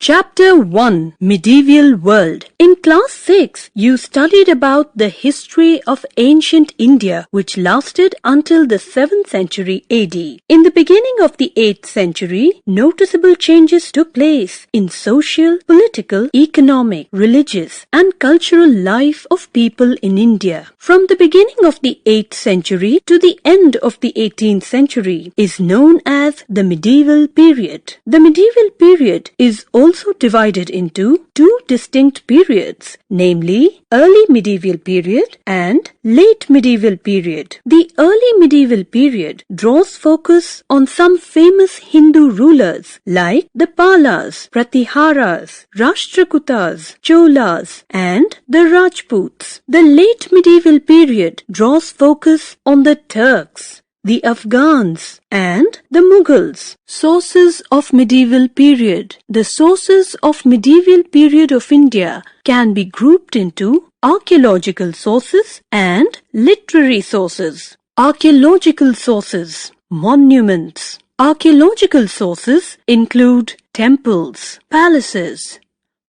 Chapter 1 Medieval World. In Class 6, you studied about the history of ancient India, which lasted until the 7th century AD. In the beginning of the 8th century, noticeable changes took place in social, political, economic, religious, and cultural life of people in India. From the beginning of the 8th century to the end of the 18th century is known as the medieval period. The medieval period is also divided into two distinct periods, namely early medieval period and late medieval period. The early medieval period draws focus on some famous Hindu rulers like the Palas, Pratiharas, Rashtrakutas, Cholas, and the Rajputs. The late medieval period draws focus on the Turks, the Afghans, and the Mughals. Sources of medieval period. The sources of medieval period of India can be grouped into archaeological sources and literary sources. Archaeological sources. Monuments. Archaeological sources include temples, palaces,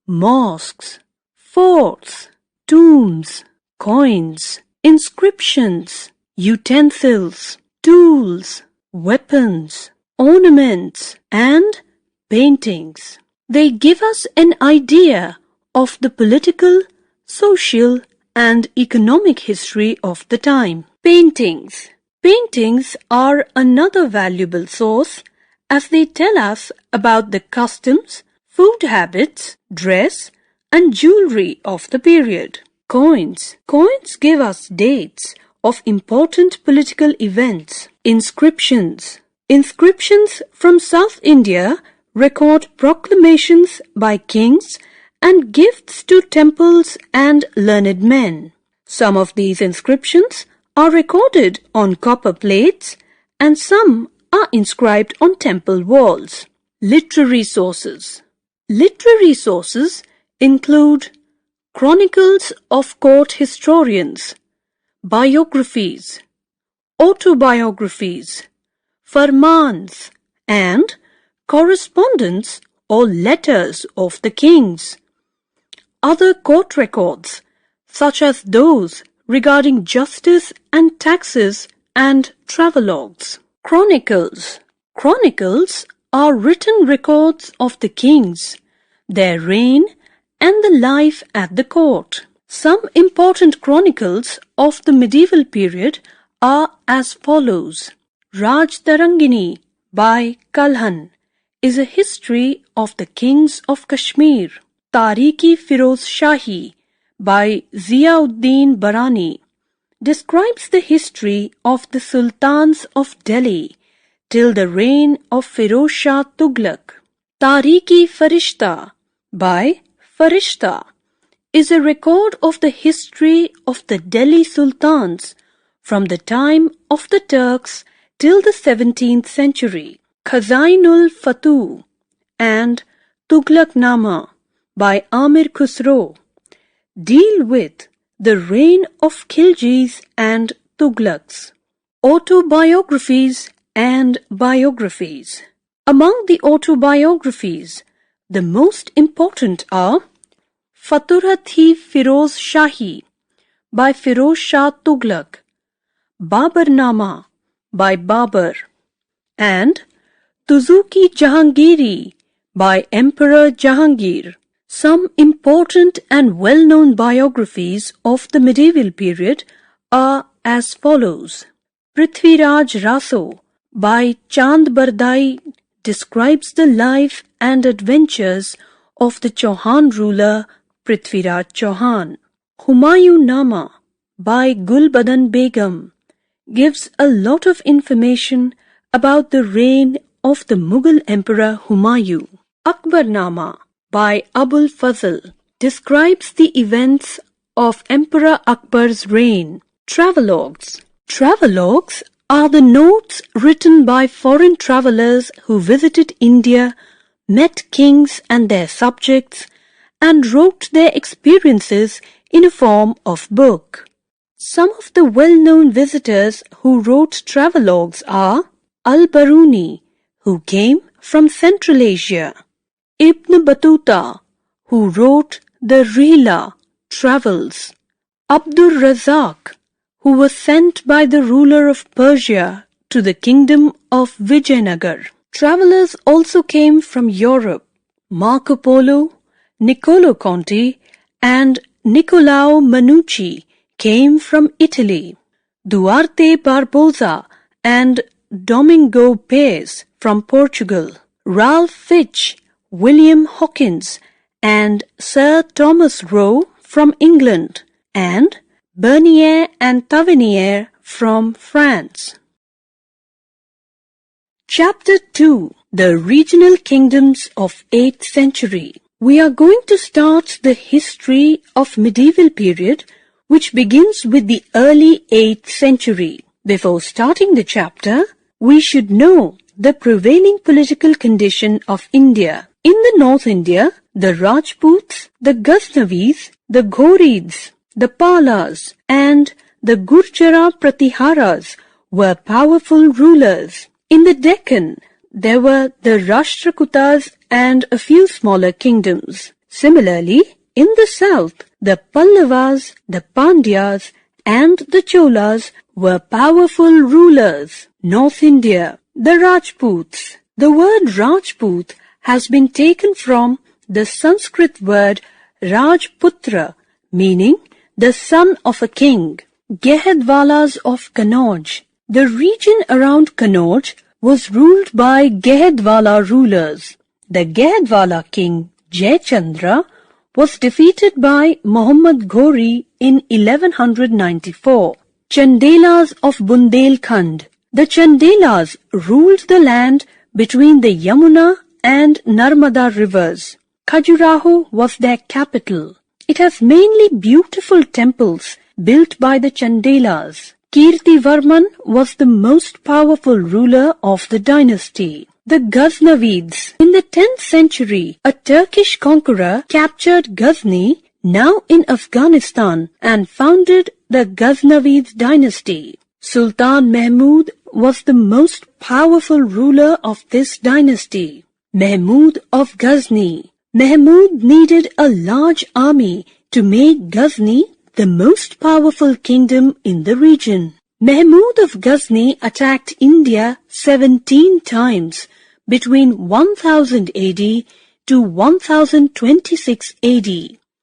mosques, forts, tombs, coins, inscriptions, utensils, tools, weapons, ornaments, and paintings. They give us an idea of the political, social, and economic history of the time. Paintings. Paintings are another valuable source as they tell us about the customs, food habits, dress, and jewelry of the period. Coins. Coins give us dates of important political events. Inscriptions. Inscriptions from South India record proclamations by kings and gifts to temples and learned men. Some of these inscriptions are recorded on copper plates and some are inscribed on temple walls. Literary sources. Literary sources include chronicles of court historians, biographies, autobiographies, farmans, and correspondence or letters of the kings. Other court records, such as those regarding justice and taxes and travelogues. Chronicles. Chronicles are written records of the kings, their reign, and the life at the court. Some important chronicles of the medieval period are as follows. Raj Tarangini by Kalhan is a history of the kings of Kashmir. Tarikh-i-Firoz Shahi by Ziauddin Barani describes the history of the sultans of Delhi till the reign of Firoz Shah Tughlaq. Tarikh-i-Farishta by Farishta is a record of the history of the Delhi sultans from the time of the Turks till the 17th century. Khazainul Fatu and Tughlaqnama by Amir Khusro deal with the reign of Khiljis and Tughlaqs. Autobiographies and biographies. Among the autobiographies, the most important are Faturat-i-Firoz Shahi by Firoz Shah Tughlaq, Babarnama by Babur, and Tuzuki-Jahangiri by Emperor Jahangir. Some important and well-known biographies of the medieval period are as follows. Prithviraj Raso by Chand Bardai describes the life and adventures of the Chauhan ruler Prithviraj Chauhan. Humayun Nama by Gulbadan Begum gives a lot of information about the reign of the Mughal Emperor Humayun. Akbarnama by Abul Fazl describes the events of Emperor Akbar's reign. Travelogues. Travelogues are the notes written by foreign travelers who visited India, met kings and their subjects, and wrote their experiences in a form of book. Some of the well-known visitors who wrote travelogues are Al-Baruni, who came from Central Asia, Ibn Battuta, who wrote the Rihla travels. Abdur Razak, who was sent by the ruler of Persia to the kingdom of Vijayanagar. Travelers also came from Europe. Marco Polo, Niccolo Conti, and Niccolao Manucci came from Italy. Duarte Barbosa and Domingo Paes from Portugal. Ralph Fitch, William Hawkins, and Sir Thomas Roe from England, and Bernier and Tavernier from France. Chapter 2. The Regional Kingdoms of 8th Century. We are going to start the history of medieval period, which begins with the early 8th century. Before starting the chapter, we should know the prevailing political condition of India. In the North India, the Rajputs, the Ghaznavis, the Ghurids, the Palas, and the Gurjara Pratiharas were powerful rulers. In the Deccan, there were the Rashtrakutas and a few smaller kingdoms. Similarly, in the south, the Pallavas, the Pandyas, and the Cholas were powerful rulers. North India, the Rajputs. The word Rajput has been taken from the Sanskrit word Rajputra, meaning the son of a king. Gehedwalas of Kannauj. The region around Kannauj was ruled by Gehedwala rulers. The Gehedwala king Jayachandra was defeated by Muhammad Ghori in 1194. Chandelas of Bundelkhand. The Chandelas ruled the land between the Yamuna and Narmada rivers. Khajuraho was their capital. It has mainly beautiful temples built by the Chandelas. Kirtivarman was the most powerful ruler of the dynasty. The Ghaznavids. In the 10th century, a Turkish conqueror captured Ghazni, now in Afghanistan, and founded the Ghaznavid dynasty. Sultan Mahmud was the most powerful ruler of this dynasty. Mahmud of Ghazni. Mahmud needed a large army to make Ghazni the most powerful kingdom in the region. Mahmud of Ghazni attacked India 17 times between 1000 AD to 1026 AD.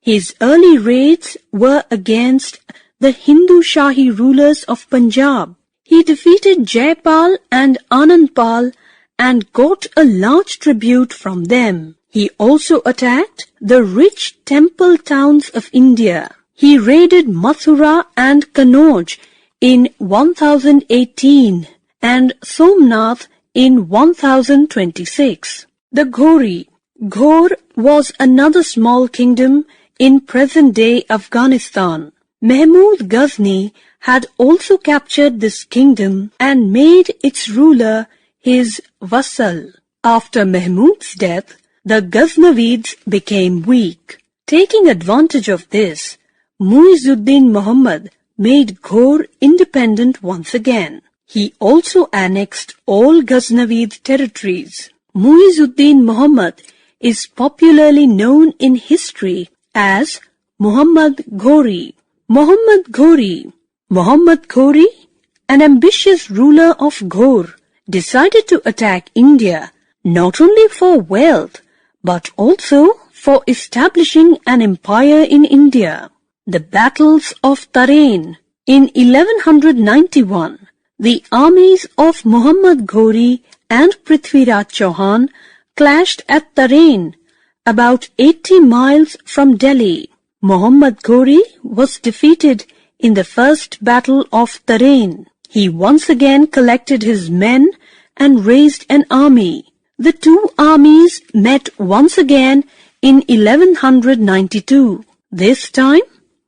His early raids were against the Hindu Shahi rulers of Punjab. He defeated Jaipal and Anandpal and got a large tribute from them. He also attacked the rich temple towns of India. He raided Mathura and Kannauj in 1018 and Somnath in 1026. The Ghori. Ghor was another small kingdom in present-day Afghanistan. Mahmud Ghazni had also captured this kingdom and made its ruler his vassal. After Mahmud's death, the Ghaznavids became weak. Taking advantage of this, Muizuddin Muhammad made Ghor independent once again. He also annexed all Ghaznavid territories. Muizuddin Muhammad is popularly known in history as Muhammad Ghori. Muhammad Ghori, an ambitious ruler of Ghor, decided to attack India not only for wealth but also for establishing an empire in India. The battles of Tarain. In 1191, the armies of Muhammad Ghori and Prithviraj Chauhan clashed at Tarain, about 80 miles from Delhi. Muhammad Ghori was defeated in the first battle of Tarain. He once again collected his men and raised an army. The two armies met once again in 1192. This time,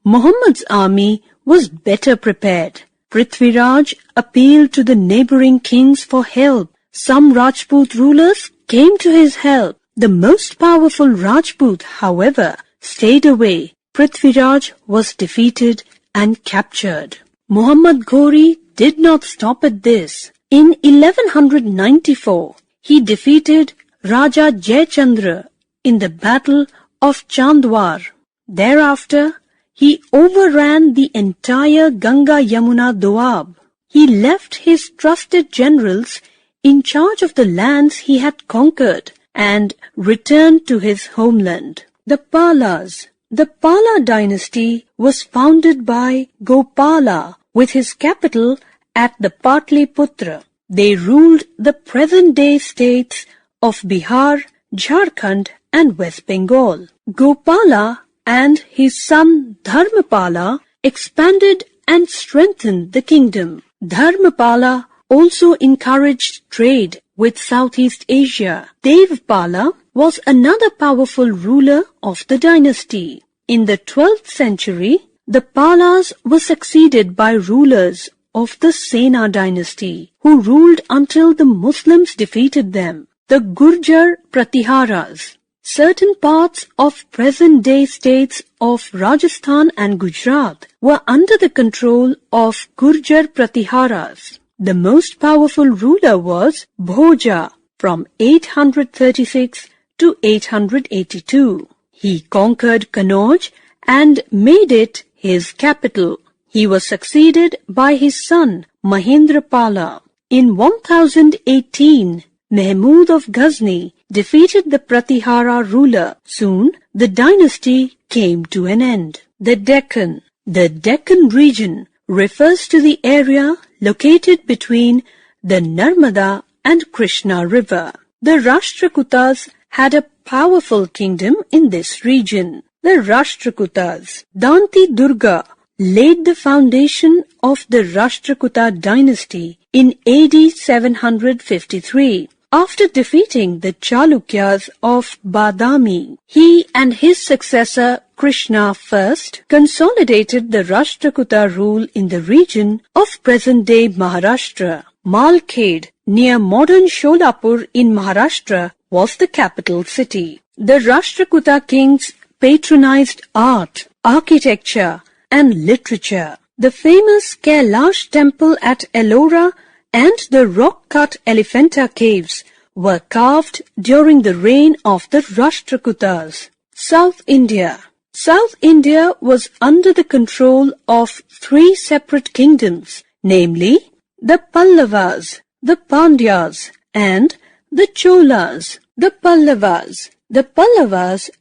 Muhammad's army was better prepared. Prithviraj appealed to the neighboring kings for help. Some Rajput rulers came to his help. The most powerful Rajput, however, stayed away. Prithviraj was defeated and captured. Muhammad Ghori did not stop at this. In 1194, he defeated Raja Jayachandra in the Battle of Chandwar. Thereafter, he overran the entire Ganga-Yamuna Doab. He left his trusted generals in charge of the lands he had conquered and returned to his homeland. The Palas. The Pala dynasty was founded by Gopala with his capital at the Patliputra. They ruled the present-day states of Bihar, Jharkhand and West Bengal. Gopala and his son Dharmapala expanded and strengthened the kingdom. Dharmapala also encouraged trade with Southeast Asia. Devpala was another powerful ruler of the dynasty. In the 12th century, the Palas were succeeded by rulers of the Sena dynasty, who ruled until the Muslims defeated them. The Gurjar Pratiharas. Certain parts of present-day states of Rajasthan and Gujarat were under the control of Gurjar Pratiharas. The most powerful ruler was Bhoja from 836 to 882. He conquered Kannauj and made it his capital. He was succeeded by his son Mahendrapala. In 1018, Mahmud of Ghazni defeated the Pratihara ruler. Soon, the dynasty came to an end. The Deccan. The Deccan region refers to the area located between the Narmada and Krishna river. The Rashtrakutas had a powerful kingdom in this region. The Rashtrakutas. Danti Durga laid the foundation of the Rashtrakuta dynasty in AD 753. After defeating the Chalukyas of Badami, he and his successor Krishna first consolidated the Rashtrakuta rule in the region of present-day Maharashtra. Malkhed, near modern Sholapur in Maharashtra, was the capital city. The Rashtrakuta kings patronized art, architecture, and literature. The famous Kailash temple at Ellora and the rock-cut Elephanta caves were carved during the reign of the Rashtrakutas. South India. South India was under the control of three separate kingdoms, namely the Pallavas, the Pandyas, and the Cholas. The Pallavas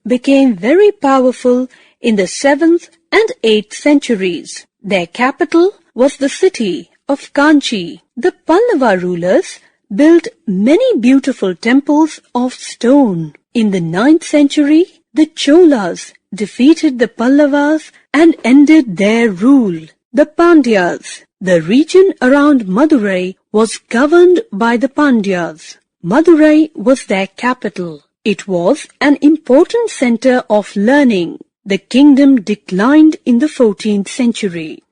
became very powerful in the 7th and 8th centuries. Their capital was the city of Kanchi. The Pallava rulers built many beautiful temples of stone. In the 9th century, the Cholas defeated the Pallavas and ended their rule. The Pandyas. The region around Madurai was governed by the Pandyas. Madurai was their capital. It was an important center of learning. The kingdom declined in the 14th century.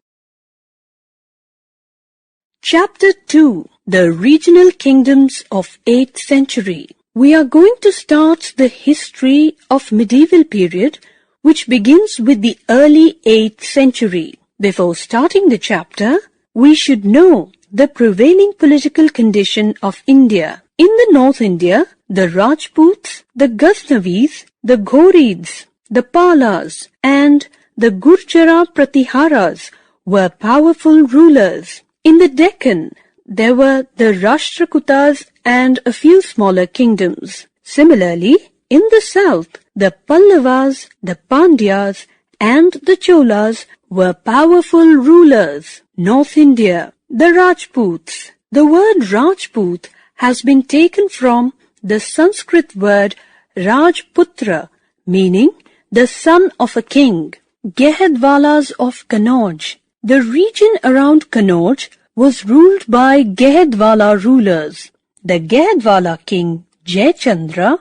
Chapter 2. The Regional Kingdoms of 8th Century. We are going to start the history of medieval period, which begins with the early 8th century. Before starting the chapter, we should know the prevailing political condition of India. In the North India, the Rajputs, the Ghaznavis, the Ghorids, the Palas, and the Gurjara Pratiharas were powerful rulers. In the Deccan, there were the Rashtrakutas and a few smaller kingdoms. Similarly, in the south, the Pallavas, the Pandyas, and the Cholas were powerful rulers. North India, the Rajputs. The word Rajput has been taken from the Sanskrit word Rajputra, meaning the son of a king. Gehedwalas of Kannauj. The region around Kannauj was ruled by Gehedwala rulers. The Gehedwala king Jayachandra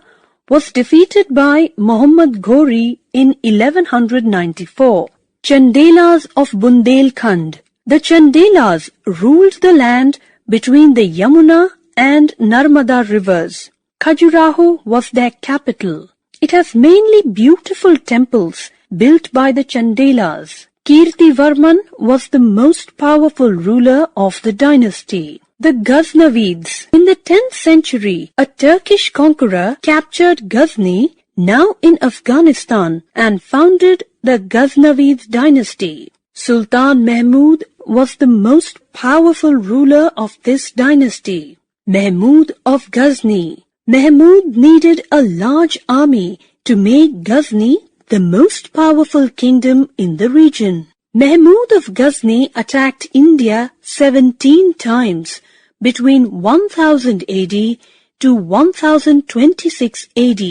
was defeated by Muhammad Ghori in 1194. Chandelas of Bundelkhand. The Chandelas ruled the land between the Yamuna and Narmada rivers. Khajuraho was their capital. It has mainly beautiful temples built by the Chandelas. Kirtivarman was the most powerful ruler of the dynasty. The Ghaznavids. In the 10th century, a Turkish conqueror captured Ghazni now in Afghanistan, and founded the Ghaznavid dynasty. Sultan Mahmud was the most powerful ruler of this dynasty. Mahmud of Ghazni. Mahmud needed a large army to make Ghazni the most powerful kingdom in the region. Mahmud of Ghazni attacked India 17 times between 1000 AD to 1026 AD.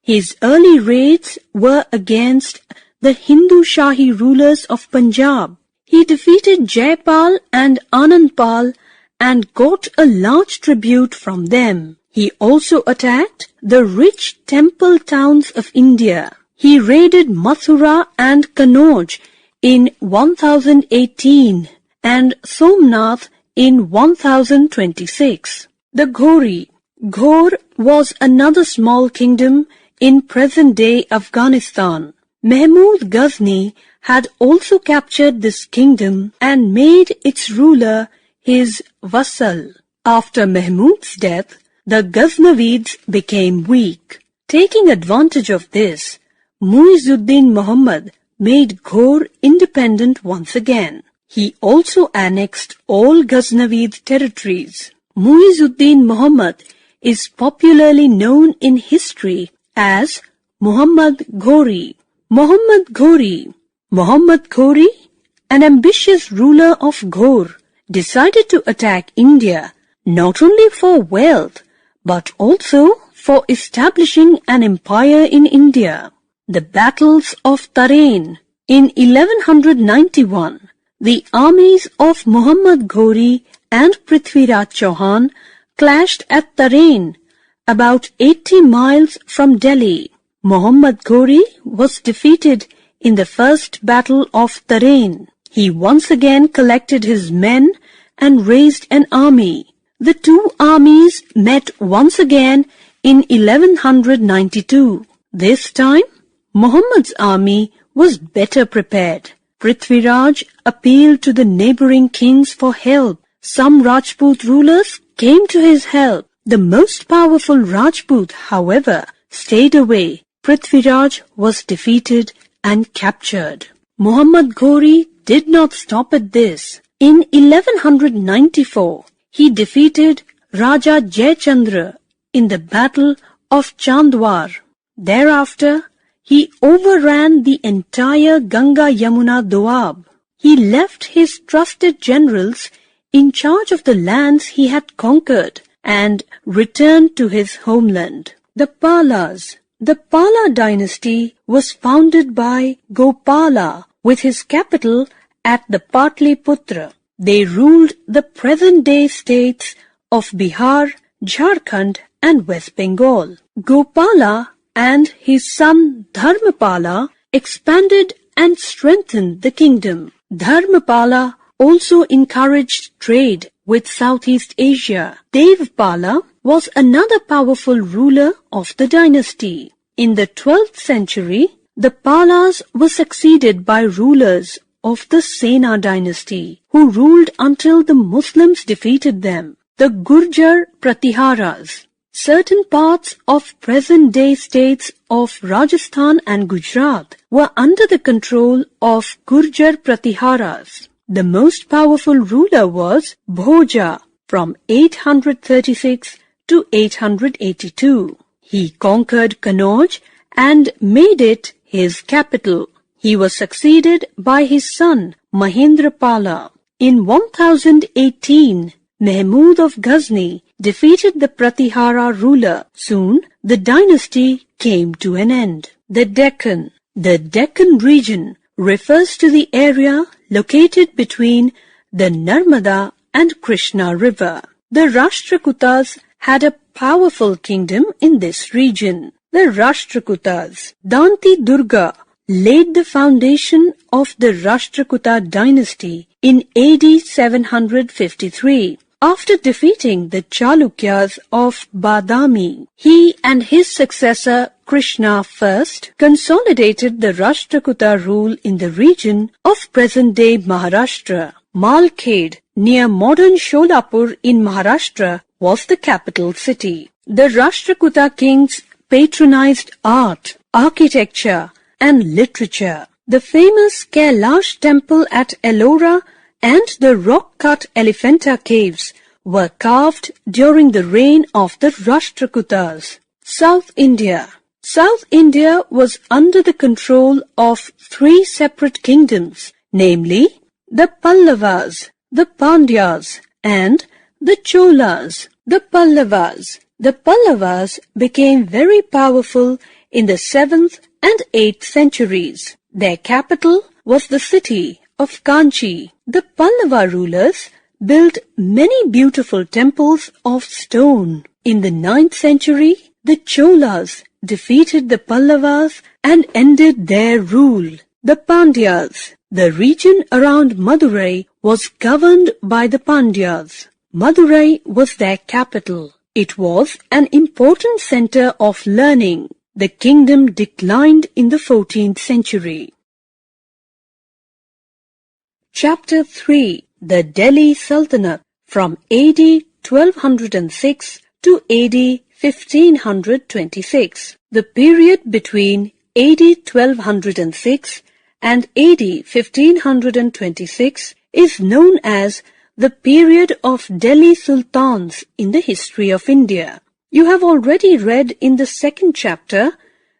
His early raids were against the Hindu Shahi rulers of Punjab. He defeated Jaipal and Anandpal and got a large tribute from them. He also attacked the rich temple towns of India. He raided Mathura and Kannauj in 1018 and Somnath in 1026. The Ghori. Ghor was another small kingdom in present-day Afghanistan. Mahmud Ghazni had also captured this kingdom and made its ruler his vassal. After Mahmud's death, the Ghaznavids became weak. Taking advantage of this, Muizuddin Muhammad made Ghor independent once again. He also annexed all Ghaznavid territories. Muizuddin Muhammad is popularly known in history as Muhammad Ghori. Muhammad Ghori. Muhammad Ghori, an ambitious ruler of Ghor, decided to attack India not only for wealth but also for establishing an empire in India. The battles of Tarain. In 1191, the armies of Muhammad Ghori and Prithviraj Chauhan clashed at Tarain, about 80 miles from Delhi. Muhammad Ghori was defeated in the first battle of Tarain. He once again collected his men and raised an army. The two armies met once again in 1192. This time, Muhammad's army was better prepared. Prithviraj appealed to the neighboring kings for help. Some Rajput rulers came to his help. The most powerful Rajput, however, stayed away. Prithviraj was defeated and captured. Muhammad Ghori did not stop at this. In 1194, he defeated Raja Jayachandra in the Battle of Chandwar. Thereafter, he overran the entire Ganga-Yamuna Doab. He left his trusted generals in charge of the lands he had conquered and returned to his homeland. The Palas. The Pala dynasty was founded by Gopala with his capital at the Patliputra. They ruled the present-day states of Bihar, Jharkhand and West Bengal. Gopala and his son Dharmapala expanded and strengthened the kingdom. Dharmapala also encouraged trade with Southeast Asia. Devpala was another powerful ruler of the dynasty. In the 12th century, the Palas were succeeded by rulers of the Sena dynasty, who ruled until the Muslims defeated them. The Gurjar Pratiharas. Certain parts of present-day states of Rajasthan and Gujarat were under the control of Gurjar Pratiharas. The most powerful ruler was Bhoja from 836 to 882. He conquered Kannauj and made it his capital. He was succeeded by his son Mahendrapala. In 1018, Mahmud of Ghazni defeated the Pratihara ruler. Soon, the dynasty came to an end. The Deccan. The Deccan region refers to the area located between the Narmada and Krishna River. The Rashtrakutas had a powerful kingdom in this region. The Rashtrakutas. Danti Durga laid the foundation of the Rashtrakuta dynasty in AD 753. After defeating the Chalukyas of Badami, he and his successor Krishna first consolidated the Rashtrakuta rule in the region of present-day Maharashtra. Malkhed, near modern Sholapur in Maharashtra, was the capital city. The Rashtrakuta kings patronized art, architecture, and literature. The famous Kailash temple at Ellora and the rock-cut Elephanta caves were carved during the reign of the Rashtrakutas. South India. South India was under the control of three separate kingdoms, namely the Pallavas, the Pandyas, and the Cholas. The Pallavas became very powerful in the 7th and 8th centuries. Their capital was the city of Kanchi. The Pallava rulers built many beautiful temples of stone. In the 9th century, the Cholas defeated the Pallavas and ended their rule. The Pandyas. The region around Madurai was governed by the Pandyas. Madurai was their capital. It was an important center of learning. The kingdom declined in the 14th century. Chapter 3. The Delhi Sultanate from AD 1206 to AD 1526. The period between AD 1206 and AD 1526 is known as the period of Delhi Sultans in the history of India. You have already read in the 2nd chapter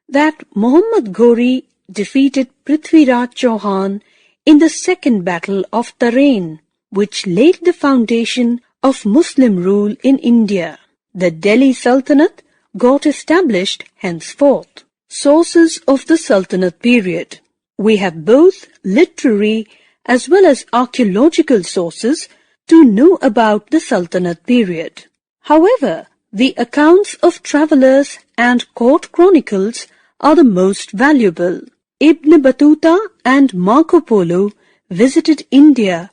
that Muhammad Ghori defeated Prithviraj Chauhan in the 2nd battle of Tarain, which laid the foundation of Muslim rule in India. The Delhi Sultanate got established henceforth. Sources of the Sultanate period. We have both literary as well as archaeological sources to know about the Sultanate period. However, the accounts of travelers and court chronicles are the most valuable. Ibn Battuta and Marco Polo visited India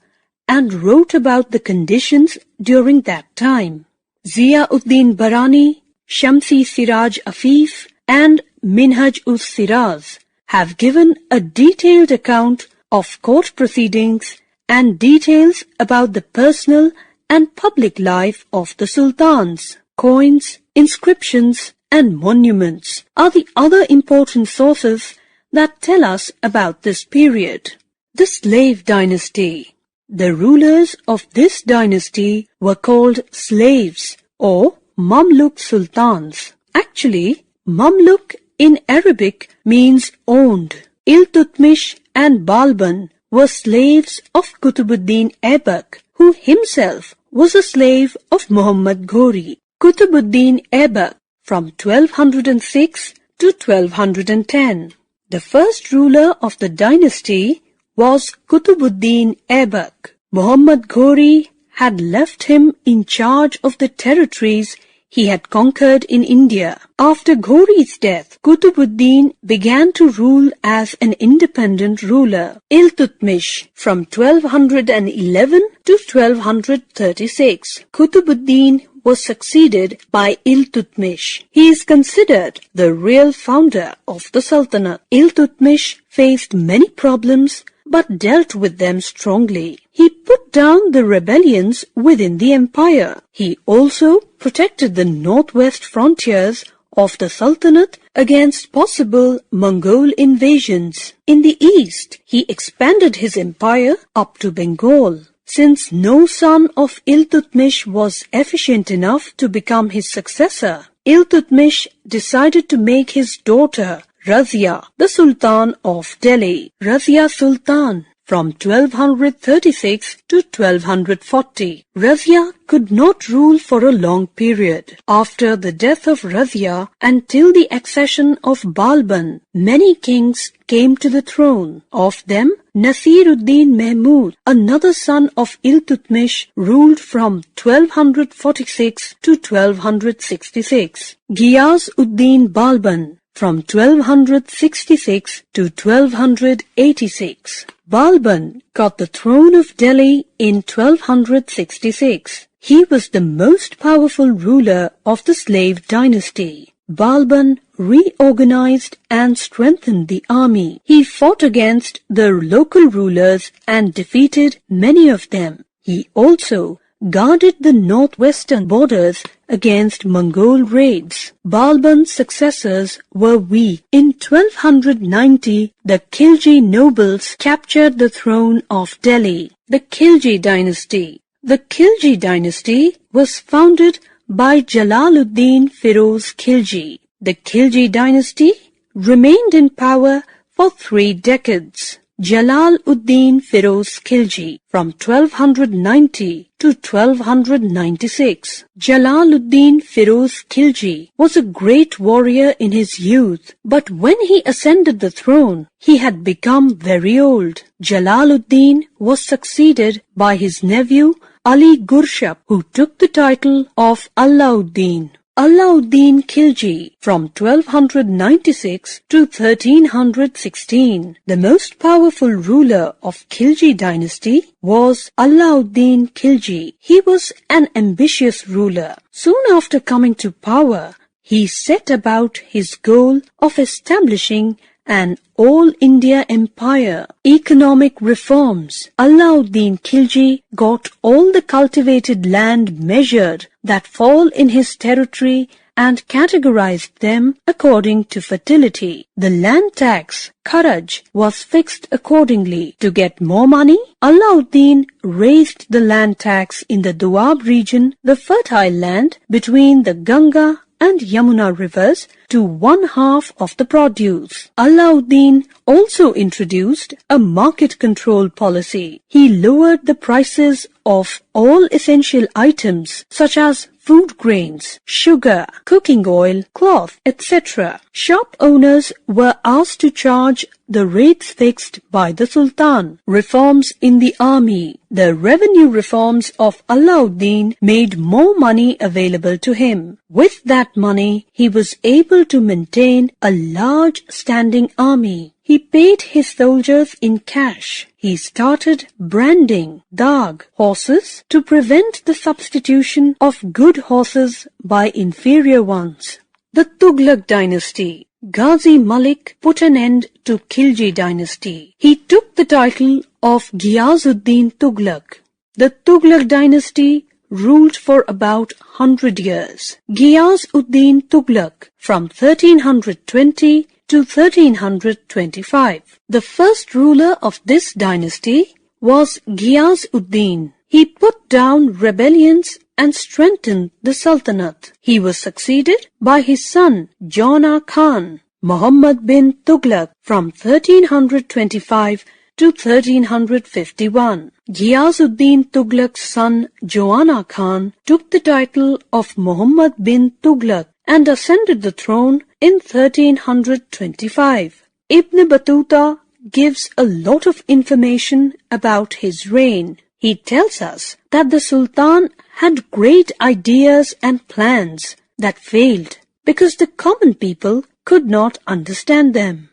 and wrote about the conditions during that time. Zia-ud-Din Barani, Shamsi Siraj Afif, and Minhaj-us-Siraz have given a detailed account of court proceedings and details about the personal and public life of the sultans. Coins, inscriptions, and monuments are the other important sources that tell us about this period. The slave dynasty. The rulers of this dynasty were called slaves or Mamluk sultans. Actually, Mamluk in Arabic means owned. Iltutmish and Balban were slaves of Kutubuddin Aibak, who himself was a slave of Muhammad Ghori. Kutubuddin Aibak from 1206 to 1210. The first ruler of the dynasty was Kutubuddin Aibak. Muhammad Ghori had left him in charge of the territories he had conquered in India. After Ghori's death, Kutubuddin began to rule as an independent ruler. Iltutmish from 1211 to 1236. Kutubuddin was succeeded by Iltutmish. He is considered the real founder of the Sultanate. Iltutmish faced many problems but dealt with them strongly. He put down the rebellions within the empire. He also protected the northwest frontiers of the Sultanate against possible Mongol invasions. In the east, he expanded his empire up to Bengal. Since no son of Iltutmish was efficient enough to become his successor, Iltutmish decided to make his daughter Razia the Sultan of Delhi. Razia Sultan from 1236 to 1240. Razia could not rule for a long period. After the death of Razia until the accession of Balban, many kings came to the throne. Of them, Nasir-ud-Din Mahmud, another son of Iltutmish, ruled from 1246 to 1266. Ghiyas-ud-Din Balban from 1266 to 1286. Balban got the throne of Delhi in 1266. He was the most powerful ruler of the slave dynasty. Balban reorganized and strengthened the army. He fought against the local rulers and defeated many of them. He also guarded the northwestern borders against Mongol raids. Balban's successors were weak. In 1290, the Khilji nobles captured the throne of Delhi. The Khilji dynasty. The Khilji dynasty was founded by Jalaluddin Firoz Khilji. The Khilji dynasty remained in power for 3 decades. Jalaluddin Firoz Khilji from 1290 to 1296. Jalaluddin Firoz Khilji was a great warrior in his youth, but when he ascended the throne, he had become very old. Jalaluddin was succeeded by his nephew Ali Gurshab, who took the title of Alauddin. Alauddin Khilji from 1296 to 1316. The most powerful ruler of Khilji dynasty was Alauddin Khilji. He was an ambitious ruler. Soon after coming to power, he set about his goal of establishing an all-India empire. Economic reforms. Alauddin Khilji got all the cultivated land measured that fall in his territory and categorized them according to fertility. The land tax, Kharaj, was fixed accordingly. To get more money, Alauddin raised the land tax in the Doab region, the fertile land between the Ganga and Yamuna rivers, to 1/2 of the produce. Alauddin also introduced a market control policy. He lowered the prices of all essential items such as food grains, sugar, cooking oil, cloth, etc. Shop owners were asked to charge the rates fixed by the Sultan. Reforms in the army. The revenue reforms of Alauddin made more money available to him. With that money, he was able to maintain a large standing army. He paid his soldiers in cash. He started branding Dag horses to prevent the substitution of good horses by inferior ones. The Tughlaq dynasty. Ghazi Malik put an end to Khilji dynasty. He took the title of Ghiyazuddin Tughlaq. The Tughlaq dynasty ruled for about 100 years. Ghiyazuddin Tughlaq from 1320 to 1325. The first ruler of this dynasty was Ghiyazuddin. He put down rebellions and strengthened the Sultanate. He was succeeded by his son Jana Khan, Muhammad bin Tughlaq from 1325 to 1351. Ghiyazuddin Tughlaq's son Jana Khan took the title of Muhammad bin Tughlaq and ascended the throne in 1325. Ibn Battuta gives a lot of information about his reign. He tells us that the Sultan had great ideas and plans that failed because the common people could not understand them.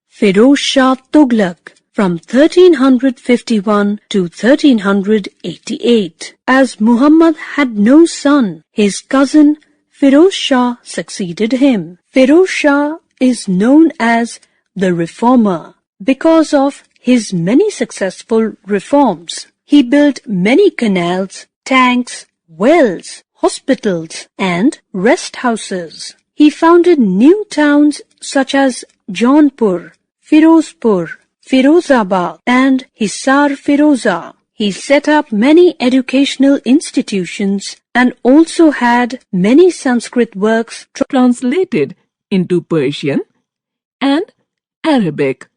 Firoz Shah Tughlaq from 1351 to 1388. As Muhammad had no son, his cousin Firoz Shah succeeded him. Firoz Shah is known as the Reformer because of his many successful reforms. He built many canals, tanks, wells, hospitals, and rest houses. He founded new towns such as Jaunpur, Firozpur, Firozabad, and Hisar Firoza. He set up many educational institutions and also had many Sanskrit works translated into Persian and Arabic.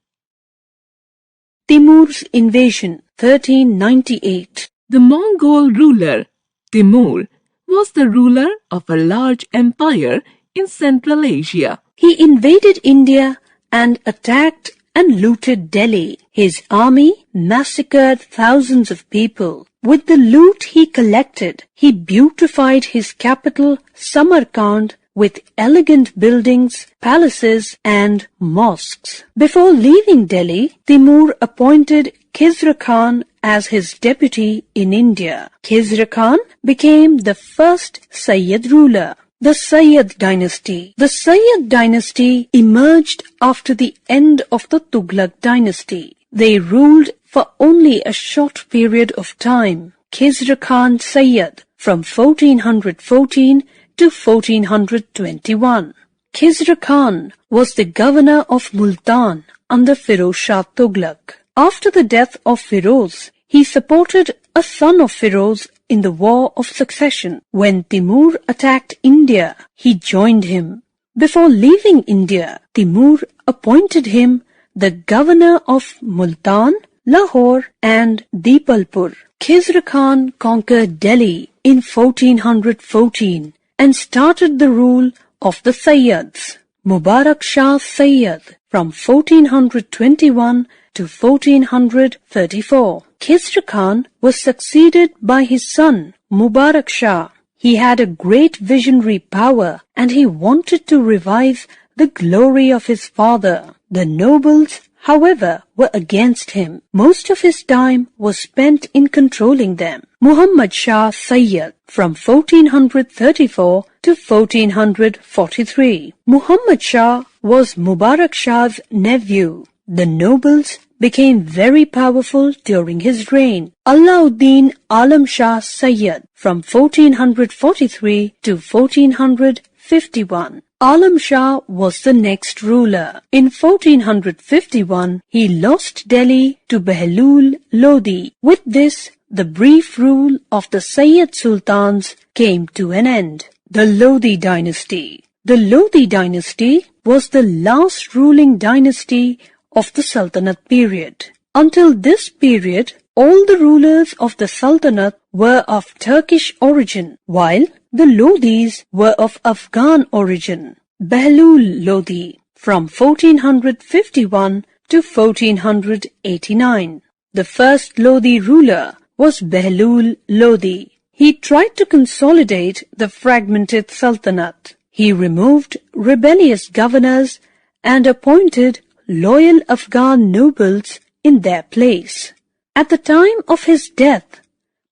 Timur's invasion, 1398. The Mongol ruler, Timur, was the ruler of a large empire in Central Asia. He invaded India and attacked and looted Delhi. His army massacred thousands of people. With the loot he collected, he beautified his capital Samarkand with elegant buildings, palaces, and mosques. Before leaving Delhi, Timur appointed Khizr Khan as his deputy in India. Khizr Khan became the first Sayyid ruler. The Sayyid dynasty. The Sayyid dynasty emerged after the end of the Tughlaq dynasty. They ruled for only a short period of time. Khizr Khan Sayyid from 1414 to 1421. Khizr Khan was the governor of Multan under Firoz Shah Tughlaq. After the death of Firoz, he supported a son of Firoz in the War of Succession. When Timur attacked India, he joined him. Before leaving India, Timur appointed him the governor of Multan, Lahore and Deepalpur. Khizr Khan conquered Delhi in 1414 and started the rule of the Sayyids. Mubarak Shah Sayyid from 1421 to 1434. Khizr Khan was succeeded by his son Mubarak Shah. He had a great visionary power and he wanted to revive the glory of his father. The nobles, however, were against him. Most of his time was spent in controlling them. Muhammad Shah Sayyid from 1434 to 1443. Muhammad Shah was Mubarak Shah's nephew. The nobles became very powerful during his reign. Alauddin Alam Shah Sayyid from 1443 to 1451. Alam Shah was the next ruler. In 1451, he lost Delhi to Behlul Lodi. With this, the brief rule of the Sayyid Sultans came to an end. The Lodi dynasty. The Lodi dynasty was the last ruling dynasty of the Sultanate period. Until this period, all the rulers of the Sultanate were of Turkish origin, while the Lodis were of Afghan origin. Behlul Lodi from 1451 to 1489. The first Lodi ruler was Behlul Lodi. He tried to consolidate the fragmented Sultanate. He removed rebellious governors and appointed loyal Afghan nobles in their place. At the time of his death,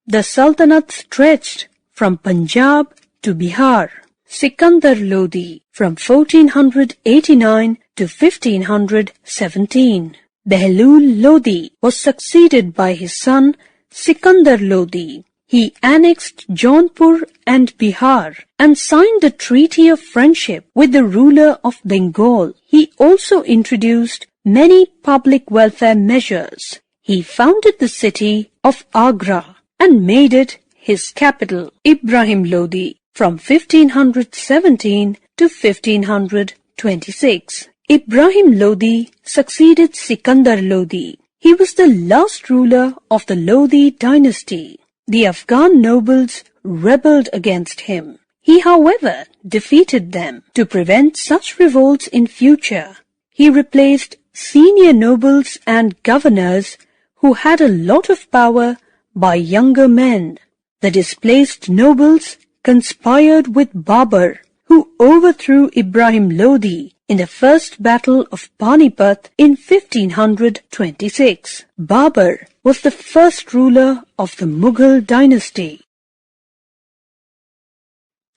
the Sultanate stretched from Punjab to Bihar. Sikandar Lodi from 1489 to 1517. Behlul Lodi was succeeded by his son Sikandar Lodi. He annexed Jaunpur and Bihar and signed a treaty of friendship with the ruler of Bengal. He also introduced many public welfare measures. He founded the city of Agra and made it his capital. Ibrahim Lodi from 1517 to 1526. Ibrahim Lodi succeeded Sikandar Lodi. He was the last ruler of the Lodi dynasty. The Afghan nobles rebelled against him. He, however, defeated them. To prevent such revolts in future, he replaced senior nobles and governors who had a lot of power by younger men. The displaced nobles conspired with Babur, who overthrew Ibrahim Lodi in the first battle of Panipat in 1526. Babur was the first ruler of the Mughal dynasty.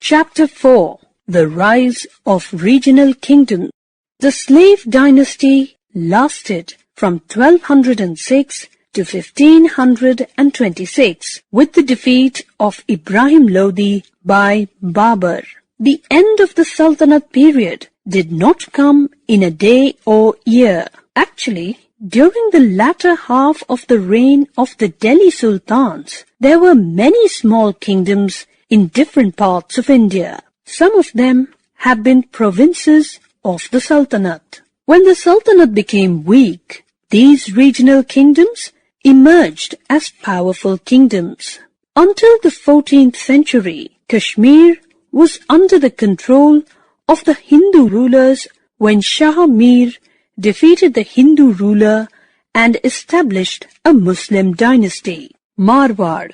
Chapter 4. The Rise of Regional Kingdoms. The slave dynasty lasted from 1206 to 1526 with the defeat of Ibrahim Lodi by Babur. The end of the Sultanate period did not come in a day or year. Actually, during the latter half of the reign of the Delhi Sultans, there were many small kingdoms in different parts of India. Some of them have been provinces of the Sultanate. When the Sultanate became weak, these regional kingdoms emerged as powerful kingdoms. Until the 14th century, Kashmir was under the control of the Hindu rulers when Shah Mir defeated the Hindu ruler and established a Muslim dynasty. Marwar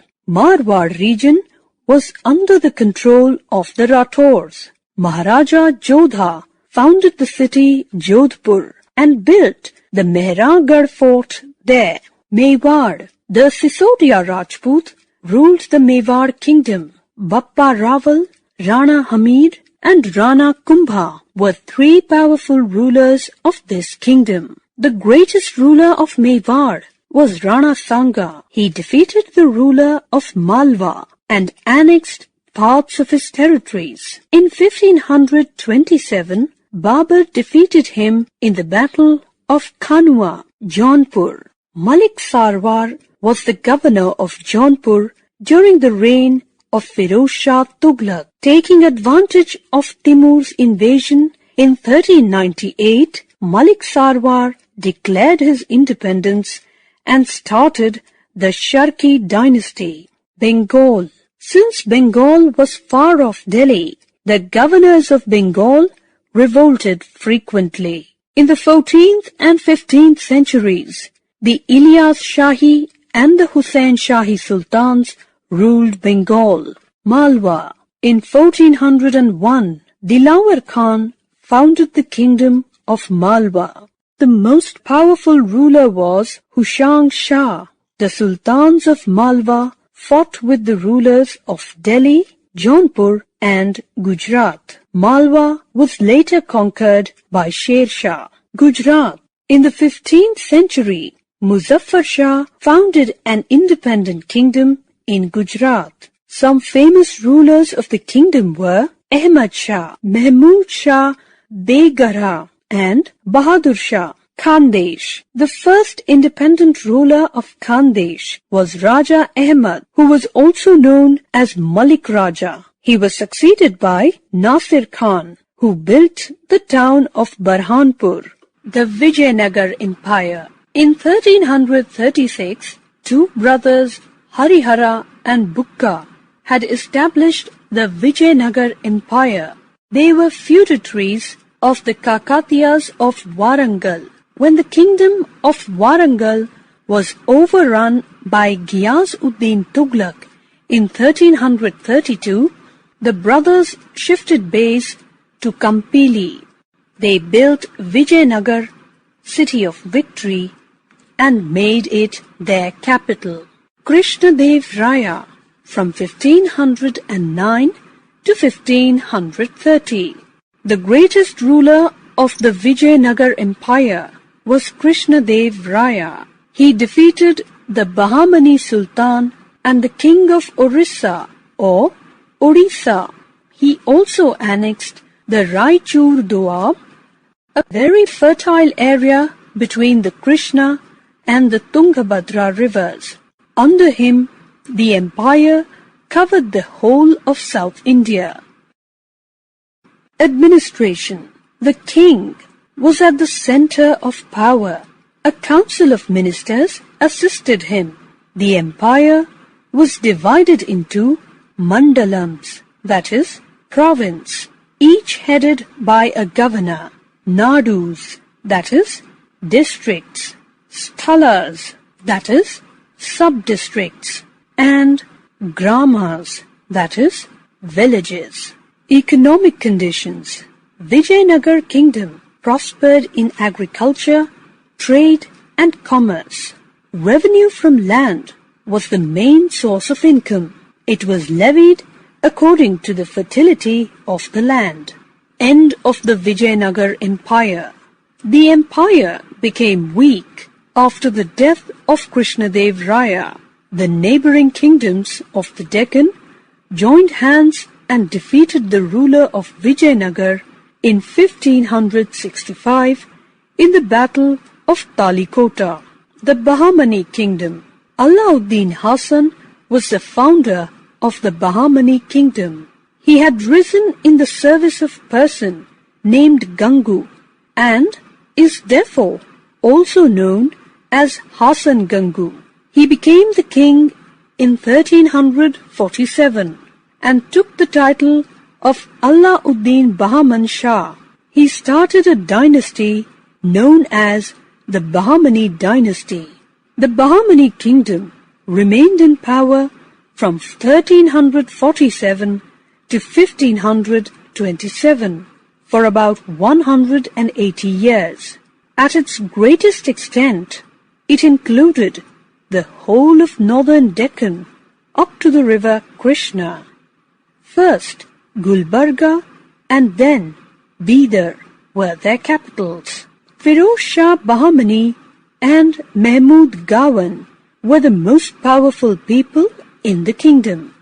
region was under the control of the Rathors. Maharaja Jodha founded the city Jodhpur and built the Mehrangarh fort there. Mewar, the Sisodia Rajput, ruled the Mewar kingdom. Bappa Rawal, Rana Hamid and Rana Kumbha were three powerful rulers of this kingdom. The greatest ruler of Mewar was Rana Sanga. He defeated the ruler of Malwa and annexed parts of his territories. In 1527, Babur defeated him in the Battle of Khanua, Jaunpur. Malik Sarwar was the governor of Jaunpur during the reign of Firoz Shah Tughlaq. Taking advantage of Timur's invasion in 1398, Malik Sarwar declared his independence and started the Sharki dynasty. Bengal. Since Bengal was far off Delhi, the governors of Bengal revolted frequently. In the 14th and 15th centuries, the Ilyas Shahi and the Hussain Shahi sultans ruled Bengal. Malwa. In 1401, Dilawar Khan founded the kingdom of Malwa. The most powerful ruler was Hushang Shah. The sultans of Malwa fought with the rulers of Delhi, Jaunpur and Gujarat. Malwa was later conquered by Sher Shah. Gujarat. In the 15th century, Muzaffar Shah founded an independent kingdom in Gujarat. Some famous rulers of the kingdom were Ahmad Shah, Mahmud Shah Begara and Bahadur Shah. Khandesh. The first independent ruler of Khandesh was Raja Ahmad, who was also known as Malik Raja. He was succeeded by Nasir Khan, who built the town of Burhanpur. The Vijayanagar Empire. In 1336, two brothers, Harihara and Bukka, had established the Vijayanagar Empire. They were feudatories of the Kakatiyas of Warangal. When the kingdom of Warangal was overrun by Ghiyas-ud-Din Tughlaq in 1332, the brothers shifted base to Kampili. They built Vijayanagar, city of victory, and made it their capital. Krishnadev Raya from 1509 to 1530. The greatest ruler of the Vijayanagar Empire was Krishnadev Raya. He defeated the Bahmani Sultan and the king of Orissa or Odisha. He also annexed the Raichur Doab, a very fertile area between the Krishna and the Tungabhadra rivers. Under him, the empire covered the whole of South India. Administration. The king was at the center of power. A council of ministers assisted him. The empire was divided into mandalams, that is, province, each headed by a governor, nadus, that is, districts, sthalas, that is, sub-districts, and gramas, that is, villages. Economic conditions. Vijayanagar kingdom prospered in agriculture, trade and commerce. Revenue from land was the main source of income. It was levied according to the fertility of the land. End of the Vijayanagar Empire. The empire became weak after the death of Krishnadev Raya. The neighboring kingdoms of the Deccan joined hands and defeated the ruler of Vijayanagar in 1565 in the Battle of Talikota. The Bahmani Kingdom. Alauddin Hasan was the founder of the Bahmani Kingdom. He had risen in the service of a person named Gangu and is therefore also known as Hasan Gangu. He became the king in 1347 and took the title of Alauddin Bahman Shah. He started a dynasty known as the Bahmani dynasty. The Bahmani kingdom remained in power from 1347 to 1527 for about 180 years. At its greatest extent, it included the whole of northern Deccan up to the river Krishna. First, Gulbarga and then Bidar were their capitals. Firoz Shah Bahmani and Mahmud Gawan were the most powerful people in the kingdom.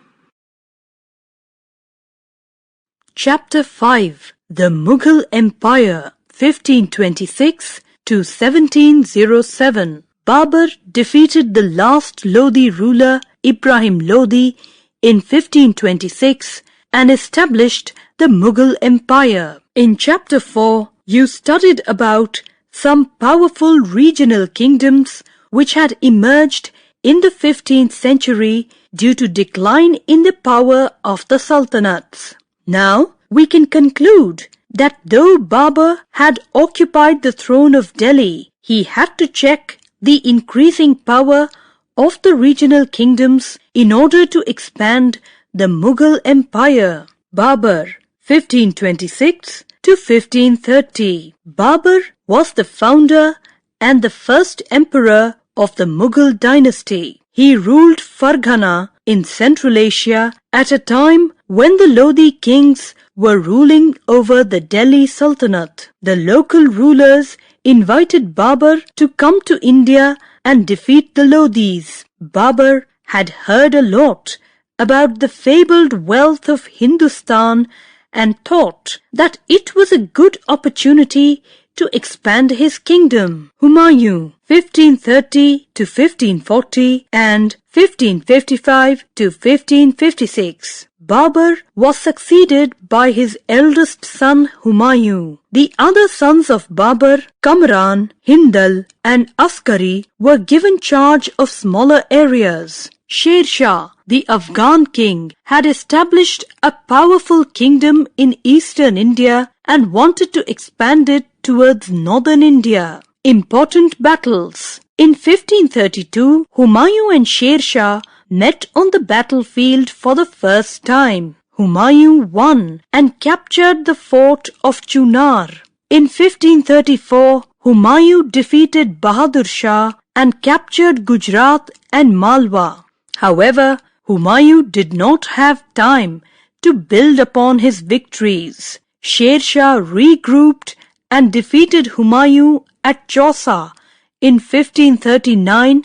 Chapter 5. The Mughal Empire, 1526 to 1707. Babur defeated the last Lodi ruler Ibrahim Lodi in 1526 and established the Mughal Empire. In Chapter 4, you studied about some powerful regional kingdoms which had emerged in the 15th century due to decline in the power of the sultanates. Now, we can conclude that though Babur had occupied the throne of Delhi, he had to check the increasing power of the regional kingdoms in order to expand the Mughal Empire. Babur, 1526 to 1530. Babur was the founder and the first emperor of the Mughal dynasty. He ruled Farghana in Central Asia at a time when the Lodi kings were ruling over the Delhi Sultanate. The local rulers invited Babur to come to India and defeat the Lodis. Babur had heard a lot about the fabled wealth of Hindustan and thought that it was a good opportunity to expand his kingdom. Humayun, 1530 to 1540 and 1555 to 1556. Babur was succeeded by his eldest son Humayun. The other sons of Babur, Kamran, Hindal and Askari, were given charge of smaller areas. Sher Shah, the Afghan king, had established a powerful kingdom in eastern India and wanted to expand it towards northern India. Important battles. In 1532, Humayun and Sher Shah met on the battlefield for the first time. Humayun won and captured the fort of Chunar. In 1534, Humayun defeated Bahadur Shah and captured Gujarat and Malwa. However, Humayun did not have time to build upon his victories. Sher Shah regrouped and defeated Humayun at Chausa in 1539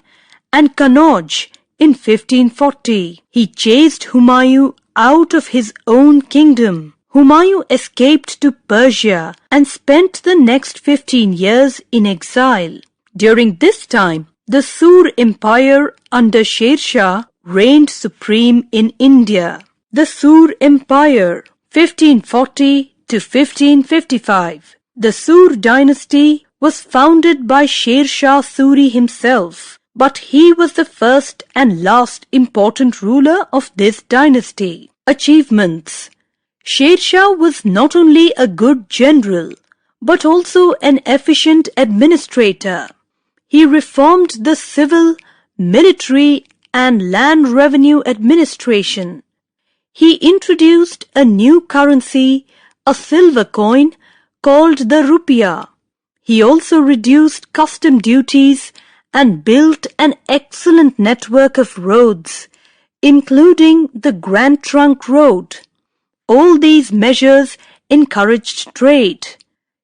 and Kannauj in 1540. He chased Humayun out of his own kingdom. Humayun escaped to Persia and spent the next 15 years in exile. During this time, the Sur Empire under Sher Shah reigned supreme in India. The Sur Empire, 1540 to 1555. The Sur dynasty was founded by Sher Shah Suri himself, but he was the first and last important ruler of this dynasty. Achievements. Sher Shah was not only a good general, but also an efficient administrator. He reformed the civil, military, and land revenue administration. He introduced a new currency, a silver coin, called the rupiah. He also reduced custom duties and built an excellent network of roads, including the Grand Trunk Road. All these measures encouraged trade.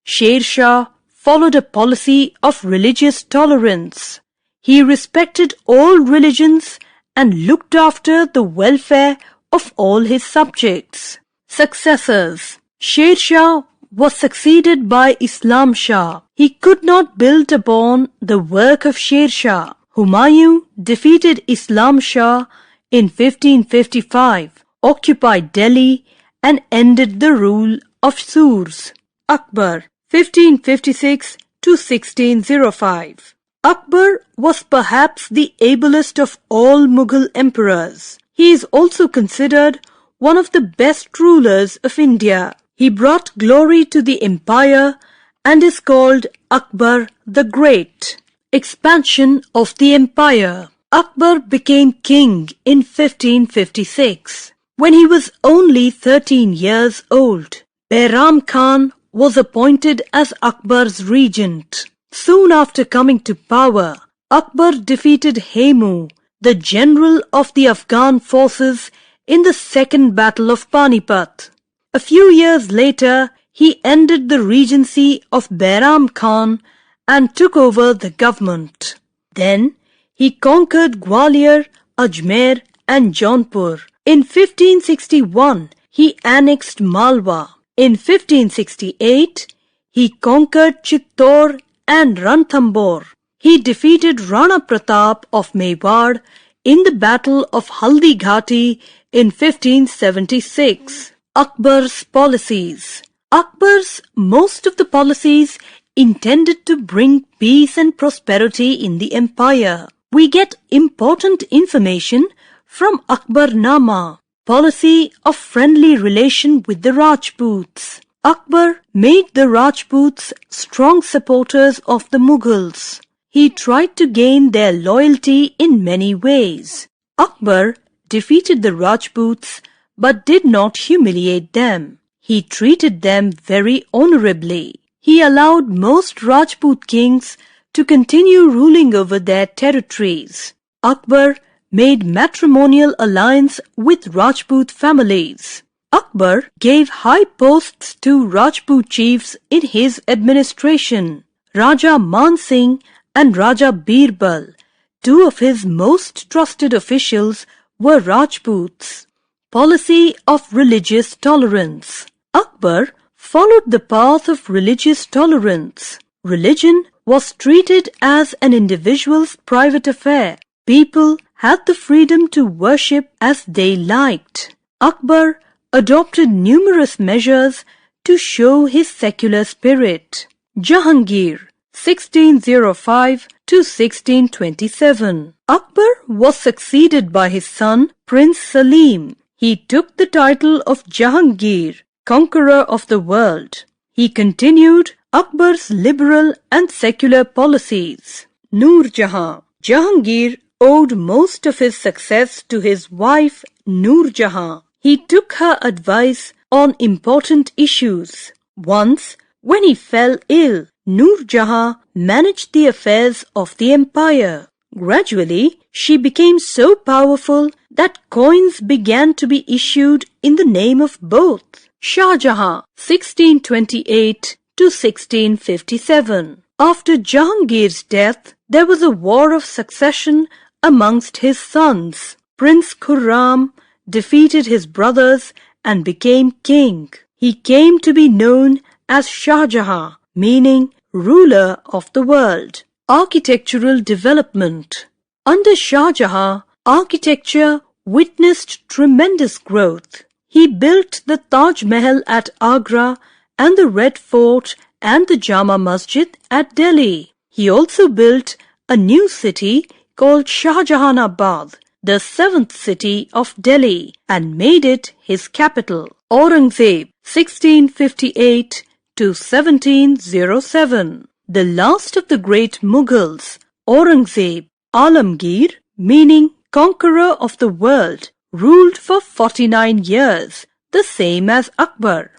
Sher Shah followed a policy of religious tolerance. He respected all religions and looked after the welfare of all his subjects. Successors. Sher Shah was succeeded by Islam Shah. He could not build upon the work of Sher Shah. Humayun defeated Islam Shah in 1555, occupied Delhi and ended the rule of Surs. Akbar, 1556 to 1605. Akbar was perhaps the ablest of all Mughal emperors. He is also considered one of the best rulers of India. He brought glory to the empire and is called Akbar the Great. Expansion of the empire. Akbar became king in 1556 when he was only 13 years old. Behram Khan was appointed as Akbar's regent. Soon after coming to power, Akbar defeated Hemu, the general of the Afghan forces, in the Second Battle of Panipat. A few years later, he ended the regency of Behram Khan and took over the government. Then he conquered Gwalior, Ajmer and Jaunpur. In 1561, he annexed Malwa. In 1568, he conquered Chittor and Ranthambore. He defeated Rana Pratap of Mewar in the Battle of Haldi Ghati in 1576. Akbar's policies. Akbar's most of the policies intended to bring peace and prosperity in the empire. We get important information from Akbarnama, policy of friendly relation with the Rajputs. Akbar made the Rajputs strong supporters of the Mughals. He tried to gain their loyalty in many ways. Akbar defeated the Rajputs but did not humiliate them. He treated them very honorably. He allowed most Rajput kings to continue ruling over their territories. Akbar made matrimonial alliance with Rajput families. Akbar gave high posts to Rajput chiefs in his administration. Raja Man Singh and Raja Birbal, two of his most trusted officials, were Rajputs. Policy of religious tolerance. Akbar followed the path of religious tolerance. Religion was treated as an individual's private affair. People had the freedom to worship as they liked. Akbar adopted numerous measures to show his secular spirit. Jahangir, 1605 to 1627. Akbar was succeeded by his son Prince Salim. He took the title of Jahangir, conqueror of the world. He continued Akbar's liberal and secular policies. Noor Jahan. Jahangir owed most of his success to his wife Noor Jahan. He took her advice on important issues. Once, when he fell ill, Noor Jahan managed the affairs of the empire. Gradually, she became so powerful that coins began to be issued in the name of both. Shah Jahan, 1628 to 1657. After Jahangir's death, there was a war of succession amongst his sons. Prince Khurram defeated his brothers and became king. He came to be known as Shah Jahan, meaning ruler of the world. Architectural development. Under Shah Jahan, architecture witnessed tremendous growth. He built the Taj Mahal at Agra and the Red Fort and the Jama Masjid at Delhi. He also built a new city called Shahjahanabad, the seventh city of Delhi, and made it his capital. Aurangzeb, 1658 to 1707. The last of the great Mughals, Aurangzeb, Alamgir, meaning conqueror of the world, ruled for 49 years, the same as Akbar.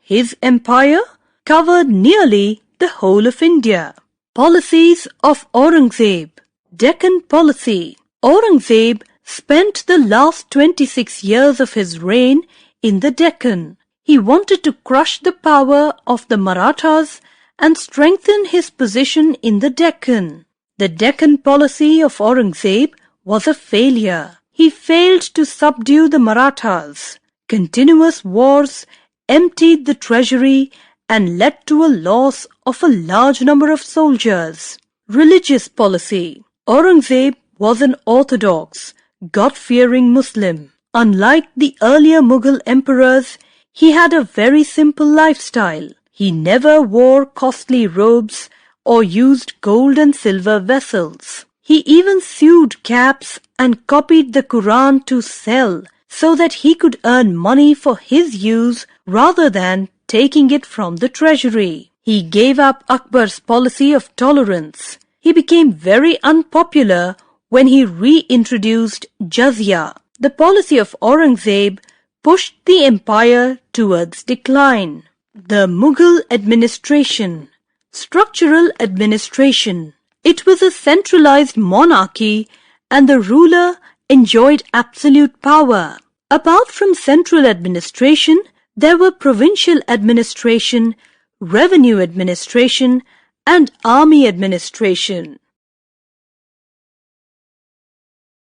His empire covered nearly the whole of India. Policies of Aurangzeb. Deccan policy. Aurangzeb spent the last 26 years of his reign in the Deccan. He wanted to crush the power of the Marathas and strengthen his position in the Deccan. The Deccan policy of Aurangzeb was a failure. He failed to subdue the Marathas. Continuous wars emptied the treasury and led to a loss of a large number of soldiers. Religious policy. Aurangzeb was an orthodox, God-fearing Muslim. Unlike the earlier Mughal emperors, he had a very simple lifestyle. He never wore costly robes or used gold and silver vessels. He even sewed caps and copied the Quran to sell so that he could earn money for his use rather than taking it from the treasury. He gave up Akbar's policy of tolerance. He became very unpopular when he reintroduced jizya. The policy of Aurangzeb pushed the empire towards decline. The Mughal administration. Structural administration. It was a centralized monarchy and the ruler enjoyed absolute power. Apart from central administration, there were provincial administration, revenue administration, and army administration.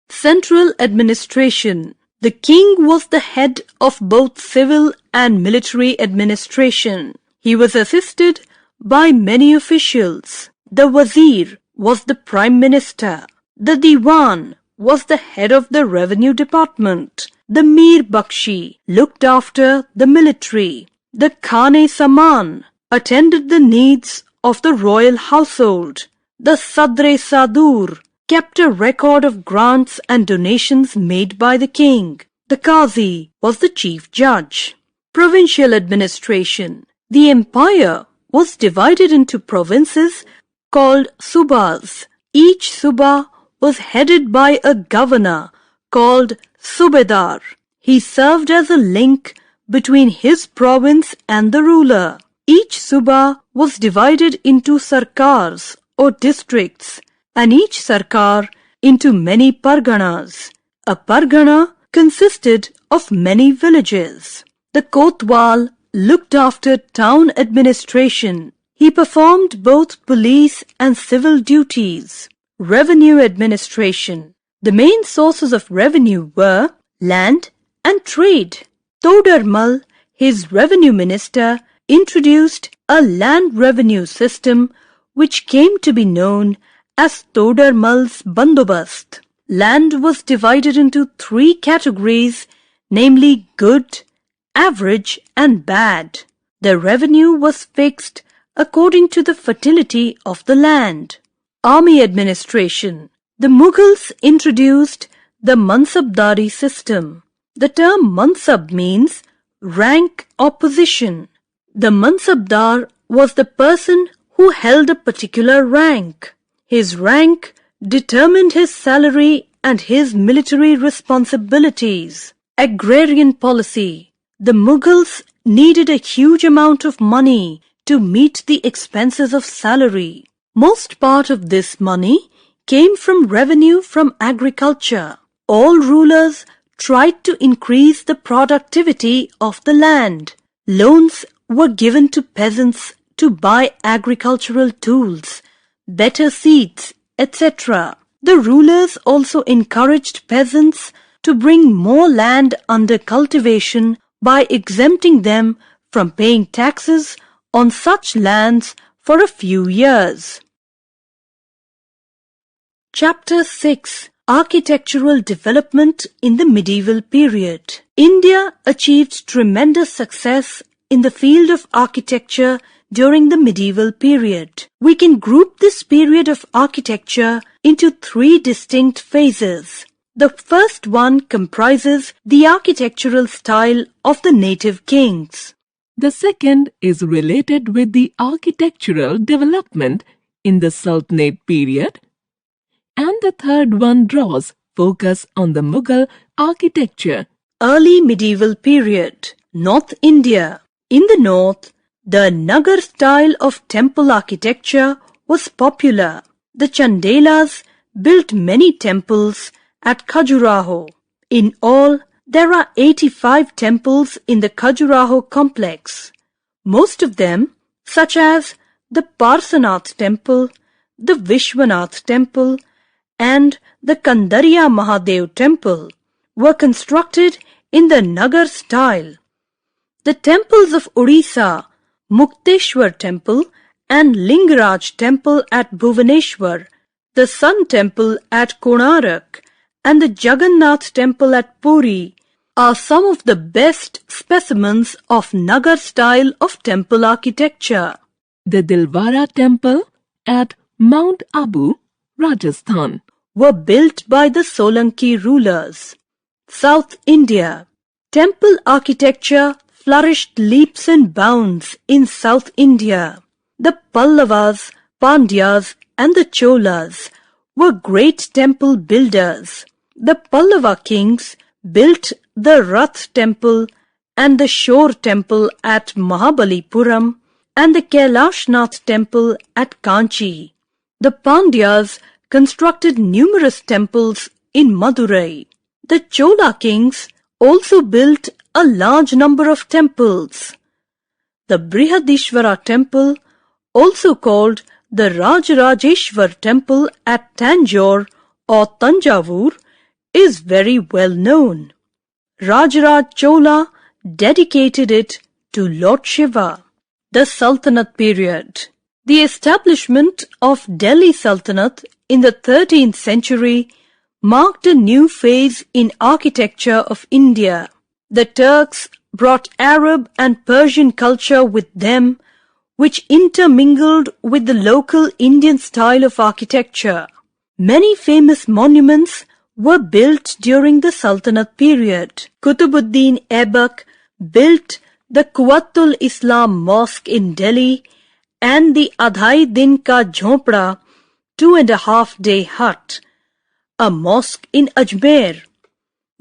Central administration. The king was the head of both civil and military administration. He was assisted by many officials. The wazir was the prime minister. The diwan was the head of the revenue department. The mir bakshi looked after the military. The khane-saman attended the needs of the royal household. The sadre-sadur kept a record of grants and donations made by the king. The qazi was the chief judge. Provincial administration. The empire was divided into provinces called subas. Each suba was headed by a governor called subedar. He served as a link between his province and the ruler. Each suba was divided into sarkars or districts, and each sarkar into many parganas. A pargana consisted of many villages. The kotwal looked after town administration. He performed both police and civil duties. Revenue administration. The main sources of revenue were land and trade. Todarmal, his revenue minister, introduced a land revenue system which came to be known as Todarmal's Bandobast. Land was divided into 3 categories, namely good, average and bad. The revenue was fixed according to the fertility of the land. Army administration. The Mughals introduced the Mansabdari system. The term Mansab means rank or position. The Mansabdar was the person who held a particular rank. His rank determined his salary and his military responsibilities. Agrarian policy. The Mughals needed a huge amount of money to meet the expenses of salary. Most part of this money came from revenue from agriculture. All rulers tried to increase the productivity of the land. Loans were given to peasants to buy agricultural tools, better seeds, etc. The rulers also encouraged peasants to bring more land under cultivation by exempting them from paying taxes on such lands for a few years. Chapter 6. Architectural Development in the Medieval Period. India achieved tremendous success in the field of architecture during the medieval period. We can group this period of architecture into 3 distinct phases. The first one comprises the architectural style of the native kings. The second is related with the architectural development in the Sultanate period. And the third one draws focus on the Mughal architecture. Early medieval period. North India. In the north, the Nagar style of temple architecture was popular. The Chandelas built many temples at Khajuraho. In all, there are 85 temples in the Khajuraho complex. Most of them, such as the Parsanath temple, the Vishwanath temple, and the Kandariya Mahadev temple, were constructed in the Nagar style. The temples of Odisha, Mukteshwar temple and Lingaraj temple at Bhuvaneshwar, the Sun temple at Konark, and the Jagannath temple at Puri are some of the best specimens of Nagar style of temple architecture. The Dilwara temple at Mount Abu, Rajasthan, were built by the Solanki rulers. South India. Temple architecture flourished leaps and bounds in South India. The Pallavas, Pandyas and the Cholas were great temple builders. The Pallava kings built the Rath temple and the Shore temple at Mahabalipuram and the Kailashnath temple at Kanchi. The Pandyas constructed numerous temples in Madurai. The Chola kings also built a large number of temples. The Brihadishvara temple, also called the Rajarajeshwar temple at Tanjore or Tanjavur is very well known. Rajaraj Chola dedicated it to Lord Shiva. The Sultanate period. The establishment of Delhi Sultanate in the 13th century marked a new phase in architecture of India. The Turks brought Arab and Persian culture with them, which intermingled with the local Indian style of architecture. Many famous monuments were built during the Sultanate period. Qutubuddin Aibak built the Quwwatul Islam Mosque in Delhi and the Adhai Din Ka Jhopda 2.5-day hut, a mosque in Ajmer.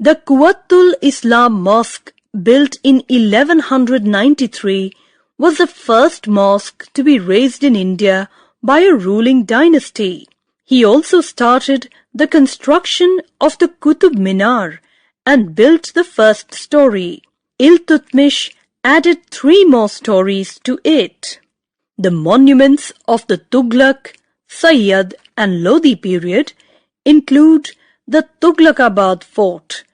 The Quwwatul Islam Mosque, built in 1193, was the first mosque to be raised in India by a ruling dynasty. He also started the construction of the Qutub Minar and built the first story. Iltutmish added 3 more stories to it. The monuments of the Tughlaq, Sayyid and Lodi period include the Tughlaqabad Fort,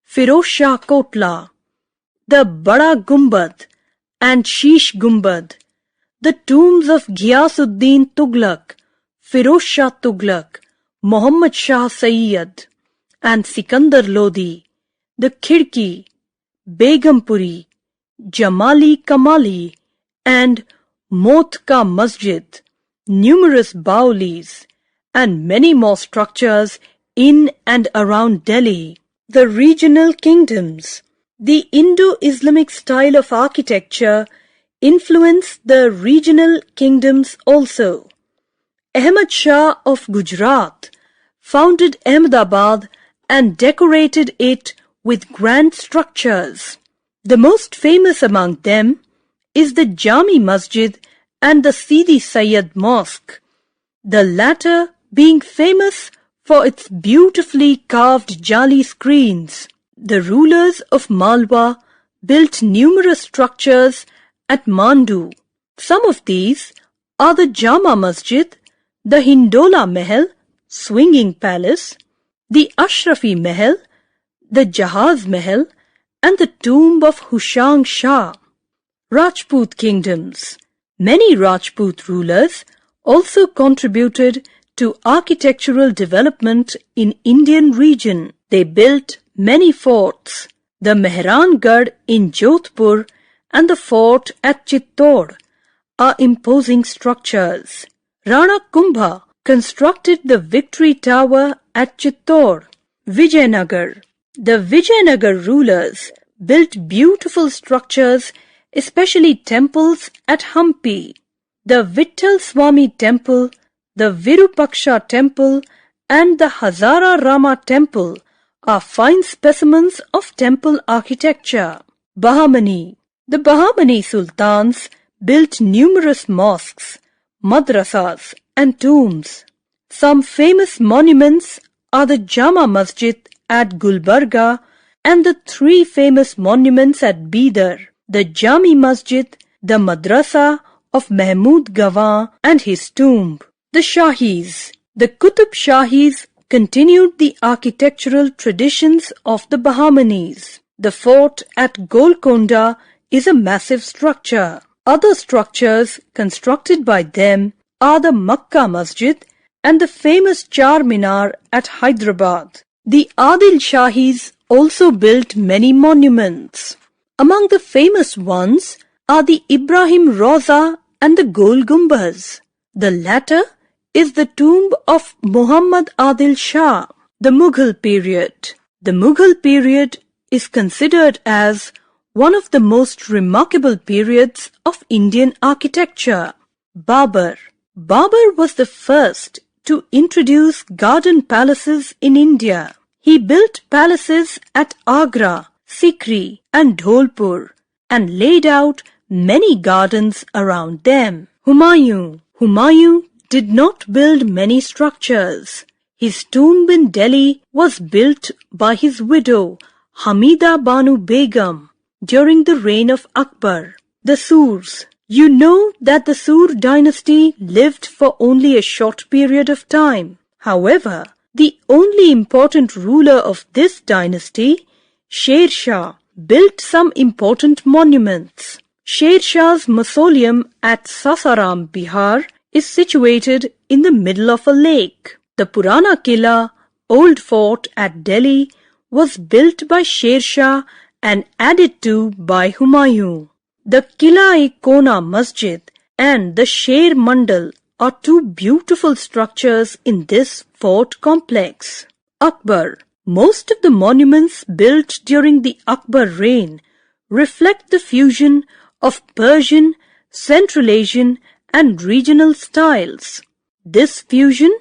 Firoz Shah Kotla, the Bada Gumbad and Sheesh Gumbad, the tombs of Ghiyasuddin Tughlaq, Firoz Shah Tughlaq, Muhammad Shah Sayyid and Sikandar Lodi, the Khidki, Begumpuri, Jamali Kamali and Mot Ka Masjid, numerous Baolis and many more structures in and around Delhi. The regional kingdoms. The Indo-Islamic style of architecture influenced the regional kingdoms also. Ahmad Shah of Gujarat founded Ahmedabad and decorated it with grand structures. The most famous among them is the Jami Masjid and the Sidi Sayyid Mosque, the latter being famous for its beautifully carved jali screens. The rulers of Malwa built numerous structures at Mandu. Some of these are the Jama Masjid, the Hindola Mahal, swinging palace, the Ashrafi Mahal, the Jahaz Mahal, and the tomb of Hushang Shah. Rajput kingdoms. Many Rajput rulers also contributed to architectural development in Indian region. They built many forts. The Mehrangarh in Jodhpur and the fort at Chittor are imposing structures. Rana Kumbha constructed the Victory Tower at Chittor. Vijayanagar. The Vijayanagar rulers built beautiful structures, especially temples at Hampi. The Vitthal Swami temple, the Virupaksha temple and the Hazara Rama temple are fine specimens of temple architecture. Bahmani. The Bahmani sultans built numerous mosques, madrasas and tombs. Some famous monuments are the Jama Masjid at Gulbarga and the 3 famous monuments at Bidar, the Jami Masjid, the Madrasa of Mahmud Gawan and his tomb. The Shahis. The Qutub Shahis continued the architectural traditions of the Bahmanis. The fort at Golconda is a massive structure. Other structures constructed by them are the Makkah Masjid and the famous Char Minar at Hyderabad. The Adil Shahis also built many monuments. Among the famous ones are the Ibrahim Roza and the Gol Gumbaz. The latter is the tomb of Muhammad Adil Shah. The Mughal period. The Mughal period is considered as one of the most remarkable periods of Indian architecture. Babur. Babur was the first to introduce garden palaces in India. He built palaces at Agra, Sikri and Dholpur and laid out many gardens around them. Humayun. Humayun did not build many structures. His tomb in Delhi was built by his widow Hamida Banu Begum during the reign of Akbar. The Surs. You know that the Sur dynasty lived for only a short period of time. However, the only important ruler of this dynasty, Sher Shah, built some important monuments. Sher Shah's mausoleum at Sasaram, Bihar, is situated in the middle of a lake. The Purana Killa, old fort at Delhi, was built by Sher Shah and added to by Humayun. The Qila-e-Kona Masjid and the Sher Mandal are two beautiful structures in this fort complex. Akbar. Most of the monuments built during the Akbar reign reflect the fusion of Persian, Central Asian and regional styles. This fusion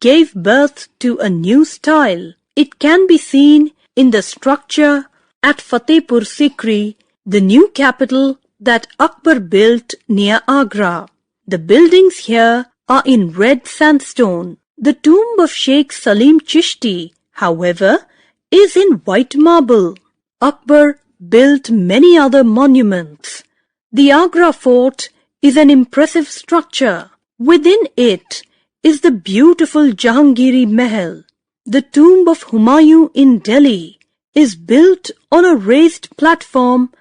gave birth to a new style. It can be seen in the structure at Fatehpur Sikri, the new capital that Akbar built near Agra. The buildings here are in red sandstone. The tomb of Sheikh Salim Chishti, however, is in white marble. Akbar built many other monuments. The Agra fort is an impressive structure. Within it is the beautiful Jahangiri Mahal. The tomb of Humayun in Delhi is built on a raised platform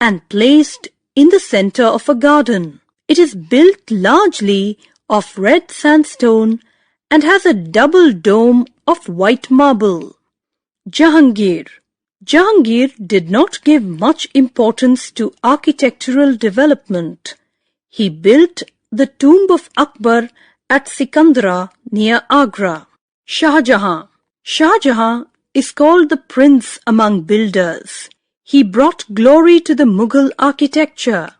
and placed in the center of a garden. It is built largely of red sandstone and has a double dome of white marble. Jahangir. Jahangir did not give much importance to architectural development. He built the tomb of Akbar at Sikandra near Agra. Shah Jahan. Shah Jahan is called the prince among builders. He brought glory to the Mughal architecture.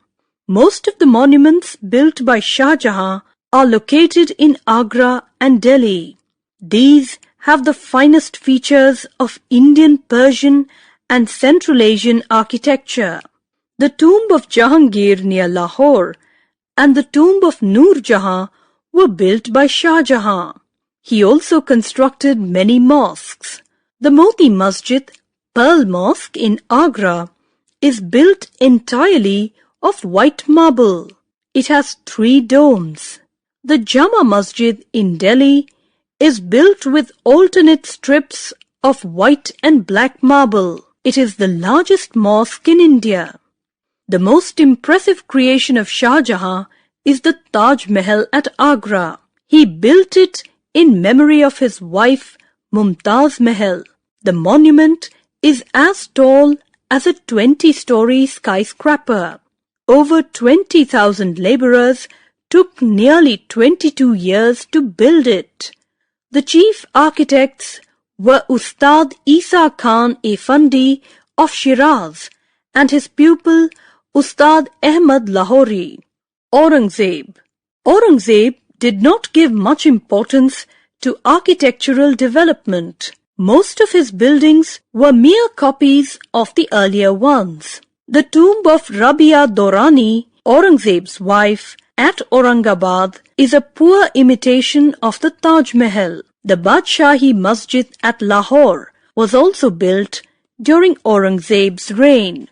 Most of the monuments built by Shah Jahan are located in Agra and Delhi. These have the finest features of Indian, Persian and Central Asian architecture. The tomb of Jahangir near Lahore and the tomb of Nur Jahan were built by Shah Jahan. He also constructed many mosques. The Moti Masjid, Pearl Mosque in Agra, is built entirely of white marble. It has 3 domes. The Jama Masjid in Delhi is built with alternate strips of white and black marble. It is the largest mosque in India. The most impressive creation of Shah Jahan is the Taj Mahal at Agra. He built it in memory of his wife Mumtaz Mahal. The monument is as tall as a 20-story skyscraper. Over 20,000 laborers took nearly 22 years to build it. The chief architects were Ustad Isa Khan Effendi of Shiraz and his pupil Ustad Ahmad Lahori. Aurangzeb. Aurangzeb did not give much importance to architectural development. Most of his buildings were mere copies of the earlier ones. The tomb of Rabia Dorani, Aurangzeb's wife, at Aurangabad is a poor imitation of the Taj Mahal. The Badshahi Masjid at Lahore was also built during Aurangzeb's reign.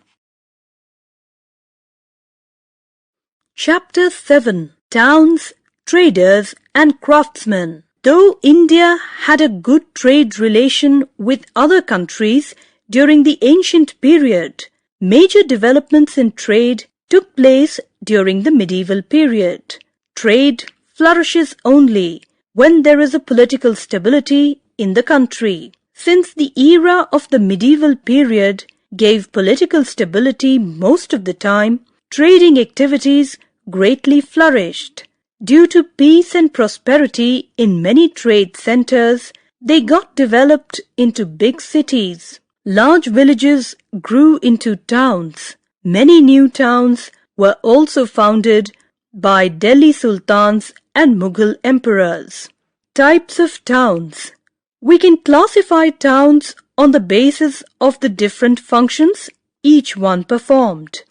Chapter 7. Towns, Traders and Craftsmen. Though India had a good trade relation with other countries during the ancient period, major developments in trade took place during the medieval period. Trade flourishes only when there is a political stability in the country. Since the era of the medieval period gave political stability most of the time, trading activities greatly flourished. Due to peace and prosperity in many trade centers, they got developed into big cities. Large villages grew into towns. Many new towns were also founded by Delhi sultans and Mughal emperors. Types of towns. We can classify towns on the basis of the different functions each one performed.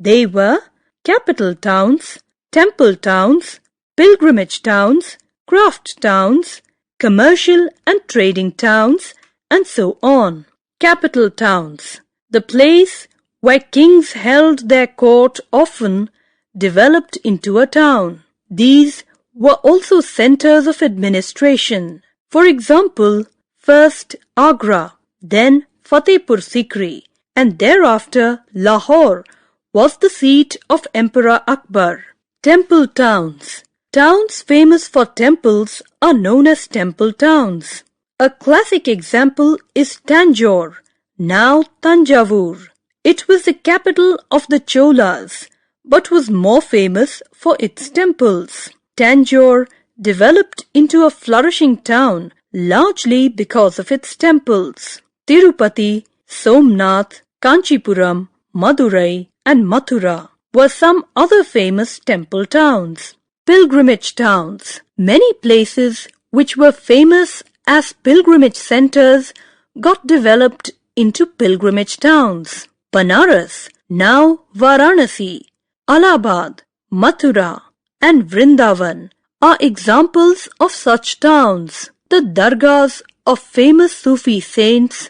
They were capital towns, temple towns, pilgrimage towns, craft towns, commercial and trading towns, and so on. Capital towns. The place where kings held their court often developed into a town. These were also centers of administration. For example, first Agra, then Fatehpur Sikri, and thereafter Lahore was the seat of Emperor Akbar. Temple towns. Towns famous for temples are known as temple towns. A classic example is Tanjore, now Tanjavur. It was the capital of the Cholas, but was more famous for its temples. Tanjore developed into a flourishing town largely because of its temples. Tirupati, Somnath, Kanchipuram, Madurai, and Mathura were some other famous temple towns. Pilgrimage towns. Many places which were famous as pilgrimage centers got developed into pilgrimage towns. Banaras, now Varanasi, Allahabad, Mathura, and Vrindavan are examples of such towns. The dargahs of famous Sufi saints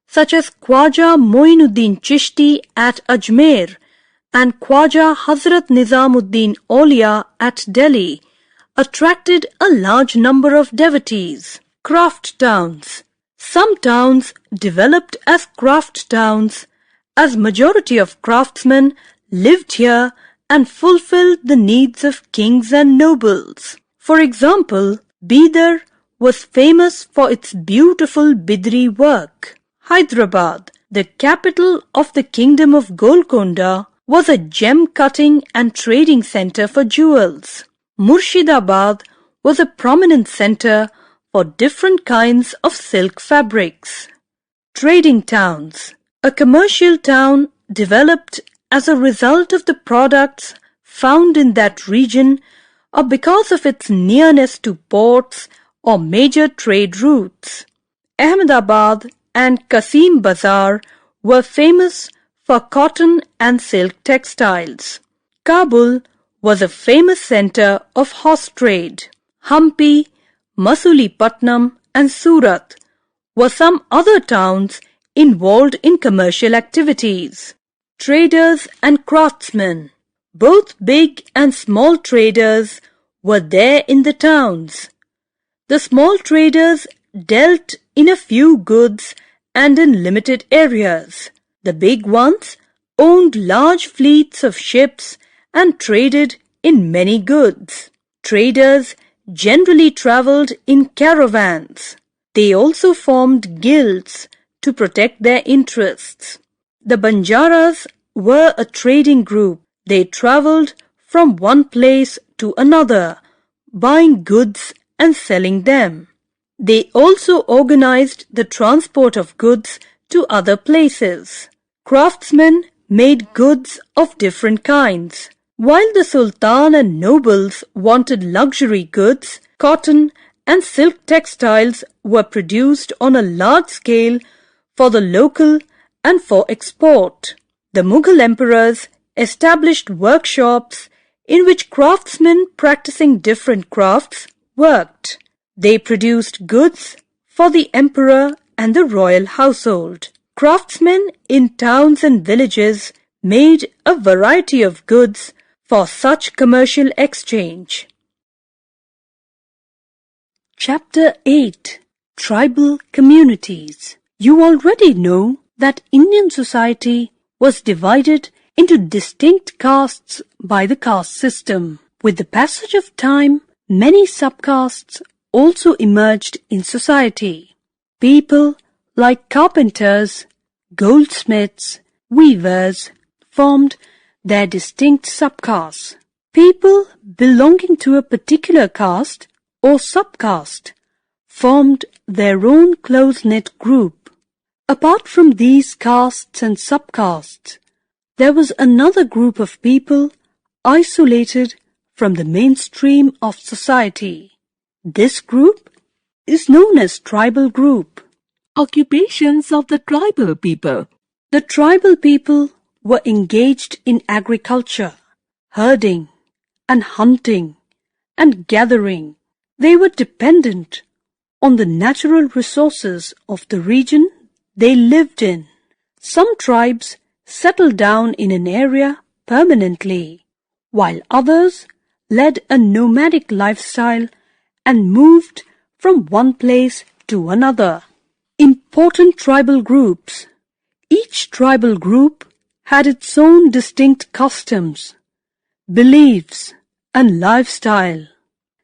such as Khwaja Moinuddin Chishti at Ajmer and Khwaja Hazrat Nizamuddin Aulia at Delhi attracted a large number of devotees. Craft towns. Some towns developed as craft towns as majority of craftsmen lived here and fulfilled the needs of kings and nobles. For example, Bidar was famous for its beautiful Bidri work. Hyderabad, the capital of the kingdom of Golconda, was a gem-cutting and trading center for jewels. Murshidabad was a prominent center for different kinds of silk fabrics. Trading towns. A commercial town developed as a result of the products found in that region or because of its nearness to ports or major trade routes. Ahmedabad and Qasim Bazar were famous for cotton and silk textiles. Kabul was a famous center of horse trade. Hampi, Masulipatnam, and Surat were some other towns involved in commercial activities. Traders and craftsmen. Both big and small traders were there in the towns. The small traders dealt in a few goods and in limited areas. The big ones owned large fleets of ships and traded in many goods. Traders generally traveled in caravans. They also formed guilds to protect their interests. The Banjaras were a trading group. They traveled from one place to another, buying goods and selling them. They also organized the transport of goods to other places. Craftsmen made goods of different kinds. While the Sultan and nobles wanted luxury goods, cotton and silk textiles were produced on a large scale for the local and for export. The Mughal emperors established workshops in which craftsmen practicing different crafts worked. They produced goods for the emperor and the royal household. Craftsmen in towns and villages made a variety of goods for such commercial exchange. Chapter 8. Tribal Communities. You already know that Indian society was divided into distinct castes by the caste system. With the passage of time, many subcastes also emerged in society. People like carpenters, goldsmiths, weavers formed their distinct subcastes. People belonging to a particular caste or subcaste formed their own close-knit group. Apart from these castes and subcastes, there was another group of people isolated from the mainstream of society. This group is known as tribal group. Occupations of the tribal people. The tribal people were engaged in agriculture, herding, and hunting, and gathering. They were dependent on the natural resources of the region they lived in. Some tribes settled down in an area permanently, while others led a nomadic lifestyle and moved from one place to another. Important tribal groups. Each tribal group had its own distinct customs, beliefs, and lifestyle.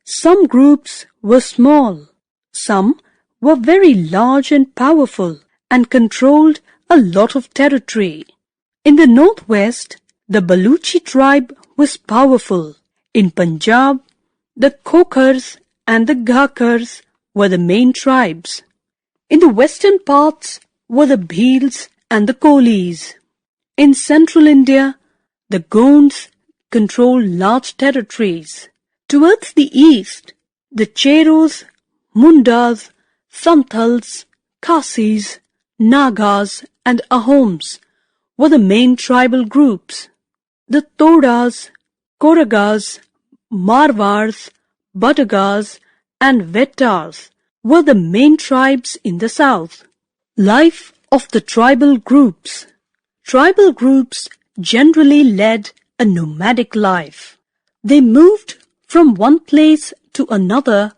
Some groups were small, some were very large and powerful and controlled a lot of territory. In the northwest, the Baluchi tribe was powerful. In Punjab, the Khokhars and the Ghakkars were the main tribes. In the western parts were the Bhils and the Kolis. In central India, the Gonds controlled large territories. Towards the east, the Cheros, Mundas, Santhals, Khasis, Nagas and Ahoms were the main tribal groups. The Todas, Koragas, Marwars, Badagas and Vettars were the main tribes in the south. Life of the tribal groups. Tribal groups generally led a nomadic life. They moved from one place to another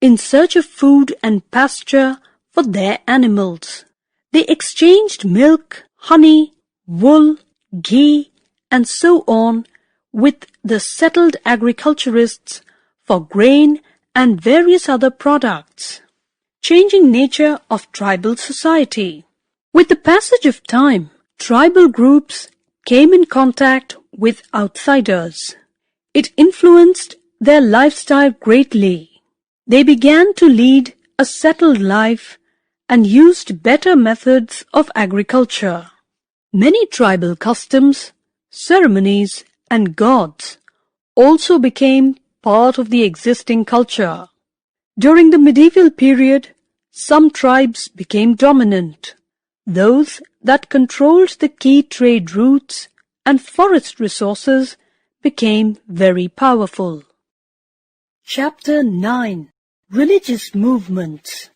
in search of food and pasture for their animals. They exchanged milk, honey, wool, ghee, and so on with the settled agriculturists for grain and various other products. Changing nature of tribal society. With the passage of time, tribal groups came in contact with outsiders. It influenced their lifestyle greatly. They began to lead a settled life and used better methods of agriculture. Many tribal customs, ceremonies, and gods also became part of the existing culture. During the medieval period, some tribes became dominant. Those that controlled the key trade routes and forest resources became very powerful. Chapter 9. Religious Movements.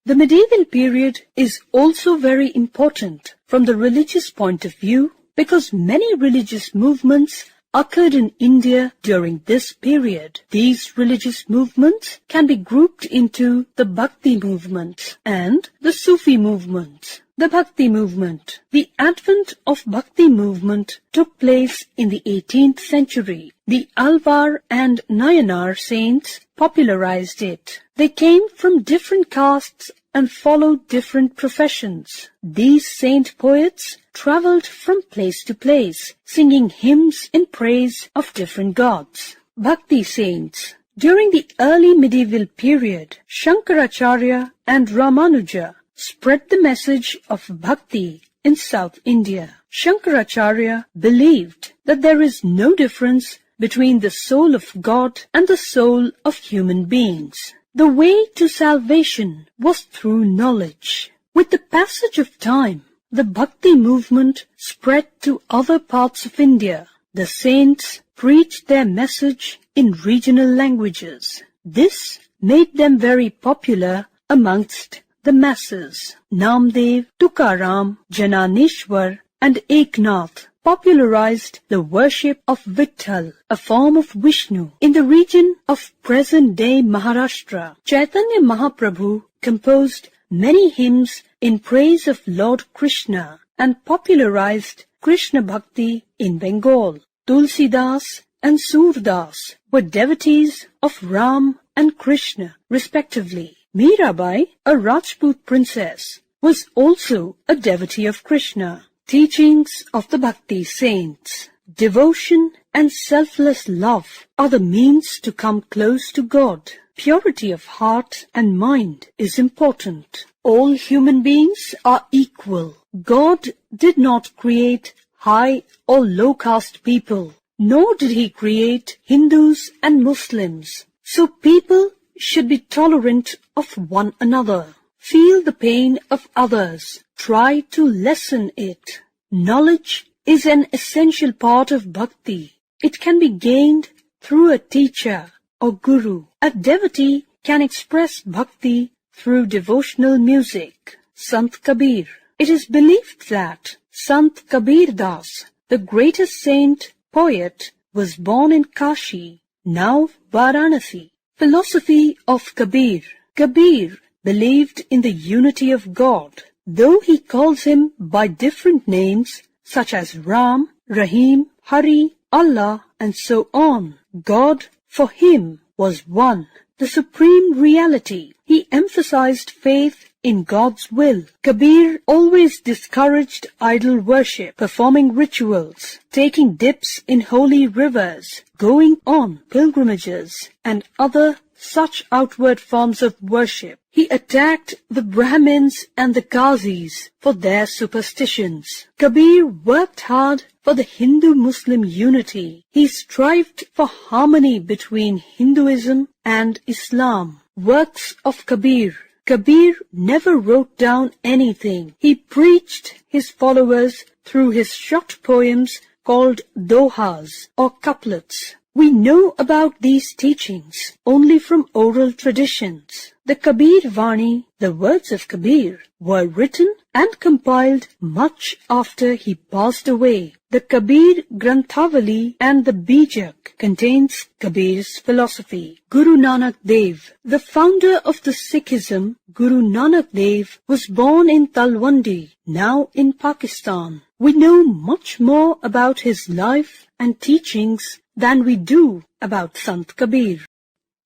The medieval period is also very important from the religious point of view because many religious movements occurred in India during this period. These religious movements can be grouped into the Bhakti movement and the Sufi movement. The Bhakti movement. The advent of Bhakti movement took place in the 18th century. The Alvar and Nayanar saints popularized it. They came from different castes and followed different professions. These saint poets traveled from place to place, singing hymns in praise of different gods. Bhakti saints. During the early medieval period, Shankaracharya and Ramanuja spread the message of Bhakti in South India. Shankaracharya believed that there is no difference between the soul of God and the soul of human beings. The way to salvation was through knowledge. With the passage of time, the Bhakti movement spread to other parts of India. The saints preached their message in regional languages. This made them very popular amongst the masses. Namdev, Tukaram, Jananeshwar and Eknath popularized the worship of Vitthal, a form of Vishnu, in the region of present-day Maharashtra. Chaitanya Mahaprabhu composed many hymns in praise of Lord Krishna and popularized Krishna Bhakti in Bengal. Tulsidas and Surdas were devotees of Ram and Krishna, respectively. Mirabai, a Rajput princess, was also a devotee of Krishna. Teachings of the Bhakti saints. Devotion and selfless love are the means to come close to God. Purity of heart and mind is important. All human beings are equal. God did not create high or low caste people, nor did He create Hindus and Muslims. So people should be tolerant of one another. Feel the pain of others. Try to lessen it. Knowledge is an essential part of bhakti. It can be gained through a teacher or guru. A devotee can express bhakti through devotional music. Sant Kabir. It is believed that Sant Kabir Das, the greatest saint poet, was born in Kashi, now Varanasi. Philosophy of Kabir. Kabir believed in the unity of God, though he calls him by different names such as Ram, Rahim, Hari, Allah, and so on. God, for him, was one, the supreme reality. He emphasized faith in God's will. Kabir always discouraged idol worship, performing rituals, taking dips in holy rivers, going on pilgrimages, and other such outward forms of worship. He attacked the Brahmins and the Qazis for their superstitions. Kabir worked hard for the Hindu-Muslim unity. He strived for harmony between Hinduism and Islam. Works of Kabir. Kabir never wrote down anything. He preached his followers through his short poems called dohas or couplets. We know about these teachings only from oral traditions. The Kabir Vani, the words of Kabir, were written and compiled much after he passed away. The Kabir Granthavali and the Bijak contains Kabir's philosophy. Guru Nanak Dev, the founder of the Sikhism, Guru Nanak Dev, was born in Talwandi, now in Pakistan. We know much more about his life and teachings than we do about Sant Kabir.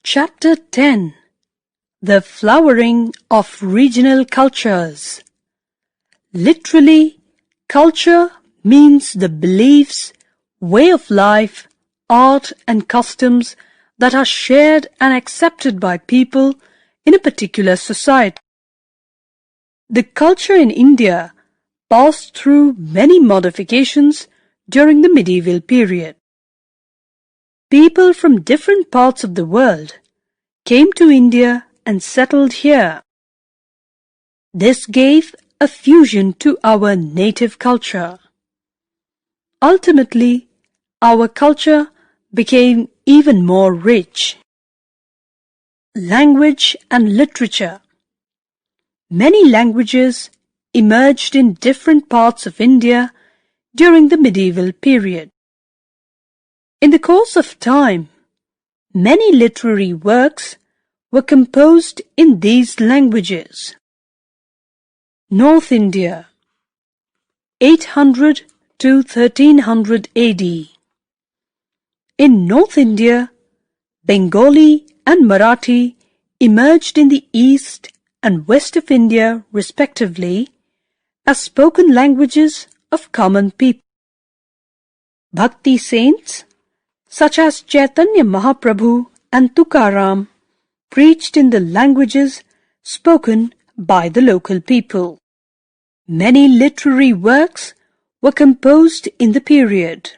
Chapter 10. The Flowering of Regional Cultures. Literally, culture means the beliefs, way of life, art and customs that are shared and accepted by people in a particular society. The culture in India passed through many modifications during the medieval period. People from different parts of the world came to India and settled here. This gave a fusion to our native culture. Ultimately, our culture became even more rich. Language and literature. Many languages emerged in different parts of India during the medieval period. In the course of time, many literary works were composed in these languages. North India, 800 to 1300 AD. In North India, Bengali and Marathi emerged in the east and west of India respectively as spoken languages of common people. Bhakti saints such as Chaitanya Mahaprabhu and Tukaram preached in the languages spoken by the local people. Many literary works were composed in the period.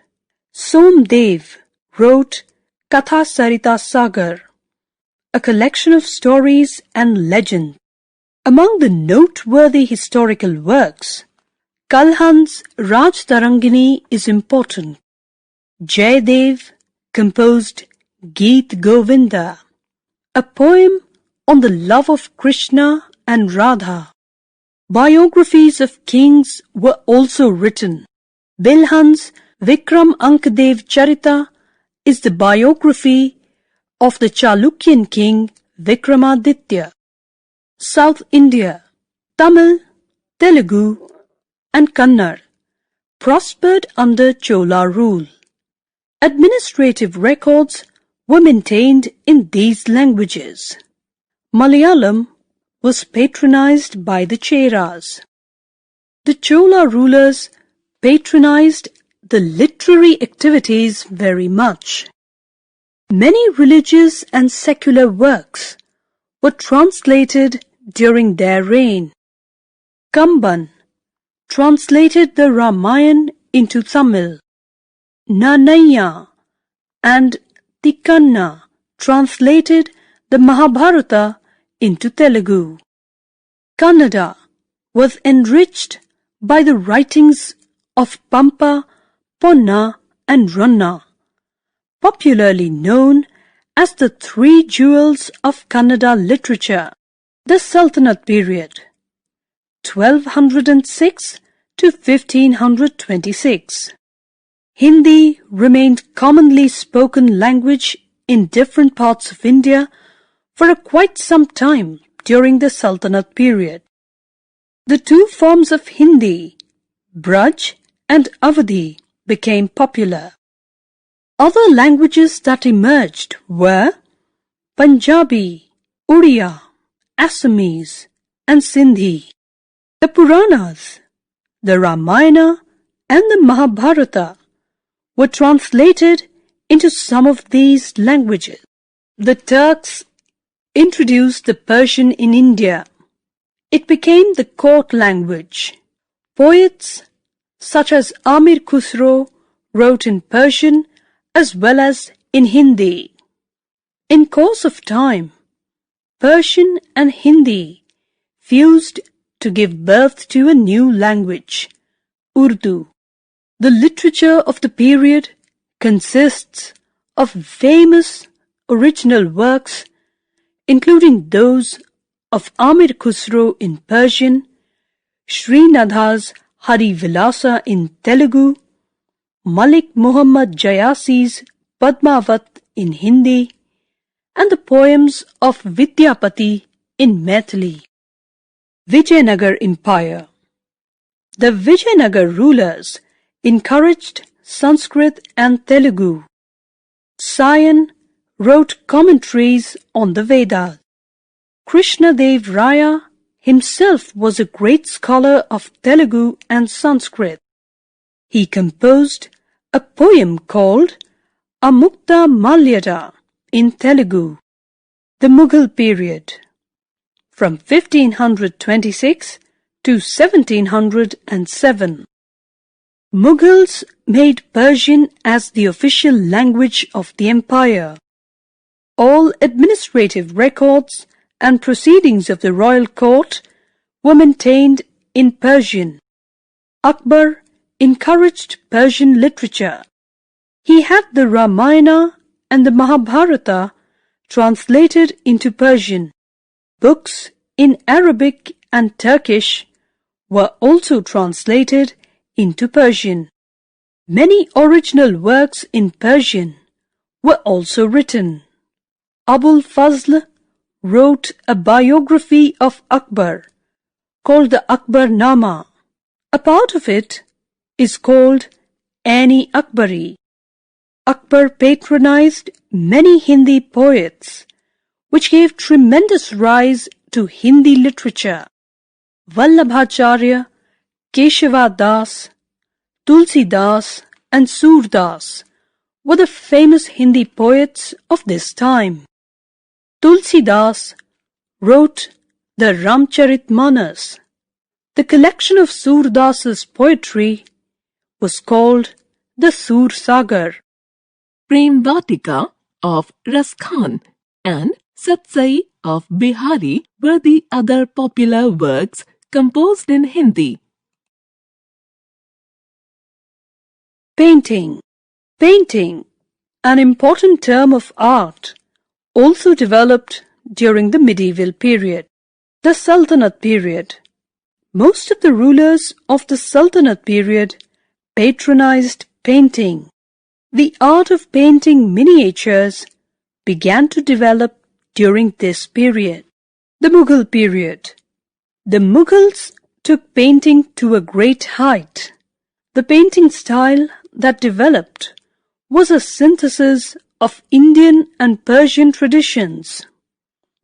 Somdev wrote Katha Sarita Sagar, a collection of stories and legends. Among the noteworthy historical works, Kalhan's Raj Tarangini is important. Jaydev composed Geet Govinda, a poem on the love of Krishna and Radha. Biographies of kings were also written. Bilhan's Vikram Ankadev Charita is the biography of the Chalukyan king Vikramaditya. South India, Tamil, Telugu and Kannada prospered under Chola rule. Administrative records were maintained in these languages. Malayalam was patronized by the Cheras. The Chola rulers patronized the literary activities very much. Many religious and secular works were translated during their reign. Kamban translated the Ramayana into Tamil. Nanaya and Tikkanna translated the Mahabharata into Telugu. Kannada was enriched by the writings of Pampa, Ponna and Ranna, popularly known as the three jewels of Kannada literature. The Sultanate period, 1206 to 1526. Hindi remained commonly spoken language in different parts of India for quite some time during the Sultanate period. The two forms of Hindi, Braj and Awadhi, became popular. Other languages that emerged were Punjabi, Odia, Assamese, and Sindhi. The Puranas, the Ramayana, and the Mahabharata were translated into some of these languages. The Turks introduced the Persian in India. It became the court language. Poets such as Amir Khusro wrote in Persian as well as in Hindi. In course of time, Persian and Hindi fused to give birth to a new language, Urdu. The literature of the period consists of famous original works, including those of Amir Khusro in Persian, Srinadha's Hari Vilasa in Telugu, Malik Muhammad Jayasi's Padmavat in Hindi, and the poems of Vidyapati in Maithili. Vijayanagar Empire. The Vijayanagar rulers encouraged Sanskrit and Telugu. Sion wrote commentaries on the Vedas. Krishnadev Raya himself was a great scholar of Telugu and Sanskrit. He composed a poem called Amukta Malyada in Telugu. The Mughal period, from 1526 to 1707. Mughals made Persian as the official language of the empire. All administrative records and proceedings of the royal court were maintained in Persian. Akbar encouraged Persian literature. He had the Ramayana and the Mahabharata translated into Persian. Books in Arabic and Turkish were also translated into Persian. Many original works in Persian were also written. Abul Fazl wrote a biography of Akbar called the Akbarnama. A part of it is called Ani-Akbari. Akbar patronized many Hindi poets, which gave tremendous rise to Hindi literature. Vallabhacharya, Keshava Das, Tulsi Das, and Surdas were the famous Hindi poets of this time. Tulsi Das wrote the Ramcharitmanas. The collection of Surdas's poetry was called the Sur Sagar. Prem Vatika of Raskhan and Satsai of Bihari were the other popular works composed in Hindi. Painting. Painting, an important term of art, also developed during the medieval period. The Sultanate period. Most of the rulers of the Sultanate period patronized painting. The art of painting miniatures began to develop during this period. The Mughal period. The Mughals took painting to a great height. The painting style that developed was a synthesis of Indian and Persian traditions.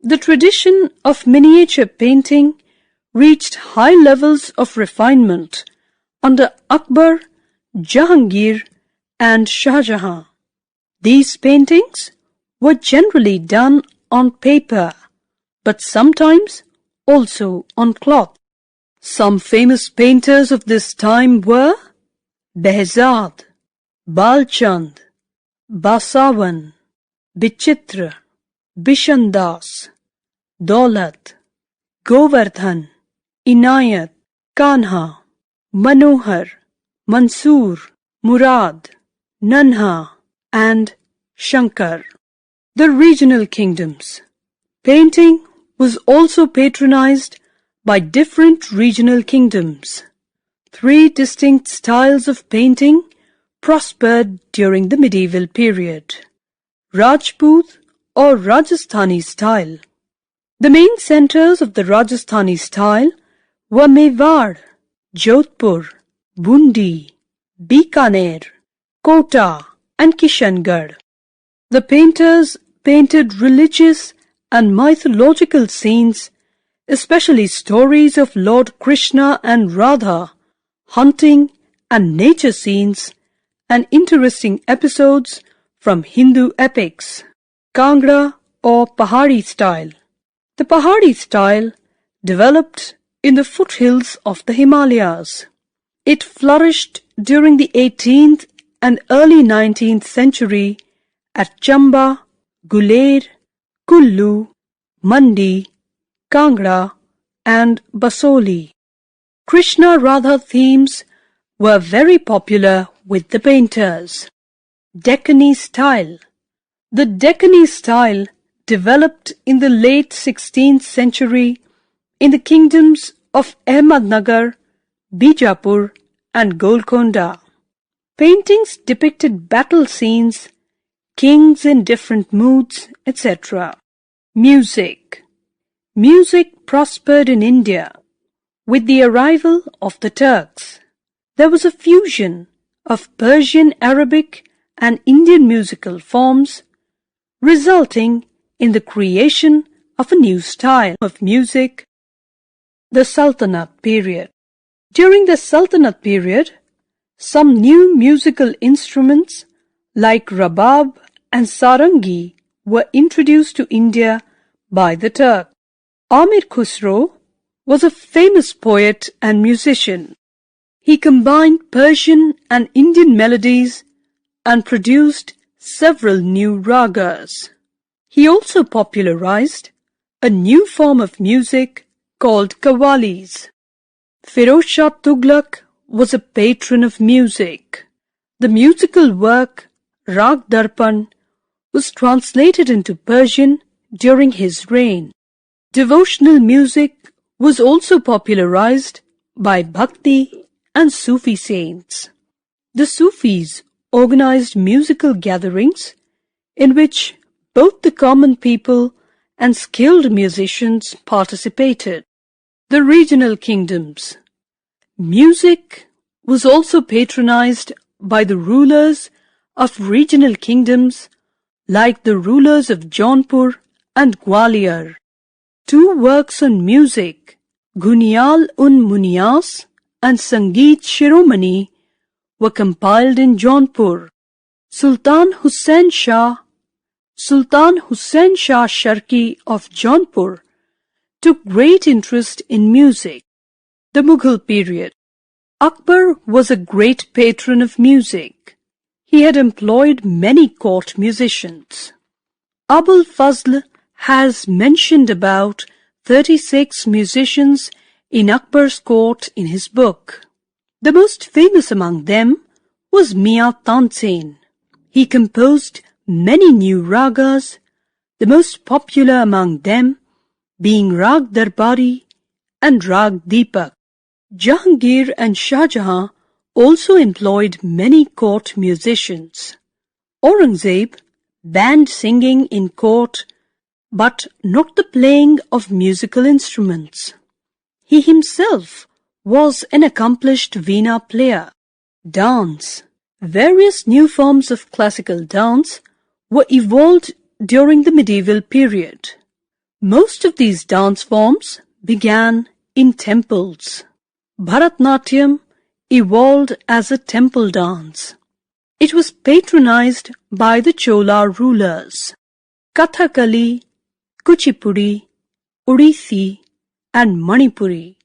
The tradition of miniature painting reached high levels of refinement under Akbar, Jahangir, and Shah Jahan. These paintings were generally done on paper, but sometimes also on cloth. Some famous painters of this time were Behzad, Balchand, Basavan, Bichitra, Bishan Das, Daulat, Govardhan, Inayat, Kanha, Manohar, Mansoor, Murad, Nanha, and Shankar. The regional kingdoms. Painting was also patronized by different regional kingdoms. Three distinct styles of painting prospered during the medieval period. Rajput or Rajasthani style. The main centers of the Rajasthani style were Mewar, Jodhpur, Bundi, Bikaner, Kota and Kishangarh. The painters painted religious and mythological scenes, especially stories of Lord Krishna and Radha, hunting and nature scenes, and interesting episodes from Hindu epics. Kangra or Pahari style. The Pahari style developed in the foothills of the Himalayas. It flourished during the 18th and early 19th century at Chamba, Guler, Kullu, Mandi, Kangra and Basoli. Krishna Radha themes were very popular with the painters. Deccani style. The Deccani style developed in the late 16th century in the kingdoms of Ahmednagar, Bijapur and Golconda. Paintings depicted battle scenes, kings in different moods, etc. Music. Music prospered in India with the arrival of the Turks. There was a fusion of Persian, Arabic and Indian musical forms, resulting in the creation of a new style of music. The Sultanate period. During the Sultanate period, some new musical instruments like rabab and sarangi were introduced to India by the Turks. Amir Khusro was a famous poet and musician. He combined Persian and Indian melodies and produced several new ragas. He also popularized a new form of music called qawwalis. Firoz Shah Tughlaq was a patron of music. The musical work Rag Darpan was translated into Persian during his reign. Devotional music was also popularized by Bhakti and Sufi saints. The Sufis organized musical gatherings in which both the common people and skilled musicians participated. The regional kingdoms. Music was also patronized by the rulers of regional kingdoms like the rulers of Jaunpur and Gwalior. Two works on music, Guniyal-un-Muniyas and Sangeet Shiromani, were compiled in Jaunpur. Sultan Hussain Shah Sharki of Jaunpur took great interest in music. The Mughal period. Akbar was a great patron of music. He had employed many court musicians. Abul Fazl has mentioned about 36 musicians in Akbar's court in his book. The most famous among them was Mian Tansen. He composed many new ragas, the most popular among them being Rag Darbari and Rag Deepak. Jahangir and Shah Jahan also employed many court musicians. Aurangzeb banned singing in court, but not the playing of musical instruments. He himself was an accomplished veena player. Dance. Various new forms of classical dance were evolved during the medieval period. Most of these dance forms began in temples. Bharatnatyam evolved as a temple dance. It was patronized by the Chola rulers. Kathakali, Kuchipudi, Odissi, and Manipuri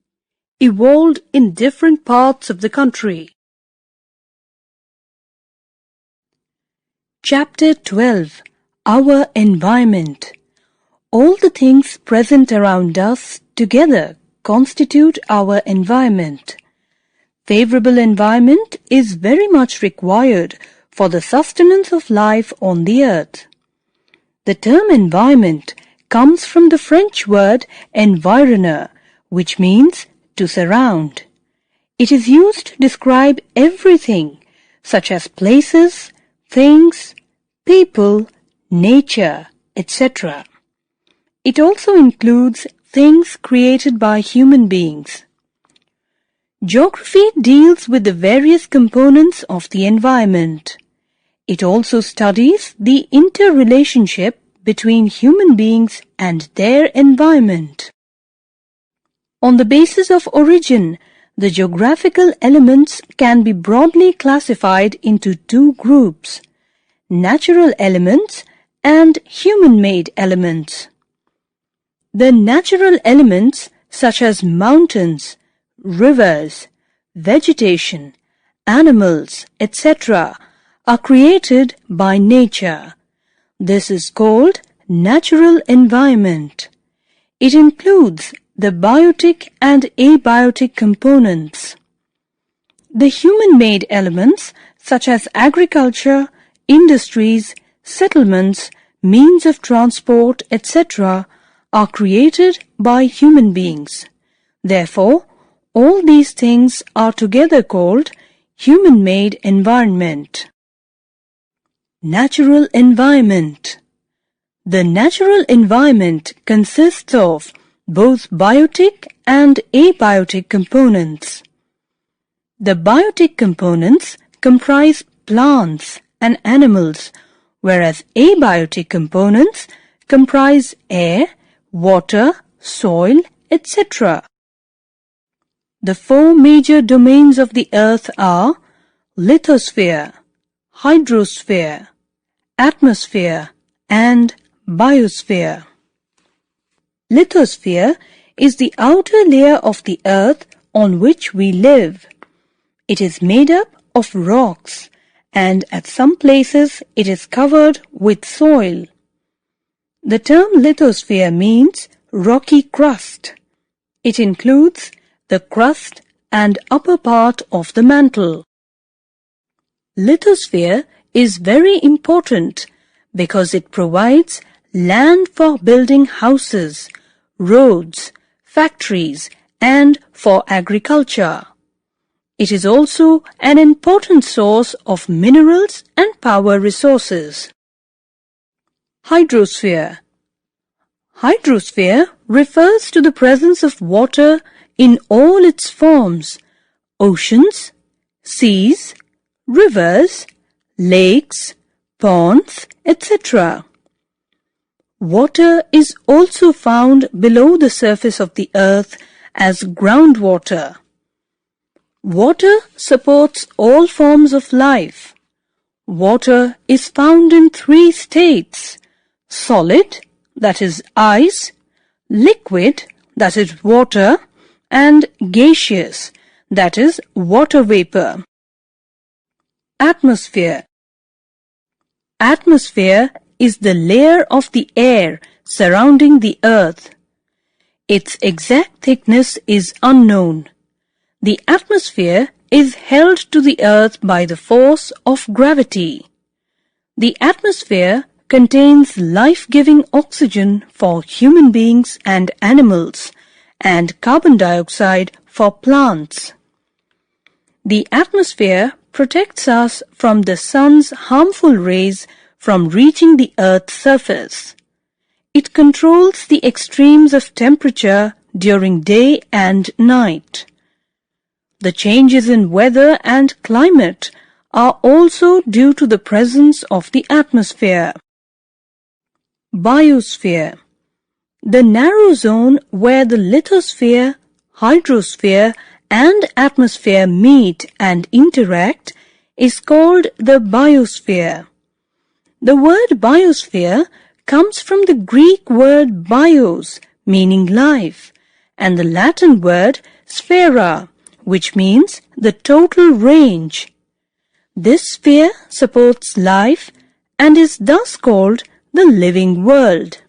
evolved in different parts of the country. Chapter 12. Our environment. All the things present around us together constitute our environment. Favorable environment is very much required for the sustenance of life on the earth. The term environment comes from the French word environner, which means to surround. It is used to describe everything such as places, things, people, nature, etc. It also includes things created by human beings. Geography deals with the various components of the environment. It also studies the interrelationship between human beings and their environment. On the basis of origin, the geographical elements can be broadly classified into two groups: natural elements and human-made elements. The natural elements such as mountains, rivers, vegetation, animals, etc. are created by nature. This is called natural environment. It includes the biotic and abiotic components. The human-made elements such as agriculture, industries, settlements, means of transport, etc. are created by human beings. Therefore, all these things are together called human-made environment. Natural environment. The natural environment consists of both biotic and abiotic components. The biotic components comprise plants and animals, whereas abiotic components comprise air, water, soil, etc. The four major domains of the earth are lithosphere, hydrosphere, atmosphere, and biosphere. Lithosphere is the outer layer of the earth on which we live. It is made up of rocks, and at some places it is covered with soil. The term lithosphere means rocky crust. It includes the crust and upper part of the mantle. Lithosphere is very important because it provides land for building houses, roads, factories, and for agriculture. It is also an important source of minerals and power resources. Hydrosphere. Hydrosphere refers to the presence of water in all its forms: oceans, seas, rivers, lakes, ponds, etc. Water is also found below the surface of the earth as groundwater. Water supports all forms of life. Water is found in three states: solid, that is ice, liquid, that is water, and gaseous, that is water vapor. Atmosphere. Atmosphere is the layer of the air surrounding the earth. Its exact thickness is unknown. The atmosphere is held to the earth by the force of gravity. The atmosphere contains life-giving oxygen for human beings and animals, and carbon dioxide for plants. The atmosphere protects us from the sun's harmful rays from reaching the earth's surface. It controls the extremes of temperature during day and night. The changes in weather and climate are also due to the presence of the atmosphere. Biosphere. The narrow zone where the lithosphere, hydrosphere, and atmosphere meet and interact is called the biosphere. The word biosphere comes from the Greek word bios, meaning life, and the Latin word sphera, which means the total range. This sphere supports life and is thus called the living world.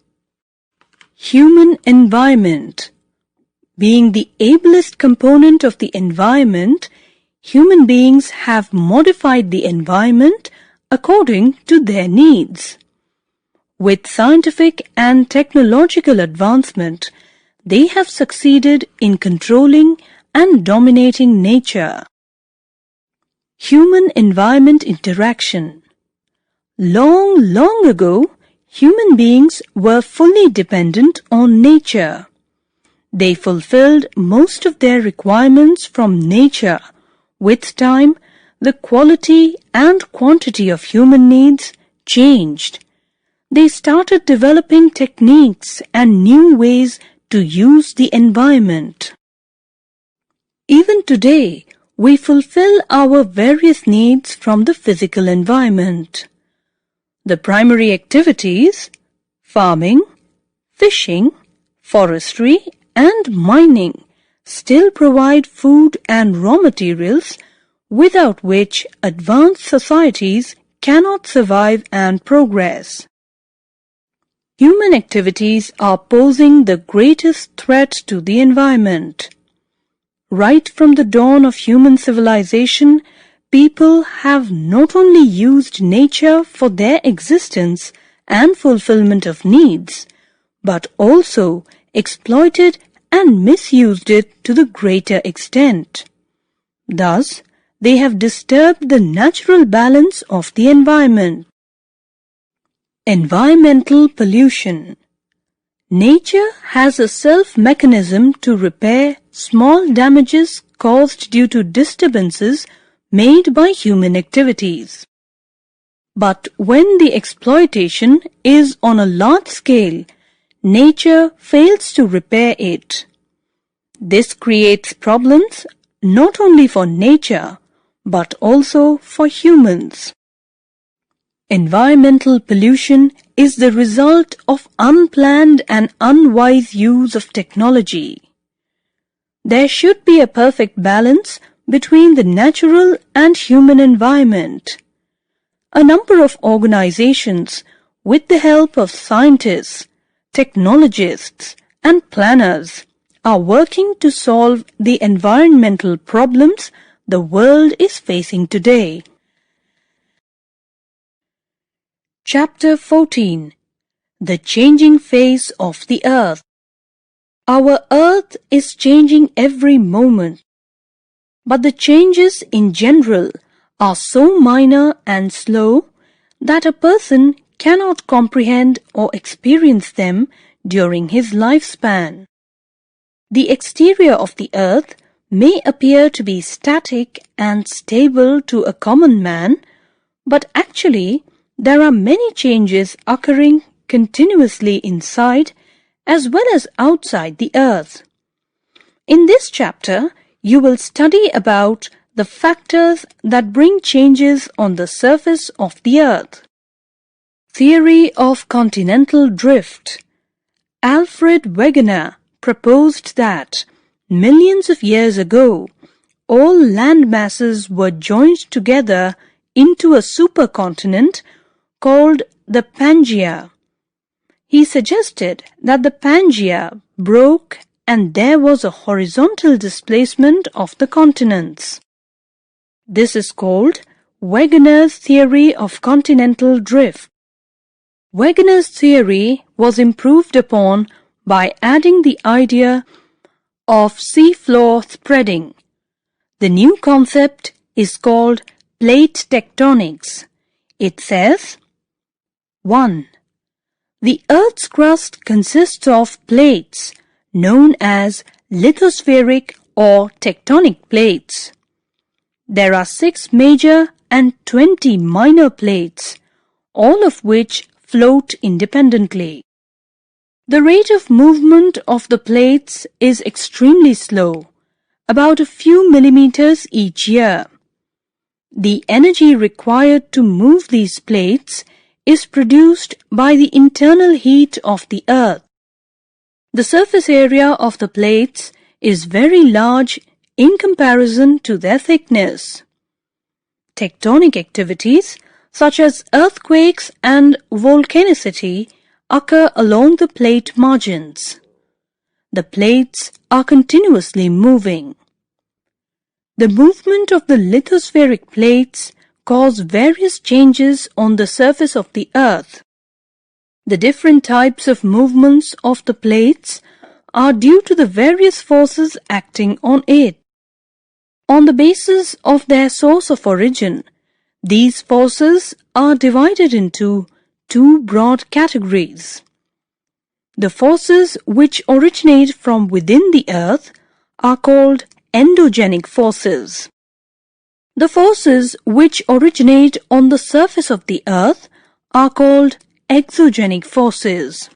Human environment. Being the ablest component of the environment, human beings have modified the environment according to their needs. With scientific and technological advancement, they have succeeded in controlling and dominating nature. Human-environment interaction. Long ago, human beings were fully dependent on nature. They fulfilled most of their requirements from nature. With time, the quality and quantity of human needs changed. They started developing techniques and new ways to use the environment. Even today, we fulfill our various needs from the physical environment. The primary activities, farming, fishing, forestry, and mining, still provide food and raw materials without which advanced societies cannot survive and progress. Human activities are posing the greatest threat to the environment. Right from the dawn of human civilization, people have not only used nature for their existence and fulfillment of needs, but also exploited and misused it to the greater extent. Thus, they have disturbed the natural balance of the environment. Environmental pollution. Nature has a self-mechanism to repair small damages caused due to disturbances made by human activities. But when the exploitation is on a large scale, nature fails to repair it. This creates problems not only for nature, but also for humans. Environmental pollution is the result of unplanned and unwise use of technology. There should be a perfect balance between the natural and human environment. A number of organizations, with the help of scientists, technologists, and planners, are working to solve the environmental problems the world is facing today. Chapter 14. The Changing Face of the Earth. Our Earth is changing every moment, but the changes in general are so minor and slow that a person cannot comprehend or experience them during his lifespan. The exterior of the Earth may appear to be static and stable to a common man, but actually there are many changes occurring continuously inside as well as outside the Earth. In this chapter, you will study about the factors that bring changes on the surface of the Earth. Theory of continental drift. Alfred Wegener proposed that millions of years ago, all land masses were joined together into a supercontinent called the Pangaea. He suggested that the Pangaea broke and there was a horizontal displacement of the continents. This is called Wegener's theory of continental drift. Wegener's theory was improved upon by adding the idea of seafloor spreading. The new concept is called plate tectonics. It says, 1. The Earth's crust consists of plates known as lithospheric or tectonic plates. There are 6 major and 20 minor plates, all of which float independently. The rate of movement of the plates is extremely slow, about a few millimeters each year. The energy required to move these plates is produced by the internal heat of the Earth. The surface area of the plates is very large in comparison to their thickness. Tectonic activities such as earthquakes and volcanicity occur along the plate margins. The plates are continuously moving. The movement of the lithospheric plates cause various changes on the surface of the Earth. The different types of movements of the plates are due to the various forces acting on it. On the basis of their source of origin, these forces are divided into two broad categories. The forces which originate from within the earth are called endogenic forces. The forces which originate on the surface of the earth are called exogenic forces.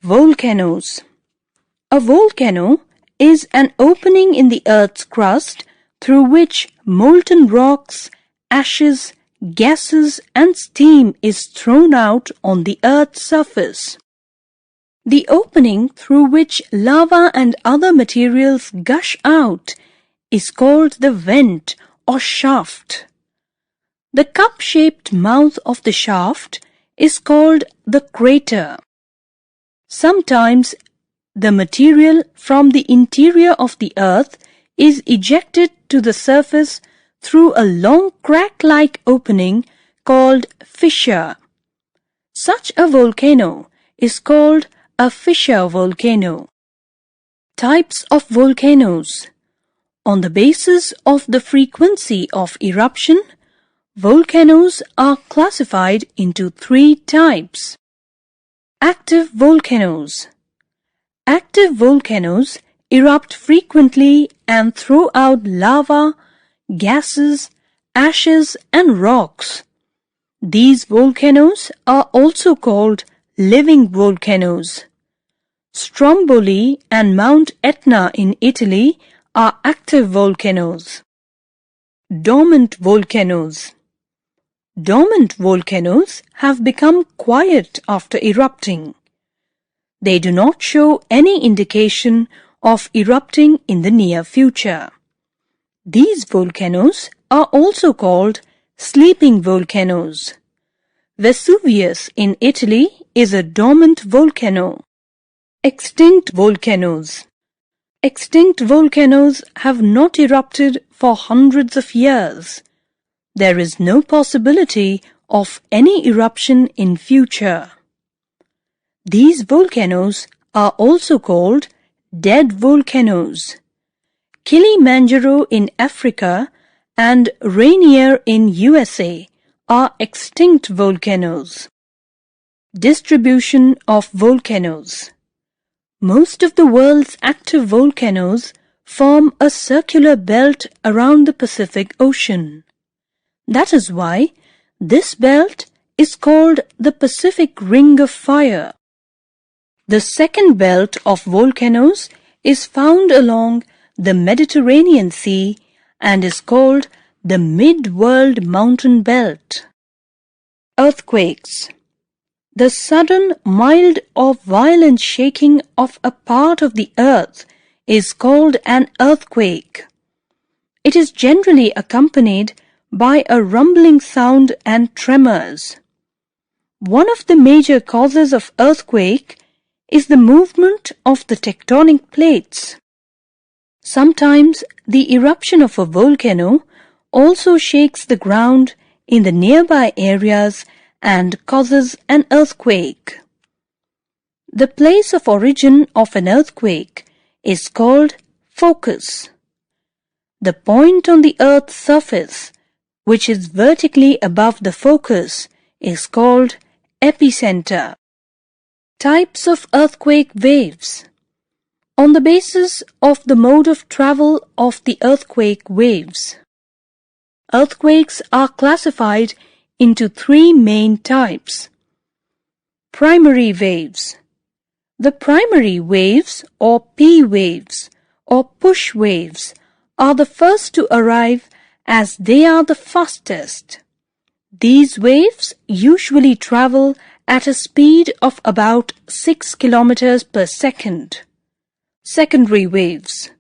Volcanoes. A volcano is an opening in the earth's crust through which molten rocks, ashes, gases and steam is thrown out on the earth's surface. The opening through which lava and other materials gush out is called the vent or shaft. The cup-shaped mouth of the shaft is called the crater. Sometimes the material from the interior of the earth is ejected to the surface through a long crack-like opening called fissure. Such a volcano is called a fissure volcano. Types of volcanoes. On the basis of the frequency of eruption, volcanoes are classified into three types. Active volcanoes. Active volcanoes erupt frequently and throw out lava, gases, ashes and rocks. These volcanoes are also called living volcanoes. Stromboli and Mount Etna in Italy are active volcanoes. Dormant volcanoes. Dormant volcanoes have become quiet after erupting. They do not show any indication of erupting in the near future. These volcanoes are also called sleeping volcanoes. Vesuvius in Italy is a dormant volcano. Extinct volcanoes. Extinct volcanoes have not erupted for hundreds of years. There is no possibility of any eruption in future. These volcanoes are also called dead volcanoes. Kilimanjaro in Africa and Rainier in USA are extinct volcanoes. Distribution of volcanoes. Most of the world's active volcanoes form a circular belt around the Pacific Ocean. That is why this belt is called the Pacific Ring of Fire. The second belt of volcanoes is found along the Mediterranean Sea and is called the Mid-World Mountain Belt. Earthquakes. The sudden, mild or violent shaking of a part of the earth is called an earthquake. It is generally accompanied by a rumbling sound and tremors. One of the major causes of earthquake is the movement of the tectonic plates. Sometimes the eruption of a volcano also shakes the ground in the nearby areas and causes an earthquake. The place of origin of an earthquake is called focus. The point on the Earth's surface, which is vertically above the focus, is called epicenter. Types of earthquake waves. On the basis of the mode of travel of the earthquake waves, earthquakes are classified into three main types. Primary waves. The primary waves or P waves or push waves are the first to arrive as they are the fastest. These waves usually travel at a speed of about 6 kilometers per second. Secondary waves.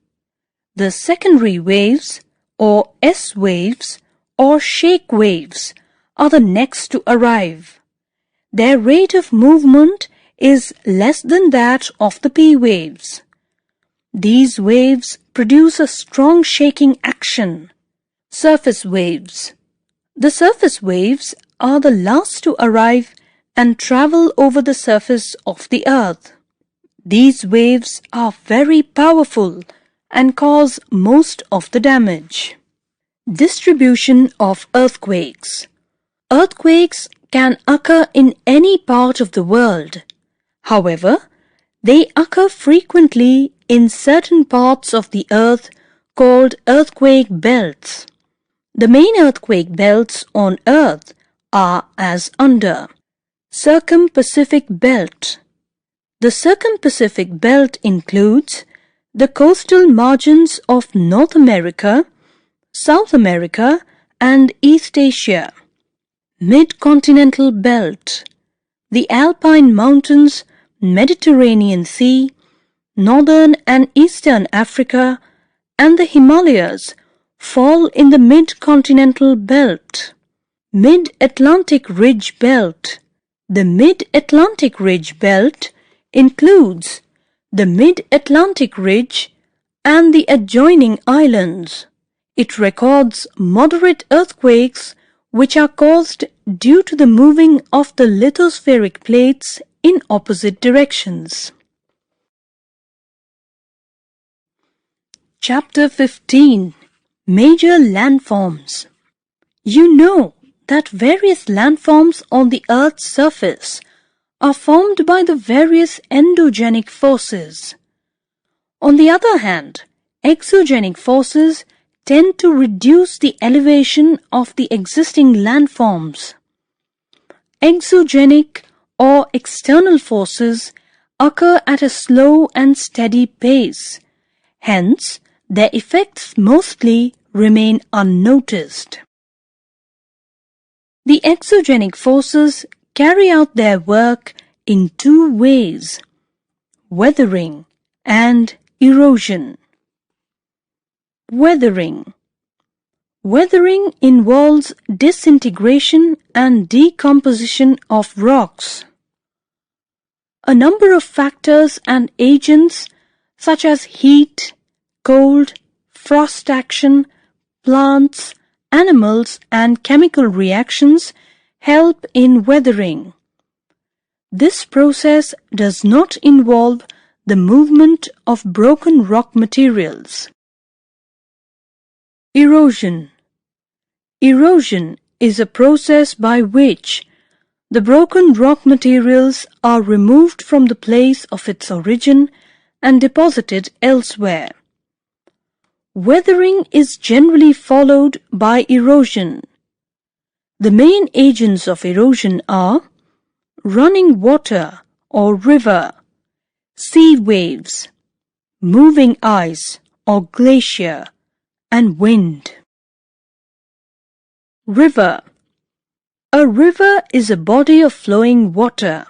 The secondary waves or S waves or shake waves are the next to arrive. Their rate of movement is less than that of the P waves. These waves produce a strong shaking action. Surface waves. The surface waves are the last to arrive and travel over the surface of the earth. These waves are very powerful and cause most of the damage. Distribution of earthquakes. Earthquakes can occur in any part of the world. However, they occur frequently in certain parts of the earth called earthquake belts. The main earthquake belts on earth are as under. Circum-Pacific Belt. The Circum-Pacific Belt includes the coastal margins of North America, South America, and East Asia. Mid-Continental Belt. The Alpine Mountains, Mediterranean Sea, Northern and Eastern Africa, and the Himalayas fall in the Mid-Continental Belt. Mid-Atlantic Ridge Belt. The Mid-Atlantic Ridge Belt includes the Mid-Atlantic Ridge and the adjoining islands. It records moderate earthquakes which are caused due to the moving of the lithospheric plates in opposite directions. Chapter 15. Major Landforms. You know that various landforms on the Earth's surface are formed by the various endogenic forces. On the other hand, exogenic forces tend to reduce the elevation of the existing landforms. Exogenic or external forces occur at a slow and steady pace. Hence, their effects mostly remain unnoticed. The exogenic forces carry out their work in two ways: weathering and erosion. Weathering. Weathering involves disintegration and decomposition of rocks. A number of factors and agents such as heat, cold, frost action, plants, animals, and chemical reactions help in weathering. This process does not involve the movement of broken rock materials. Erosion. Erosion is a process by which the broken rock materials are removed from the place of its origin and deposited elsewhere. Weathering is generally followed by erosion. The main agents of erosion are running water or river, sea waves, moving ice or glacier, and wind. River. A river is a body of flowing water.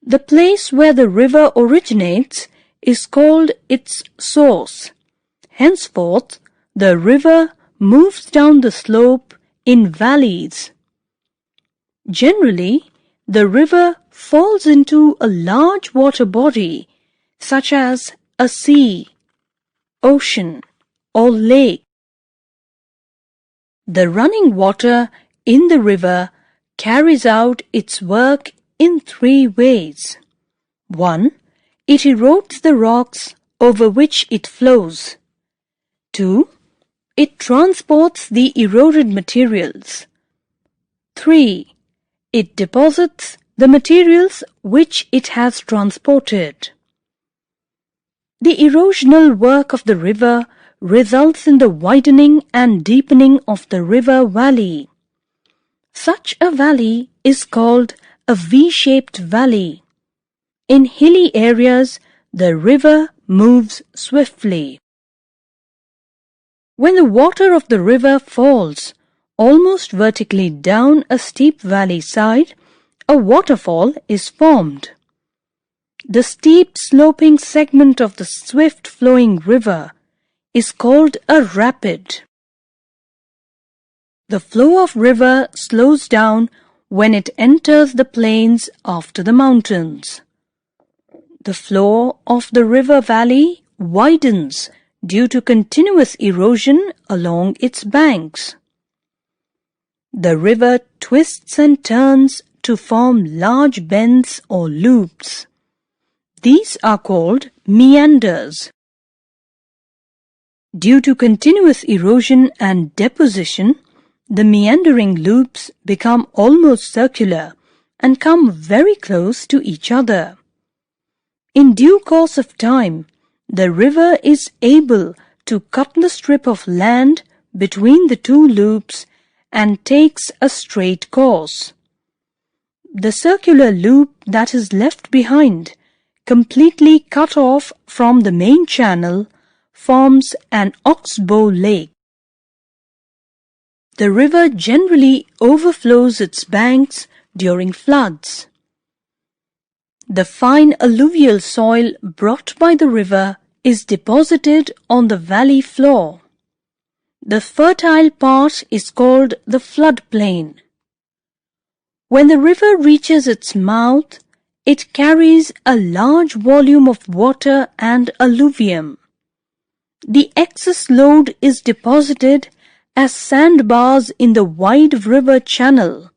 The place where the river originates is called its source. Henceforth, the river moves down the slope in valleys. Generally, the river falls into a large water body, such as a sea, ocean, or lake. The running water in the river carries out its work in three ways. 1. It erodes the rocks over which it flows. 2. It transports the eroded materials. 3. It deposits the materials which it has transported. The erosional work of the river results in the widening and deepening of the river valley. Such a valley is called a V-shaped valley. In hilly areas, the river moves swiftly. When the water of the river falls almost vertically down a steep valley side, a waterfall is formed. The steep sloping segment of the swift-flowing river is called a rapid. The flow of river slows down when it enters the plains after the mountains. The flow of the river valley widens due to continuous erosion along its banks. The river twists and turns to form large bends or loops. These are called meanders. Due to continuous erosion and deposition, the meandering loops become almost circular and come very close to each other. In due course of time, the river is able to cut the strip of land between the two loops and takes a straight course. The circular loop that is left behind, completely cut off from the main channel, forms an oxbow lake. The river generally overflows its banks during floods. The fine alluvial soil brought by the river is deposited on the valley floor. The fertile part is called the floodplain. When the river reaches its mouth, it carries a large volume of water and alluvium. The excess load is deposited as sandbars in the wide river channel.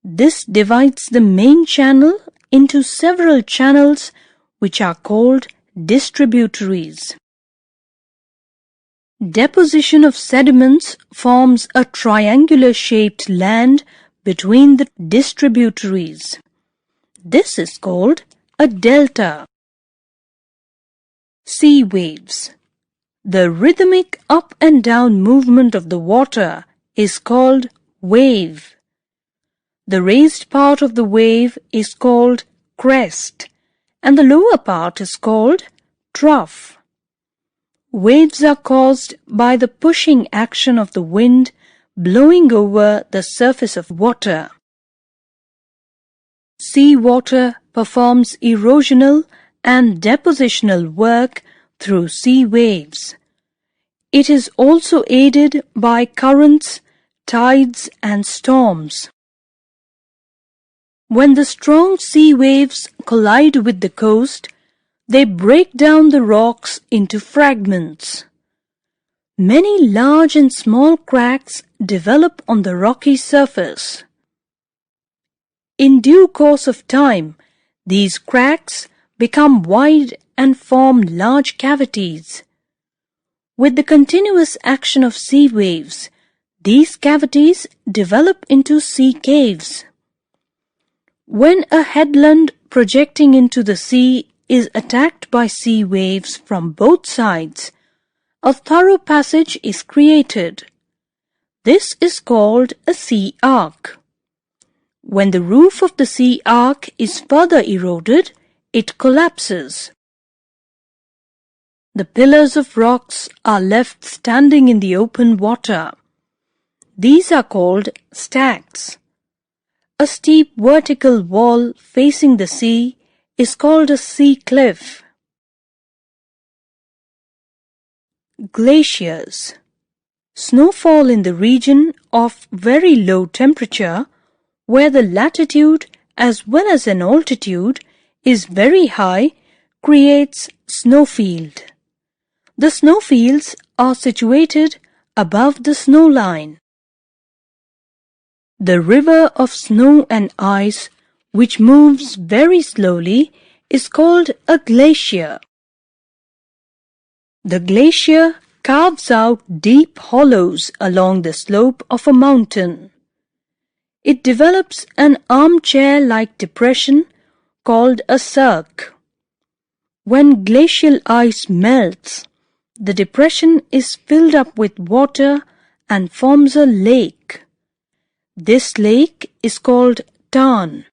This divides the main channel into several channels which are called distributaries. Deposition of sediments forms a triangular-shaped land between the distributaries. This is called a delta. Sea waves. The rhythmic up and down movement of the water is called wave. The raised part of the wave is called crest, and the lower part is called trough. Waves are caused by the pushing action of the wind blowing over the surface of water. Sea water performs erosional and depositional work through sea waves. It is also aided by currents, tides, and storms. When the strong sea waves collide with the coast, they break down the rocks into fragments. Many large and small cracks develop on the rocky surface. In due course of time, these cracks become wide and form large cavities. With the continuous action of sea waves, these cavities develop into sea caves. When a headland projecting into the sea is attacked by sea waves from both sides, a thorough passage is created. This is called a sea arc. When the roof of the sea arc is further eroded, it collapses. The pillars of rocks are left standing in the open water. These are called stacks. A steep vertical wall facing the sea is called a sea cliff. Glaciers. Snowfall in the region of very low temperature, where the latitude as well as an altitude is very high, creates snowfield. The snowfields are situated above the snow line. The river of snow and ice, which moves very slowly, is called a glacier. The glacier carves out deep hollows along the slope of a mountain. It develops an armchair-like depression called a cirque. When glacial ice melts, the depression is filled up with water and forms a lake. This lake is called tarn.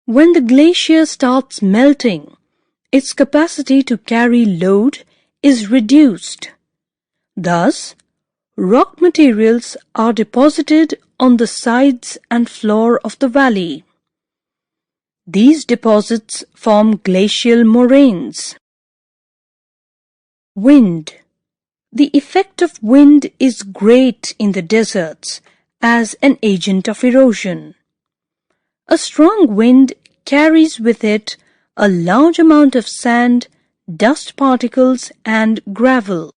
When the glacier starts melting, its capacity to carry load is reduced. Thus, rock materials are deposited on the sides and floor of the valley. These deposits form glacial moraines. Wind. The effect of wind is great in the deserts as an agent of erosion. A strong wind carries with it a large amount of sand, dust particles, and gravel.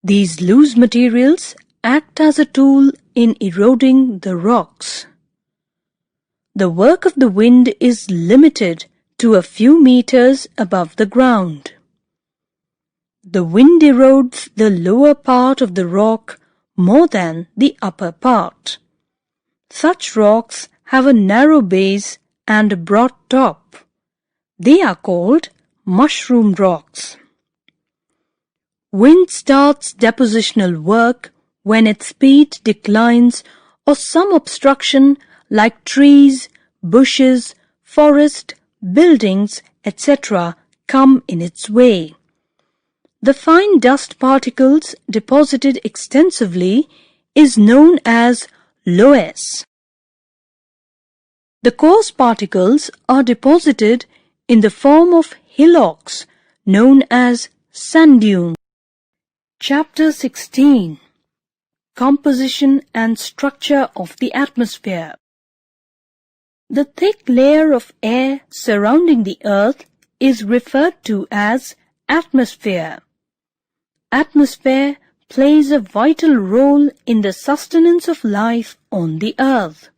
These loose materials act as a tool in eroding the rocks. The work of the wind is limited to a few meters above the ground. The wind erodes the lower part of the rock more than the upper part. Such rocks have a narrow base and a broad top. They are called mushroom rocks. Wind starts depositional work when its speed declines or some obstruction like trees, bushes, forest, buildings, etc. come in its way. The fine dust particles deposited extensively is known as loess. The coarse particles are deposited in the form of hillocks known as sand dunes. Chapter 16. Composition and Structure of the Atmosphere. The thick layer of air surrounding the Earth is referred to as atmosphere. Atmosphere plays a vital role in the sustenance of life on the Earth.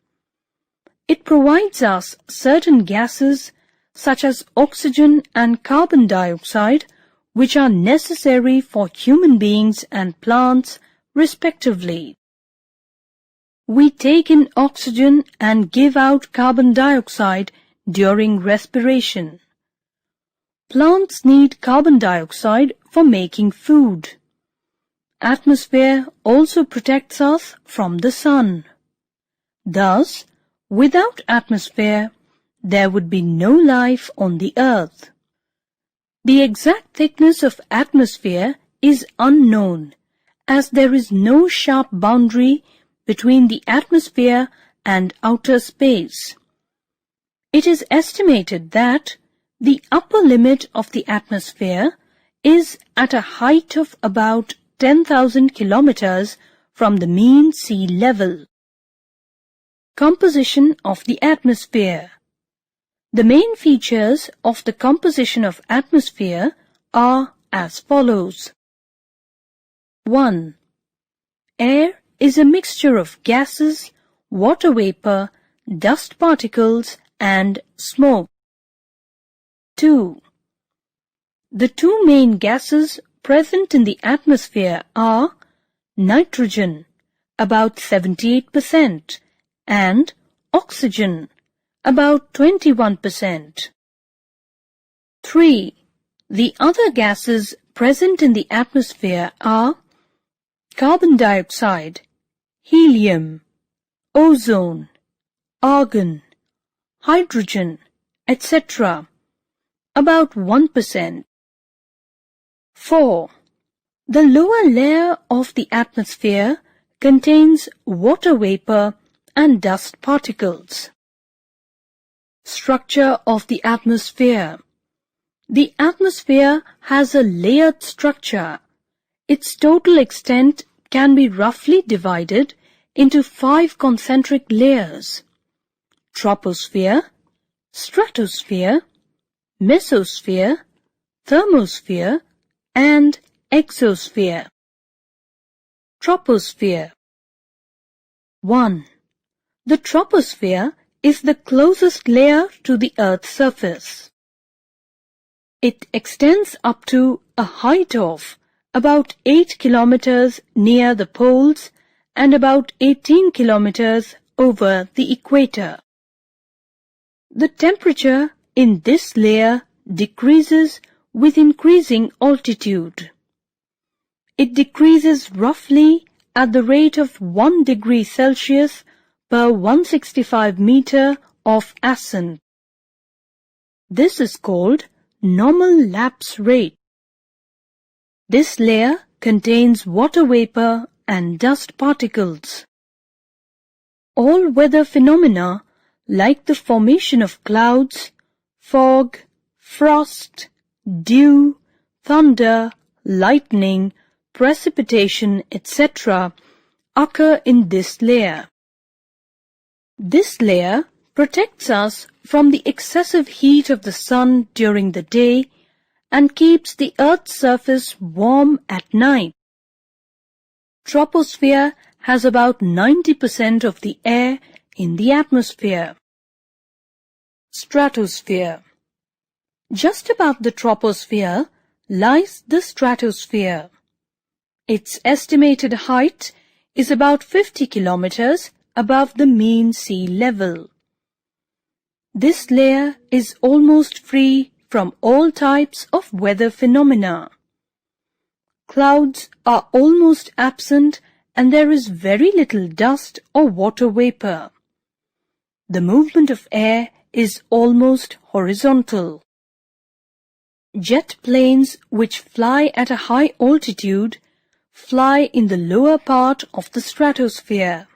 It provides us certain gases such as oxygen and carbon dioxide, which are necessary for human beings and plants, respectively. We take in oxygen and give out carbon dioxide during respiration. Plants need carbon dioxide for making food. Atmosphere also protects us from the sun. Thus, without atmosphere, there would be no life on the Earth. The exact thickness of atmosphere is unknown, as there is no sharp boundary between the atmosphere and outer space. It is estimated that the upper limit of the atmosphere is at a height of about 10,000 kilometers from the mean sea level. Composition of the atmosphere. The main features of the composition of atmosphere are as follows. 1. Air is a mixture of gases, water vapor, dust particles, and smoke. 2. The two main gases present in the atmosphere are nitrogen, about 78%, and oxygen, about 21%. 3. The other gases present in the atmosphere are carbon dioxide, helium, ozone, argon, hydrogen, etc., about 1%. 4. The lower layer of the atmosphere contains water vapor and dust particles. Structure of the atmosphere. The atmosphere has a layered structure. Its total extent can be roughly divided into 5 concentric layers: troposphere, stratosphere, mesosphere, thermosphere, and exosphere. Troposphere. 1. The troposphere is the closest layer to the Earth's surface. It extends up to a height of about 8 kilometers near the poles and about 18 kilometers over the equator. The temperature in this layer decreases with increasing altitude. It decreases roughly at the rate of 1 degree Celsius per 165 meter of ascent. This is called normal lapse rate. This layer contains water vapor and dust particles. All weather phenomena like the formation of clouds, fog, frost, dew, thunder, lightning, precipitation, etc. occur in this layer. This layer protects us from the excessive heat of the sun during the day and keeps the Earth's surface warm at night. Troposphere has about 90% of the air in the atmosphere. Stratosphere. Just above the troposphere lies the stratosphere. Its estimated height is about 50 kilometers above the mean sea level. This layer is almost free from all types of weather phenomena. Clouds are almost absent and there is very little dust or water vapor. The movement of air is almost horizontal. Jet planes which fly at a high altitude fly in the lower part of the stratosphere.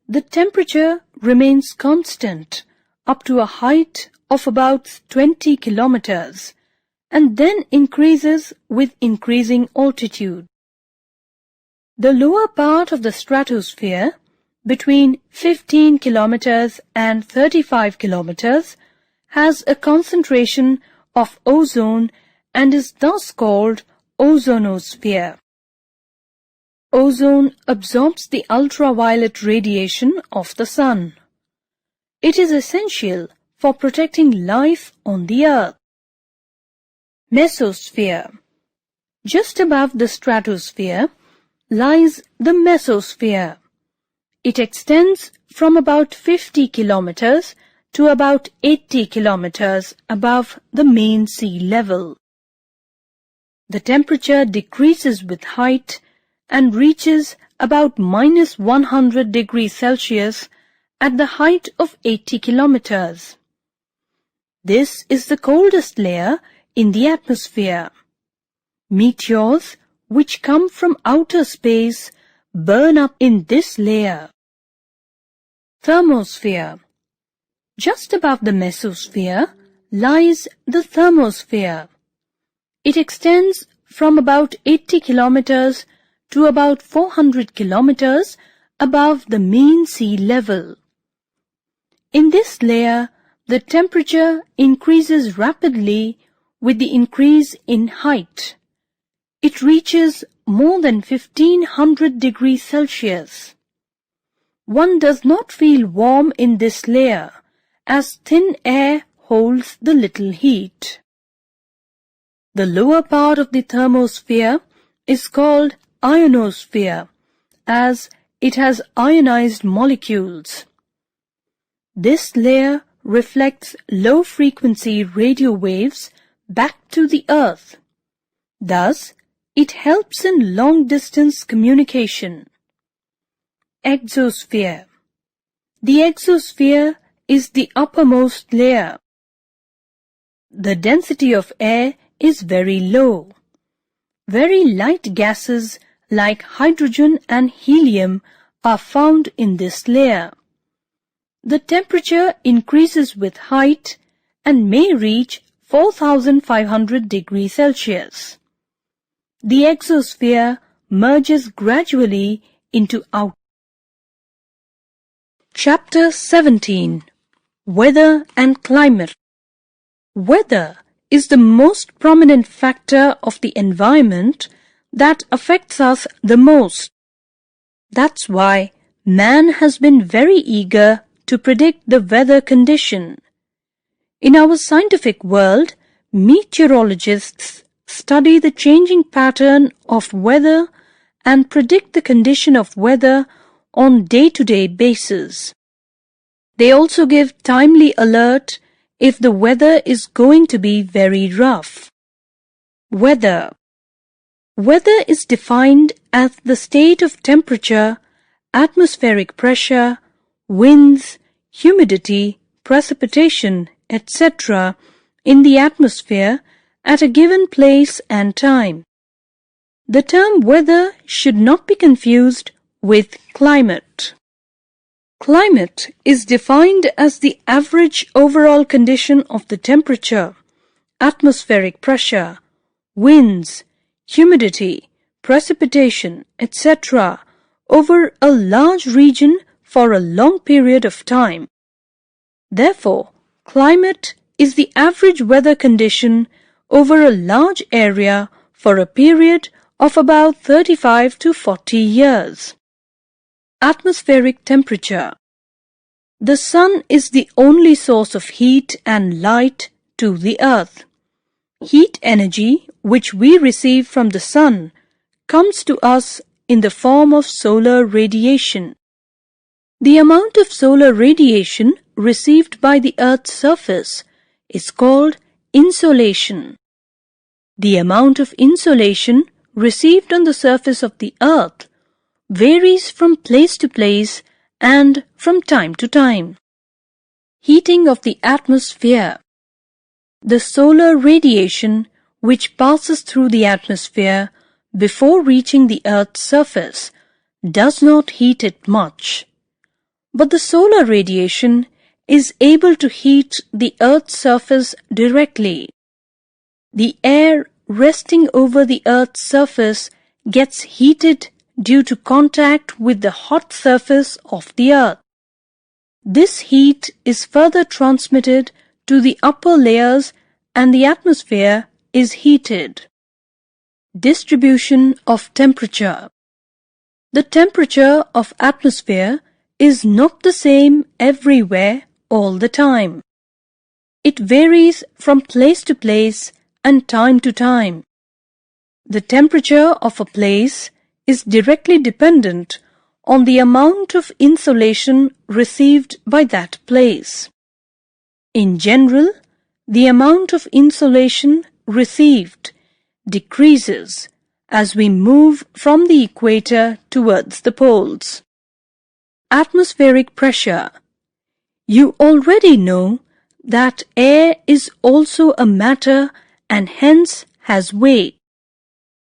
The temperature remains constant up to a height of about 20 kilometers and then increases with increasing altitude. The lower part of the stratosphere, between 15 kilometers and 35 kilometers, has a concentration of ozone and is thus called ozonosphere. Ozone absorbs the ultraviolet radiation of the sun. It is essential for protecting life on the earth. Mesosphere. Just above the stratosphere lies the mesosphere. It extends from about 50 kilometers to about 80 kilometers above the mean sea level. The temperature decreases with height and reaches about minus 100 degrees Celsius at the height of 80 kilometers. This is the coldest layer in the atmosphere. Meteors, which come from outer space, burn up in this layer. Thermosphere. Just above the mesosphere lies the thermosphere. It extends from about 80 kilometers to about 400 kilometers above the mean sea level. In this layer, the temperature increases rapidly with the increase in height. It reaches more than 1500 degrees Celsius. One does not feel warm in this layer, as thin air holds the little heat. The lower part of the thermosphere is called ionosphere, as it has ionized molecules. This layer reflects low-frequency radio waves back to the Earth. Thus, it helps in long-distance communication. Exosphere. The exosphere is the uppermost layer. The density of air is very low. Very light gases like hydrogen and helium are found in this layer. The temperature increases with height and may reach 4500 degrees Celsius. The exosphere merges gradually into outer. Chapter 17. Weather and Climate. Weather is the most prominent factor of the environment that affects us the most. That's why man has been very eager to predict the weather condition. In our scientific world, meteorologists study the changing pattern of weather and predict the condition of weather on day-to-day basis. They also give timely alert if the weather is going to be very rough. Weather. Weather is defined as the state of temperature, atmospheric pressure, winds, humidity, precipitation, etc. in the atmosphere at a given place and time. The term weather should not be confused with climate. Climate is defined as the average overall condition of the temperature, atmospheric pressure, winds, humidity, precipitation, etc. over a large region for a long period of time. Therefore, climate is the average weather condition over a large area for a period of about 35 to 40 years. Atmospheric temperature. The sun is the only source of heat and light to the earth. Heat energy, which we receive from the sun, comes to us in the form of solar radiation. The amount of solar radiation received by the Earth's surface is called insolation. The amount of insolation received on the surface of the Earth varies from place to place and from time to time. Heating of the atmosphere. The solar radiation which passes through the atmosphere before reaching the Earth's surface does not heat it much. But the solar radiation is able to heat the Earth's surface directly. The air resting over the Earth's surface gets heated due to contact with the hot surface of the Earth. This heat is further transmitted to the upper layers and the atmosphere is heated. Distribution of temperature. The temperature of atmosphere is not the same everywhere all the time. It varies from place to place and time to time. The temperature of a place is directly dependent on the amount of insolation received by that place. In general, the amount of insolation received decreases as we move from the equator towards the poles. Atmospheric pressure. You already know that air is also a matter and hence has weight.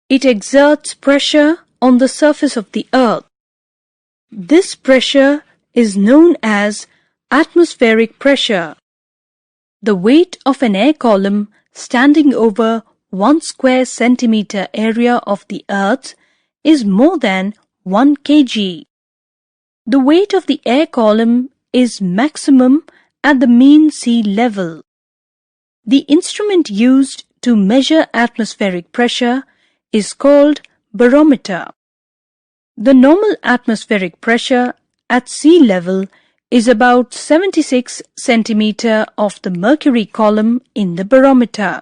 It exerts pressure on the surface of the Earth. This pressure is known as atmospheric pressure. The weight of an air column standing over 1 square centimeter area of the Earth is more than 1 kg. The weight of the air column is maximum at the mean sea level. The instrument used to measure atmospheric pressure is called barometer. The normal atmospheric pressure at sea level is about 76 centimeter of the mercury column in the barometer.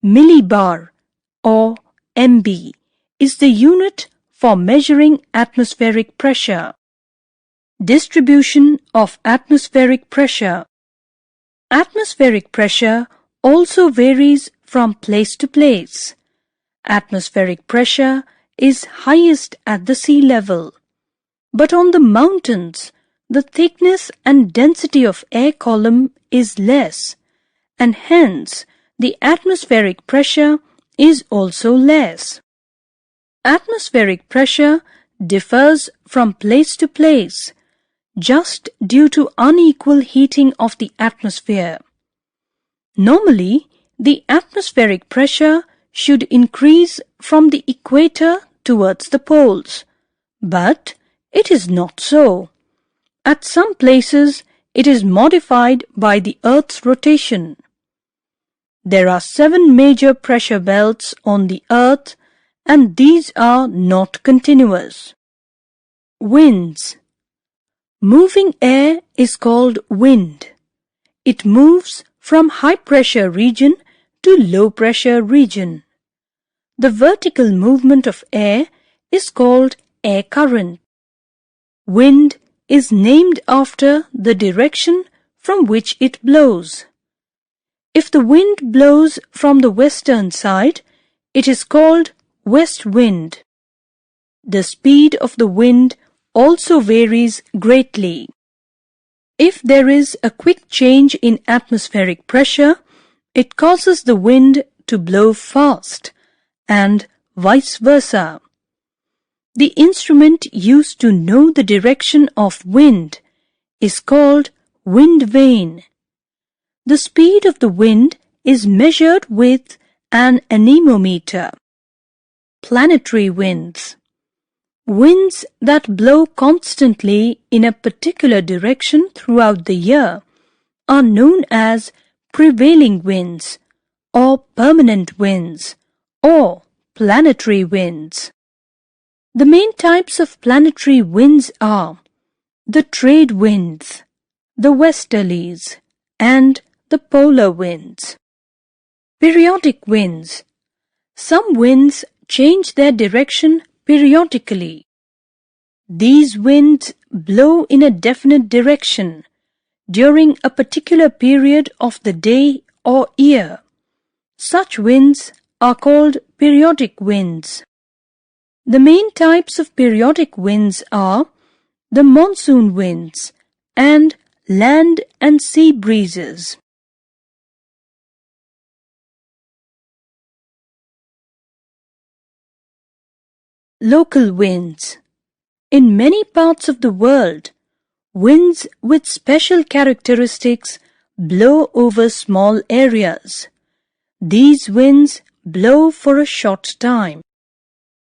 Millibar or MB is the unit for measuring atmospheric pressure. Distribution of atmospheric pressure. Atmospheric pressure also varies from place to place. Atmospheric pressure is highest at the sea level, but on the mountains, the thickness and density of air column is less, and hence the atmospheric pressure is also less. Atmospheric pressure differs from place to place, just due to unequal heating of the atmosphere. Normally, the atmospheric pressure should increase from the equator towards the poles, but it is not so. At some places, it is modified by the Earth's rotation. There are 7 major pressure belts on the Earth, and these are not continuous. Winds. Moving air is called wind. It moves from high pressure region to low pressure region. The vertical movement of air is called air current. Wind is named after the direction from which it blows. If the wind blows from the western side, it is called west wind. The speed of the wind also varies greatly. If there is a quick change in atmospheric pressure, it causes the wind to blow fast, and vice versa. The instrument used to know the direction of wind is called wind vane. The speed of the wind is measured with an anemometer. Planetary winds. Winds that blow constantly in a particular direction throughout the year are known as prevailing winds or permanent winds or planetary winds. The main types of planetary winds are the trade winds, the westerlies, and the polar winds. Periodic winds. Some winds change their direction periodically. These winds blow in a definite direction during a particular period of the day or year. Such winds are called periodic winds. The main types of periodic winds are the monsoon winds and land and sea breezes. Local winds. In many parts of the world, winds with special characteristics blow over small areas. These winds blow for a short time.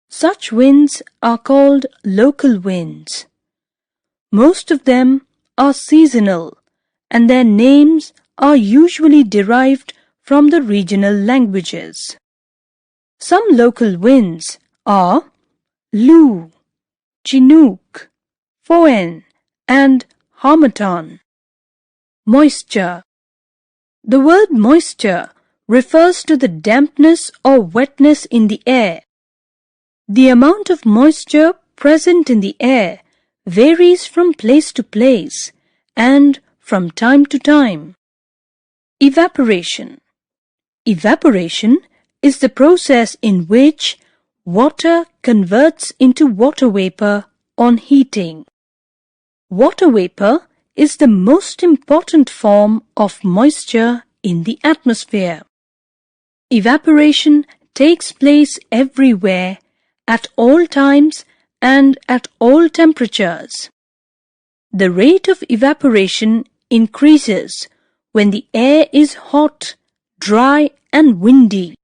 Such winds are called local winds. Most of them are seasonal, and their names are usually derived from the regional languages. Some local winds are Lu, Chinook, Foen, and Harmattan. Moisture. The word moisture refers to the dampness or wetness in the air. The amount of moisture present in the air varies from place to place and from time to time. Evaporation. Evaporation is the process in which water converts into water vapor on heating. Water vapor is the most important form of moisture in the atmosphere. Evaporation takes place everywhere, at all times and at all temperatures. The rate of evaporation increases when the air is hot, dry and windy.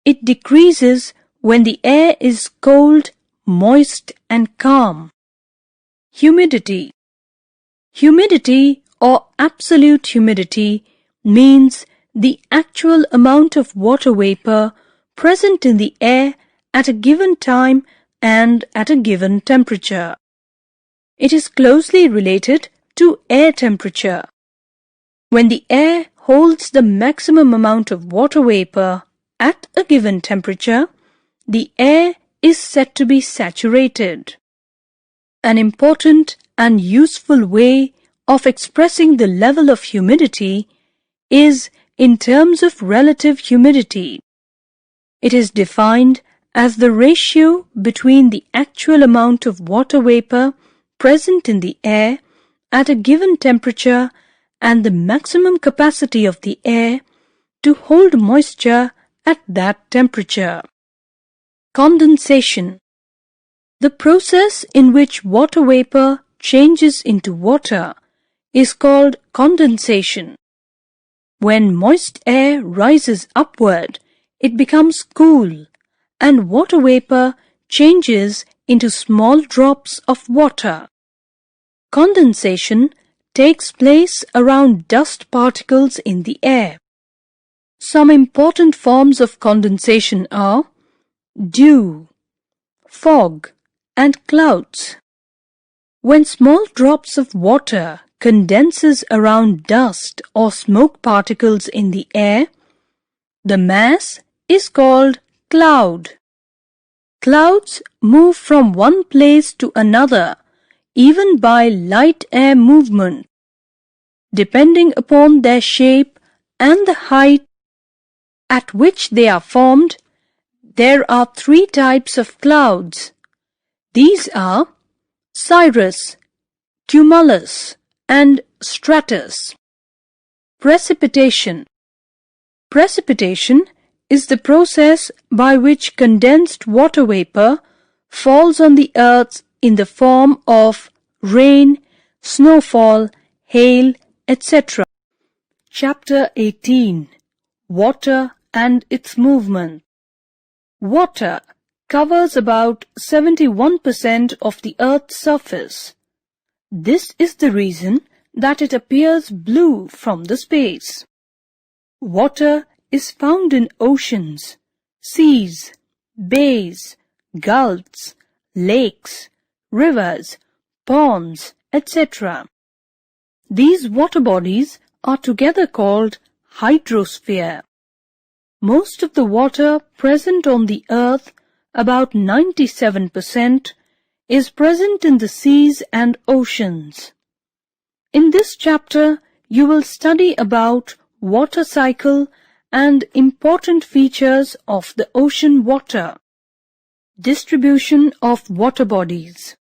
It decreases when the air is cold, moist and calm. Humidity. Humidity or absolute humidity means the actual amount of water vapor present in the air at a given time and at a given temperature. It is closely related to air temperature. When the air holds the maximum amount of water vapor at a given temperature, the air is said to be saturated. An important and useful way of expressing the level of humidity is in terms of relative humidity. It is defined as the ratio between the actual amount of water vapor present in the air at a given temperature and the maximum capacity of the air to hold moisture at that temperature. Condensation. The process in which water vapor changes into water is called condensation. When moist air rises upward, it becomes cool, and water vapor changes into small drops of water. Condensation takes place around dust particles in the air. Some important forms of condensation are dew, fog, and clouds. When small drops of water condenses around dust or smoke particles in the air, the mass is called cloud. Clouds move from one place to another even by light air movement. Depending upon their shape and the height at which they are formed, there are three types of clouds. These are cirrus, cumulus, and stratus. Precipitation. Precipitation is the process by which condensed water vapor falls on the earth in the form of rain, snowfall, hail, etc. Chapter 18. Water and its movement. Water covers about 71% of the Earth's surface. This is the reason that it appears blue from the space. Water is found in oceans, seas, bays, gulfs, lakes, rivers, ponds, etc. These water bodies are together called hydrosphere. Most of the water present on the earth, about 97%, is present in the seas and oceans. In this chapter, you will study about water cycle and important features of the ocean water. Distribution of water bodies.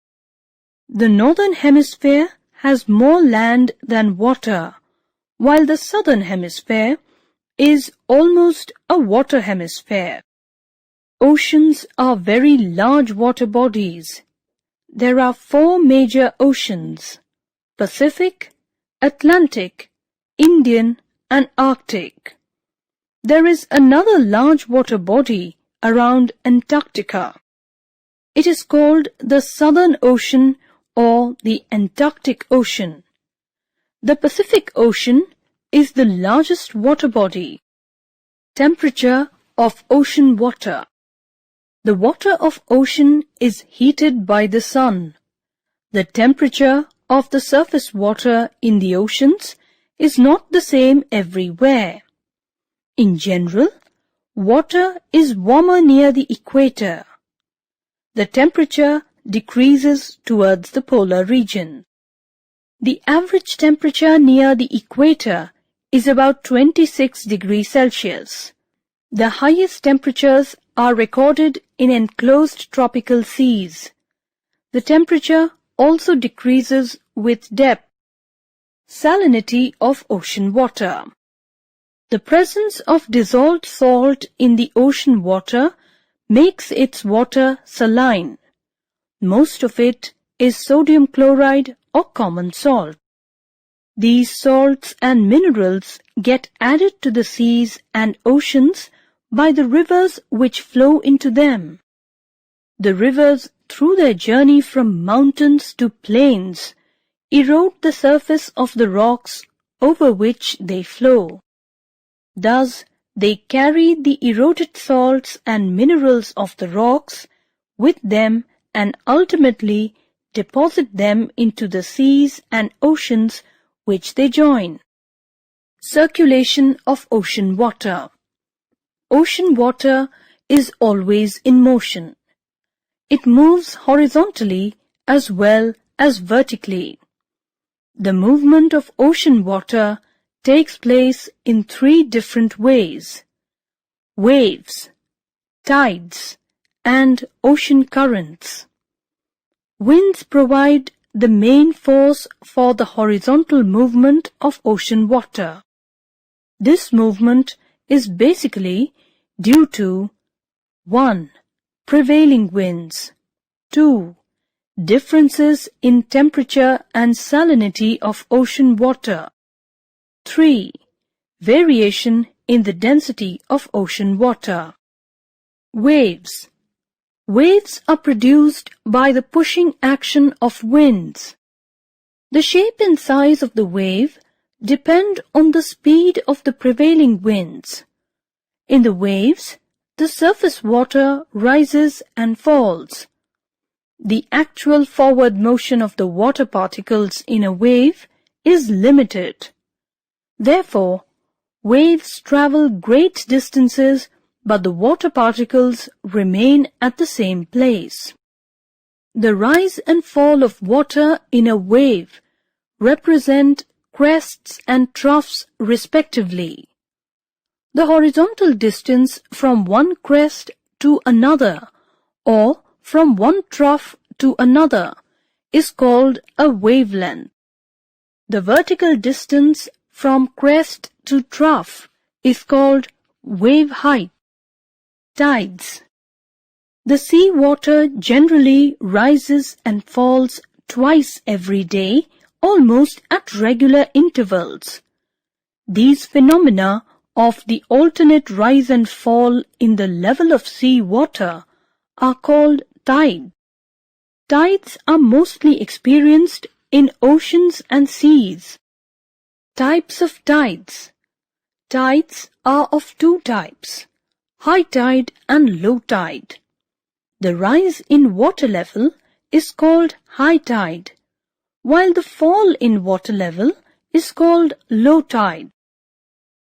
The northern hemisphere has more land than water, while the southern hemisphere is almost a water hemisphere. Oceans are very large water bodies. There are 4 major oceans: Pacific, Atlantic, Indian, and Arctic. There is another large water body around Antarctica. It is called the Southern Ocean or the Antarctic Ocean. The Pacific Ocean is the largest water body. Temperature of ocean water. The water of ocean is heated by the sun. The temperature of the surface water in the oceans is not the same everywhere. In general, water is warmer near the equator. The temperature decreases towards the polar region. The average temperature near the equator is about 26 degrees Celsius. The highest temperatures are recorded in enclosed tropical seas. The temperature also decreases with depth. Salinity of ocean water. The presence of dissolved salt in the ocean water makes its water saline. Most of it is sodium chloride or common salt. These salts and minerals get added to the seas and oceans by the rivers which flow into them. The rivers, through their journey from mountains to plains, erode the surface of the rocks over which they flow. Thus, they carry the eroded salts and minerals of the rocks with them and ultimately deposit them into the seas and oceans which they join. Circulation of ocean water. Ocean water is always in motion. It moves horizontally as well as vertically. The movement of ocean water takes place in 3 different ways: waves, tides, and ocean currents. Winds provide the main force for the horizontal movement of ocean water. This movement is basically due to 1. Prevailing winds, 2. Differences in temperature and salinity of ocean water, 3. Variation in the density of ocean water. Waves. Waves are produced by the pushing action of winds. The shape and size of the wave depend on the speed of the prevailing winds. In the waves, the surface water rises and falls. The actual forward motion of the water particles in a wave is limited. Therefore, waves travel great distances, but the water particles remain at the same place. The rise and fall of water in a wave represent crests and troughs respectively. The horizontal distance from one crest to another or from one trough to another is called a wavelength. The vertical distance from crest to trough is called wave height. Tides. The sea water generally rises and falls twice every day, almost at regular intervals. These phenomena of the alternate rise and fall in the level of sea water are called tide. Tides are mostly experienced in oceans and seas. Types of tides. Tides are of 2 types: high tide and low tide. The rise in water level is called high tide, while the fall in water level is called low tide.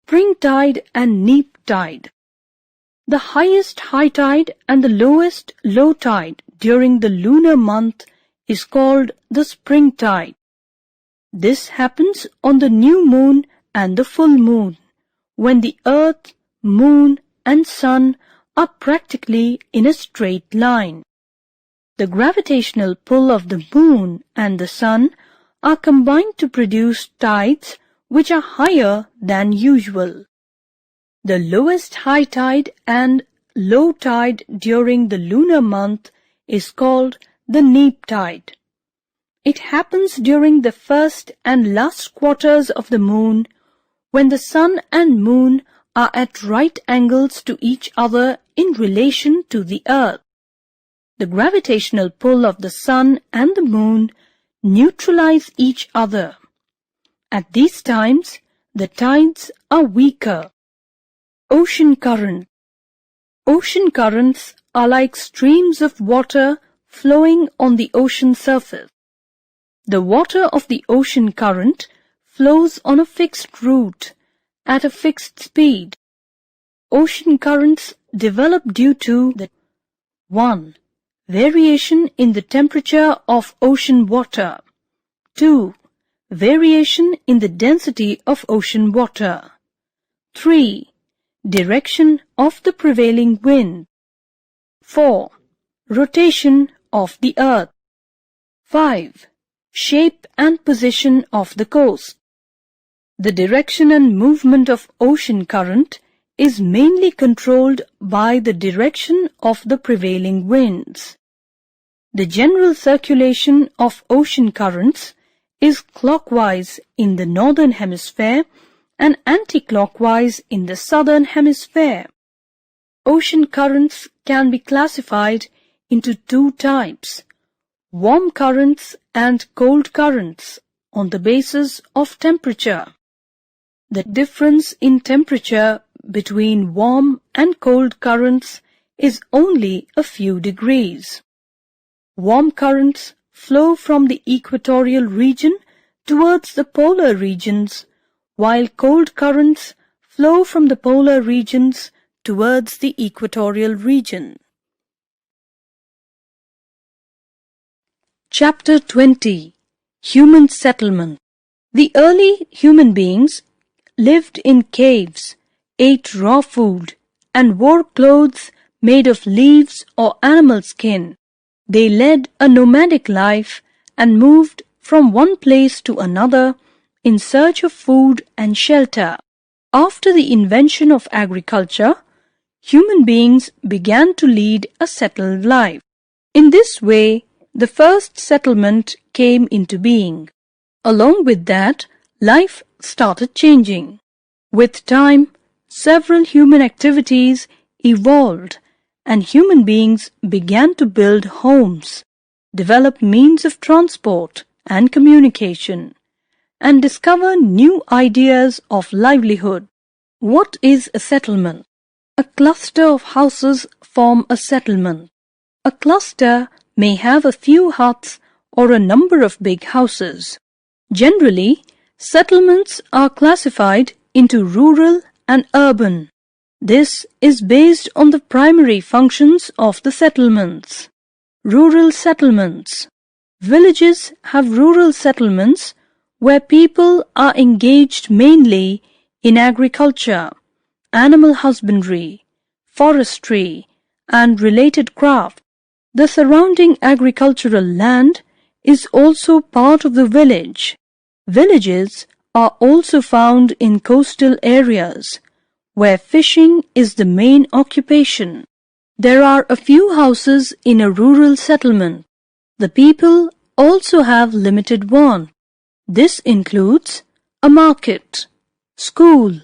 Spring tide and neap tide. The highest high tide and the lowest low tide during the lunar month is called the spring tide. This happens on the new moon and the full moon, when the earth, moon and sun are practically in a straight line. The gravitational pull of the moon and the sun are combined to produce tides which are higher than usual. The lowest high tide and low tide during the lunar month is called the neap tide. It happens during the first and last quarters of the moon, when the sun and moon are at right angles to each other in relation to the earth. The gravitational pull of the sun and the moon neutralize each other. At these times, the tides are weaker. Ocean current. Ocean currents are like streams of water flowing on the ocean surface. The water of the ocean current flows on a fixed route at a fixed speed. Ocean currents develop due to the 1. Variation in the temperature of ocean water. 2. Variation in the density of ocean water. 3. Direction of the prevailing wind. 4. Rotation of the earth. 5. Shape and position of the coast. The direction and movement of ocean current is mainly controlled by the direction of the prevailing winds. The general circulation of ocean currents is clockwise in the northern hemisphere and anti-clockwise in the southern hemisphere. Ocean currents can be classified into two types: warm currents and cold currents on the basis of temperature. The difference in temperature between warm and cold currents is only a few degrees. Warm currents flow from the equatorial region towards the polar regions, while cold currents flow from the polar regions towards the equatorial region. Chapter 20. Human Settlement. The early human beings lived in caves, ate raw food, and wore clothes made of leaves or animal skin. They led a nomadic life and moved from one place to another in search of food and shelter. After the invention of agriculture, human beings began to lead a settled life. In this way, the first settlement came into being. Along with that, life started changing. With time, several human activities evolved, and human beings began to build homes, develop means of transport and communication, and discover new ideas of livelihood. What is a settlement? A cluster of houses form a settlement. A cluster may have a few huts or a number of big houses. Generally, settlements are classified into rural and urban. This is based on the primary functions of the settlements. Rural settlements. Villages have rural settlements where people are engaged mainly in agriculture, animal husbandry, forestry, and related craft. The surrounding agricultural land is also part of the village. Villages are also found in coastal areas, where fishing is the main occupation. There are a few houses in a rural settlement. The people also have limited wants. This includes a market, school,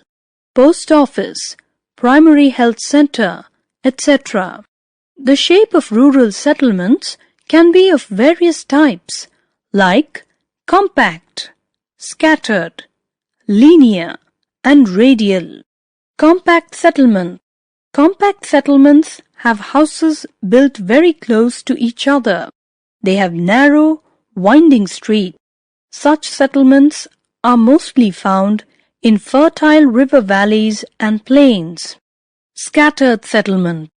post office, primary health center, etc. The shape of rural settlements can be of various types, like compact, scattered, linear, and radial. Compact settlement. Compact settlements have houses built very close to each other. They have narrow, winding streets. Such settlements are mostly found in fertile river valleys and plains. Scattered settlement.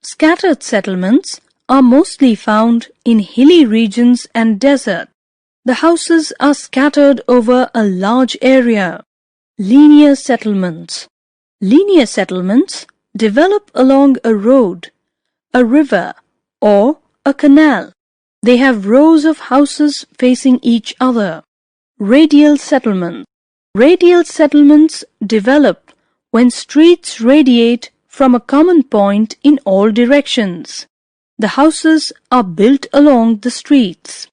Scattered settlements are mostly found in hilly regions and desert. The houses are scattered over a large area. Linear settlements. Linear settlements develop along a road, a river, or a canal. They have rows of houses facing each other. Radial settlement. Radial settlements develop when streets radiate from a common point in all directions. The houses are built along the streets.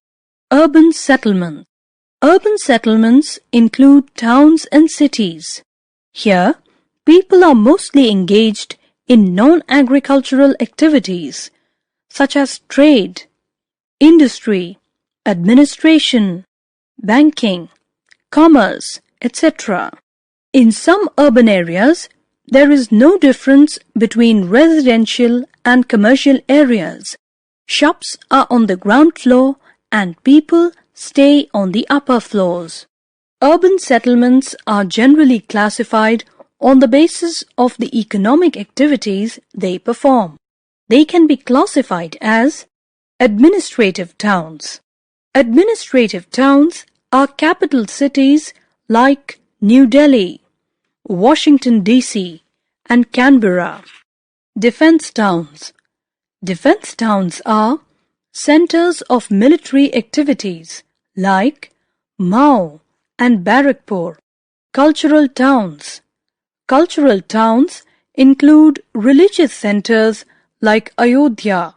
Urban settlement. Urban settlements include towns and cities. Here, people are mostly engaged in non-agricultural activities such as trade, industry, administration, banking, commerce, etc. In some urban areas, there is no difference between residential and commercial areas. Shops are on the ground floor and people stay on the upper floors. Urban settlements are generally classified on the basis of the economic activities they perform. They can be classified as administrative towns. Administrative towns are capital cities like New Delhi, Washington, D.C., and Canberra. Defense towns. Defense towns are centers of military activities like Mao and Barrackpur. Cultural towns. Cultural towns include religious centers like Ayodhya,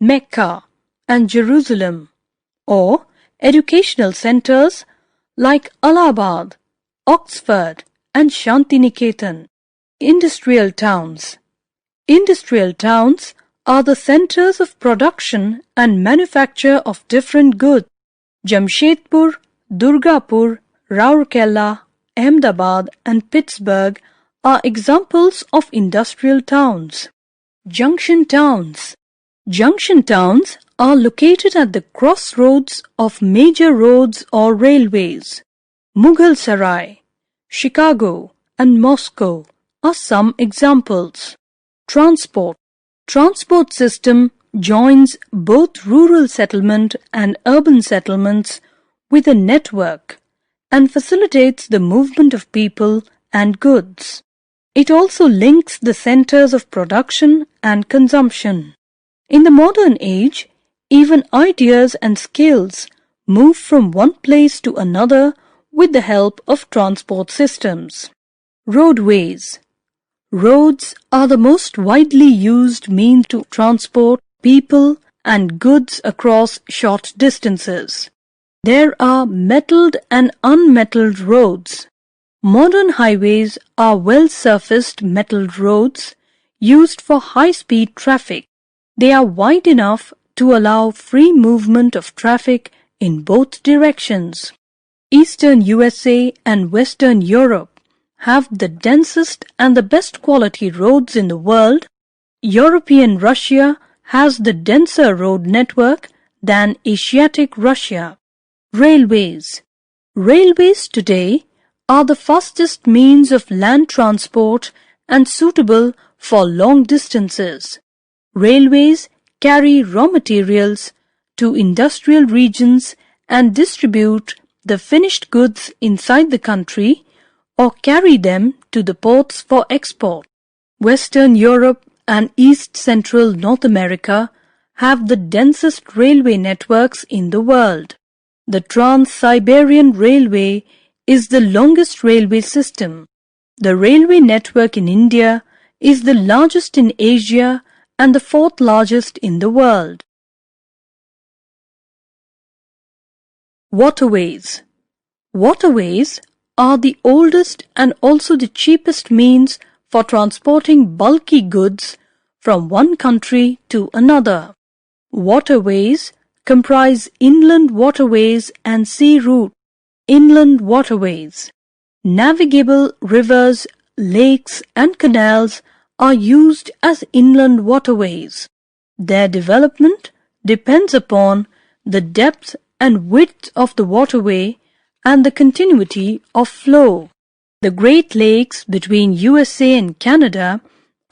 Mecca, and Jerusalem, or educational centers like Allahabad, Oxford, and Shantiniketan. Industrial towns. Industrial towns are the centers of production and manufacture of different goods. Jamshedpur, Durgapur, Rourkela, Ahmedabad, and Pittsburgh are examples of industrial towns. Junction towns. Junction towns are located at the crossroads of major roads or railways. Mughal Sarai, Chicago, and Moscow are some examples. Transport. Transport system joins both rural settlement and urban settlements with a network and facilitates the movement of people and goods. It also links the centers of production and consumption. In the modern age, even ideas and skills move from one place to another with the help of transport systems. Roadways. Roads are the most widely used means to transport people and goods across short distances. There are metalled and unmetalled roads. Modern highways are well-surfaced metalled roads used for high-speed traffic. They are wide enough to allow free movement of traffic in both directions. Eastern USA and Western Europe have the densest and the best quality roads in the world. European Russia has the denser road network than Asiatic Russia. Railways. Railways today are the fastest means of land transport and suitable for long distances. Railways carry raw materials to industrial regions and distribute the finished goods inside the country or carry them to the ports for export. Western Europe and East Central North America have the densest railway networks in the world. The Trans-Siberian Railway is the longest railway system. The railway network in India is the largest in Asia and the fourth largest in the world. Waterways. Waterways are the oldest and also the cheapest means for transporting bulky goods from one country to another. Waterways comprise inland waterways and sea route. Inland waterways. Navigable rivers, lakes, and canals are used as inland waterways. Their development depends upon the depth and width of the waterway and the continuity of flow. The Great Lakes between USA and Canada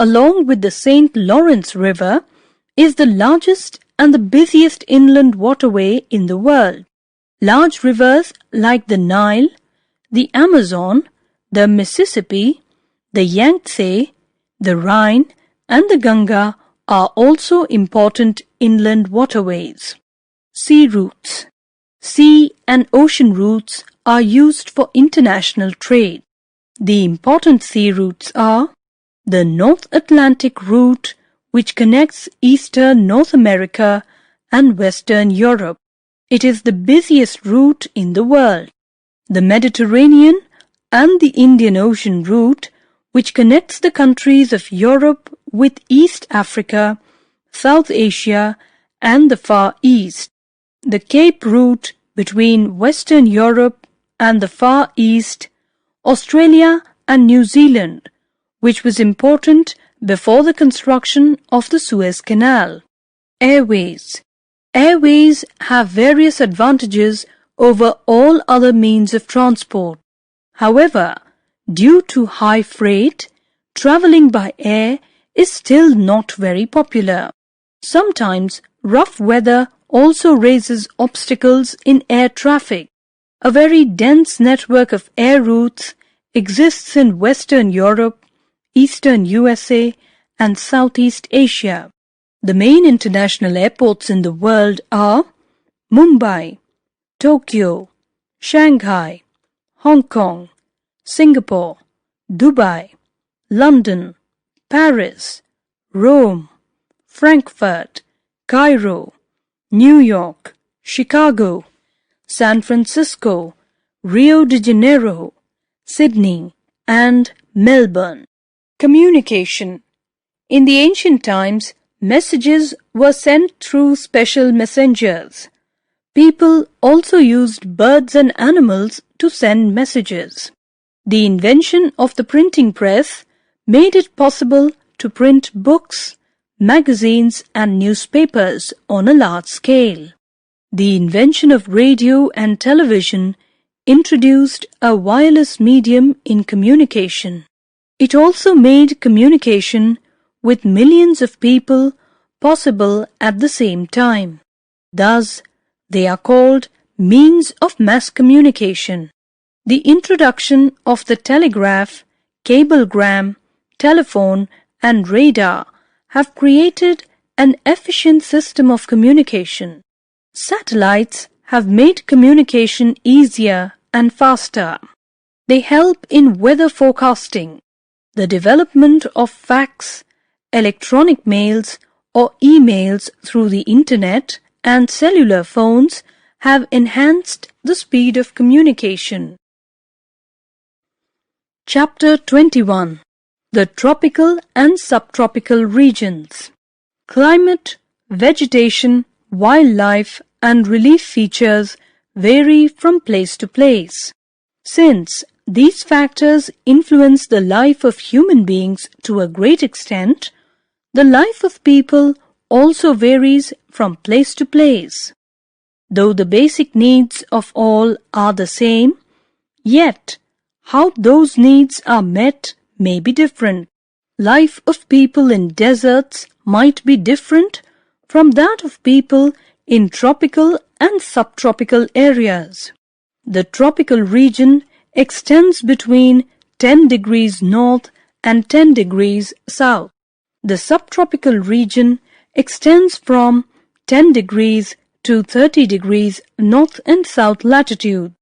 along with the St. Lawrence River, is the largest and the busiest inland waterway in the world. Large rivers like the Nile, the Amazon, the Mississippi, the Yangtze, the Rhine, and the Ganga are also important inland waterways. Sea routes. Sea and ocean routes are used for international trade. The important sea routes are the North Atlantic route, which connects eastern North America and western Europe. It is the busiest route in the world. The Mediterranean and the Indian Ocean route, which connects the countries of Europe with East Africa, South Asia, and the Far East. The Cape route between Western Europe and the Far East, Australia and New Zealand, which was important before the construction of the Suez Canal. Airways. Airways have various advantages over all other means of transport. However, due to high freight, traveling by air is still not very popular. Sometimes rough weather also raises obstacles in air traffic. A very dense network of air routes exists in Western Europe, Eastern USA, and Southeast Asia. The main international airports in the world are Mumbai, Tokyo, Shanghai, Hong Kong, Singapore, Dubai, London, Paris, Rome, Frankfurt, Cairo, New York, Chicago, San Francisco, Rio de Janeiro, Sydney, and Melbourne. Communication. In the ancient times, messages were sent through special messengers. People also used birds and animals to send messages. The invention of the printing press made it possible to print books, magazines, and newspapers on a large scale. The invention of radio and television introduced a wireless medium in communication. It also made communication with millions of people possible at the same time. Thus, they are called means of mass communication. The introduction of the telegraph, cablegram, telephone, and radar have created an efficient system of communication. Satellites have made communication easier and faster. They help in weather forecasting. The development of fax, electronic mails, or emails through the Internet and cellular phones have enhanced the speed of communication. Chapter 21. The Tropical and Subtropical Regions. Climate, vegetation, wildlife, and relief features vary from place to place. Since these factors influence the life of human beings to a great extent, the life of people also varies from place to place. Though the basic needs of all are the same, yet how those needs are met may be different. Life of people in deserts might be different from that of people in tropical and subtropical areas. The tropical region extends between 10 degrees north and 10 degrees south. The subtropical region extends from 10 degrees to 30 degrees north and south latitude.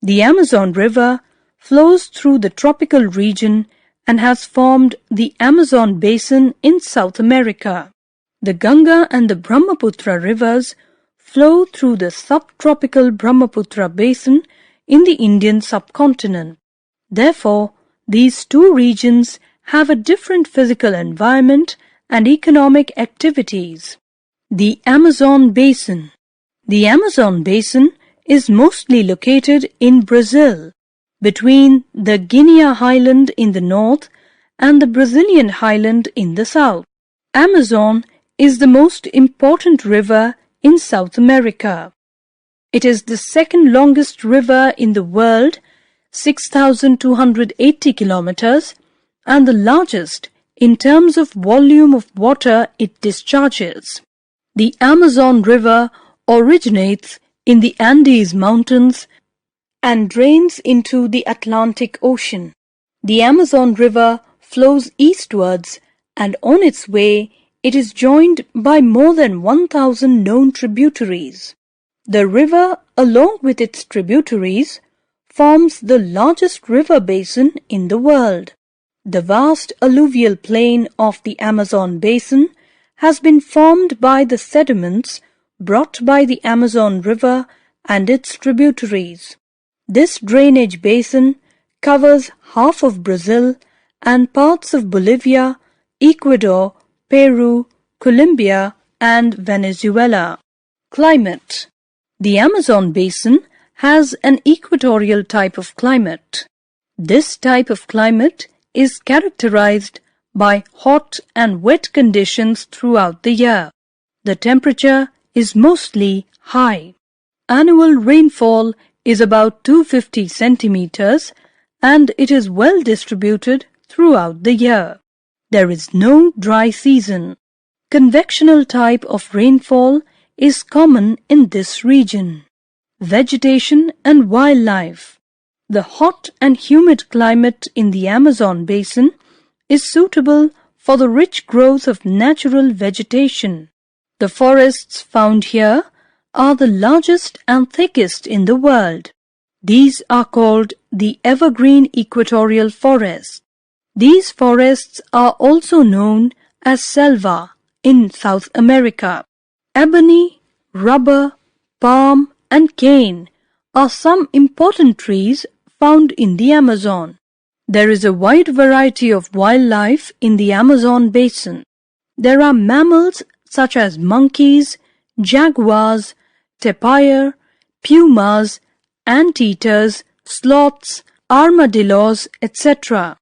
The Amazon River flows through the tropical region and has formed the Amazon Basin in South America. The Ganga and the Brahmaputra rivers flow through the subtropical Brahmaputra Basin in the Indian subcontinent. Therefore, these two regions have a different physical environment and economic activities. The Amazon Basin. The Amazon Basin is mostly located in Brazil, between the Guinea Highland in the north and the Brazilian Highland in the south. Amazon is the most important river in South America. It is the second longest river in the world, 6,280 kilometers, and the largest, in terms of volume of water it discharges. The Amazon River originates in the Andes Mountains and drains into the Atlantic Ocean. The Amazon River flows eastwards, and on its way it is joined by more than 1,000 known tributaries. The river, along with its tributaries, forms the largest river basin in the world. The vast alluvial plain of the Amazon basin has been formed by the sediments brought by the Amazon River and its tributaries. This drainage basin covers half of Brazil and parts of Bolivia, Ecuador, Peru, Colombia, and Venezuela. Climate. The Amazon basin has an equatorial type of climate. This type of climate is characterized by hot and wet conditions throughout the year. The temperature is mostly high. Annual rainfall is about 250 centimeters and it is well distributed throughout the year. There is no dry season. Convectional type of rainfall is common in this region. Vegetation and wildlife. The hot and humid climate in the Amazon basin is suitable for the rich growth of natural vegetation. The forests found here are the largest and thickest in the world. These are called the evergreen equatorial forests. These forests are also known as selva in South America. Ebony, rubber, palm, and cane are some important trees found in the Amazon. There is a wide variety of wildlife in the Amazon basin. There are mammals such as monkeys, jaguars, tapir, pumas, anteaters, sloths, armadillos, etc.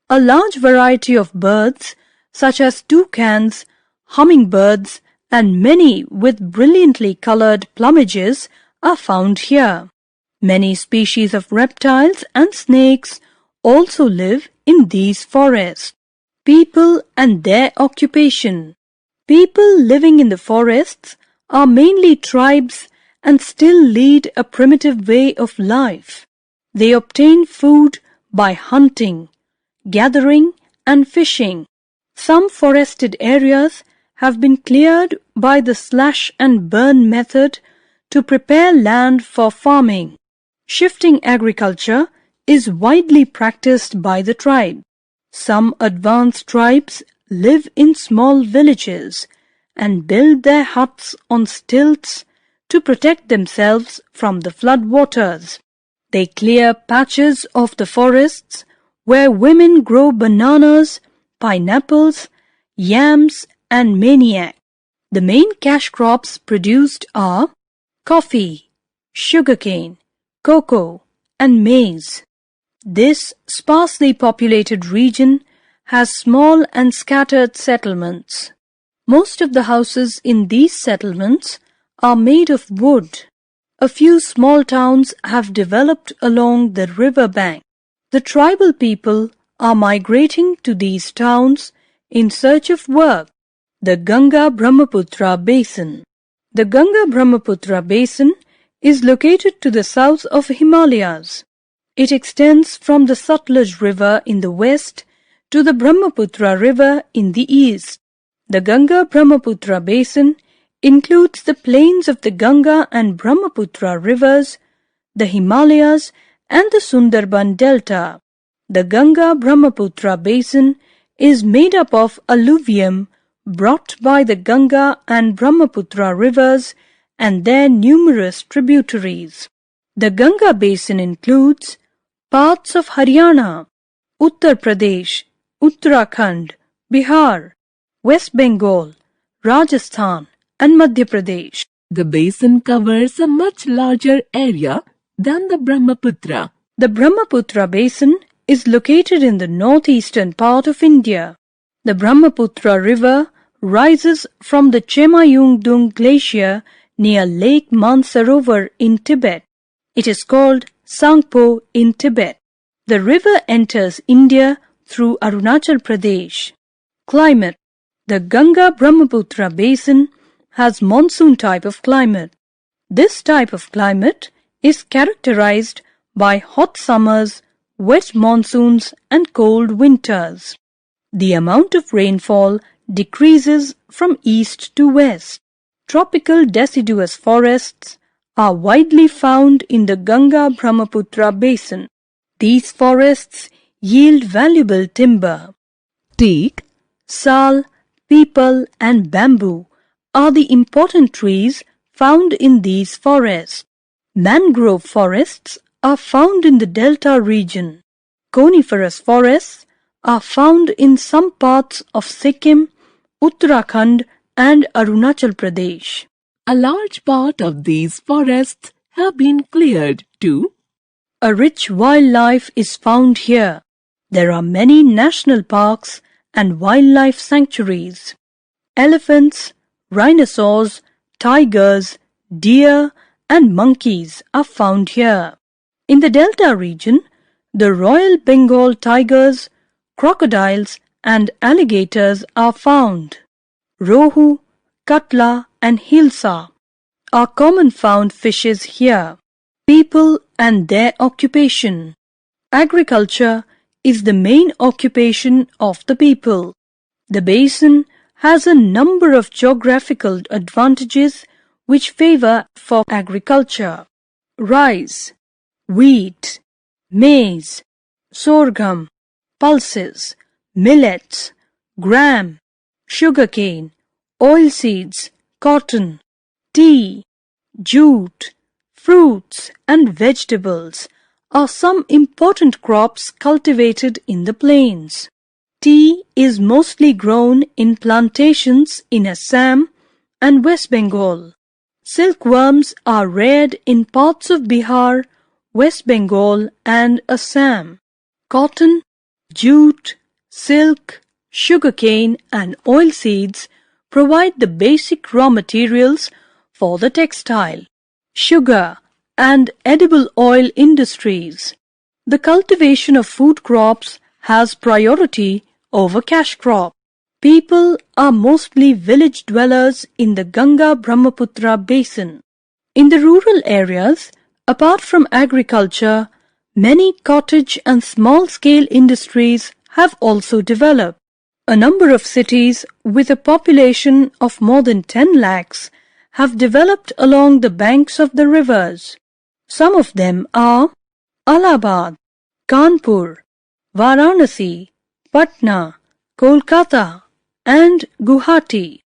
A large variety of birds such as toucans, hummingbirds, and many with brilliantly colored plumages are found here. Many species of reptiles and snakes also live in these forests. People and their occupation. People living in the forests are mainly tribes and still lead a primitive way of life. They obtain food by hunting, gathering, and fishing. Some forested areas have been cleared by the slash and burn method to prepare land for farming. Shifting agriculture is widely practiced by the tribe. Some advanced tribes live in small villages and build their huts on stilts to protect themselves from the flood waters. They clear patches of the forests where women grow bananas, pineapples, yams, and maniac. The main cash crops produced are coffee, sugarcane, cocoa, and maize. This sparsely populated region has small and scattered settlements. Most of the houses in these settlements are made of wood. A few small towns have developed along the river bank. The tribal people are migrating to these towns in search of work. The Ganga-Brahmaputra Basin. The Ganga-Brahmaputra Basin is located to the south of Himalayas. It extends from the Sutlej River in the west to the Brahmaputra River in the east. The Ganga-Brahmaputra Basin includes the plains of the Ganga and Brahmaputra rivers, the Himalayas, and the Sundarban Delta. The Ganga-Brahmaputra Basin is made up of alluvium brought by the Ganga and Brahmaputra rivers and their numerous tributaries. The Ganga Basin includes parts of Haryana, Uttar Pradesh, Uttarakhand, Bihar, West Bengal, Rajasthan, and Madhya Pradesh. The basin covers a much larger area than the Brahmaputra. The Brahmaputra Basin is located in the northeastern part of India. The Brahmaputra River rises from the Chemayungdung Glacier near Lake Mansarovar in Tibet. It is called Sangpo in Tibet. The river enters India through Arunachal Pradesh. Climate. The Ganga-Brahmaputra basin has monsoon type of climate. This type of climate is characterized by hot summers, wet monsoons and cold winters. The amount of rainfall decreases from east to west. Tropical deciduous forests are widely found in the Ganga-Brahmaputra basin. These forests yield valuable timber. Teak, sal, peepal and bamboo are the important trees found in these forests. Mangrove forests are found in the delta region. Coniferous forests are found in some parts of Sikkim, Uttarakhand and Arunachal Pradesh. A large part of these forests have been cleared too. A rich wildlife is found here. There are many national parks and wildlife sanctuaries. Elephants, rhinoceros, tigers, deer and monkeys are found here. In the Delta region, the Royal Bengal tigers, crocodiles and alligators are found. Rohu, katla and hilsa are common found fishes here. People and their occupation. Agriculture is the main occupation of the people. The basin has a number of geographical advantages which favor for agriculture. Rice, wheat, maize, sorghum, pulses, millets, gram, sugarcane, oilseeds, cotton, tea, jute, fruits and vegetables are some important crops cultivated in the plains. Tea is mostly grown in plantations in Assam and West Bengal. Silkworms are reared in parts of Bihar, West Bengal and Assam. Cotton, jute, silk, sugarcane and oilseeds provide the basic raw materials for the textile, sugar and edible oil industries. The cultivation of food crops has priority over cash crop. People are mostly village dwellers in the Ganga-Brahmaputra basin. In the rural areas, apart from agriculture, many cottage and small-scale industries have also developed. A number of cities with a population of more than 10 lakhs have developed along the banks of the rivers. Some of them are Allahabad, Kanpur, Varanasi, Patna, Kolkata and Guwahati.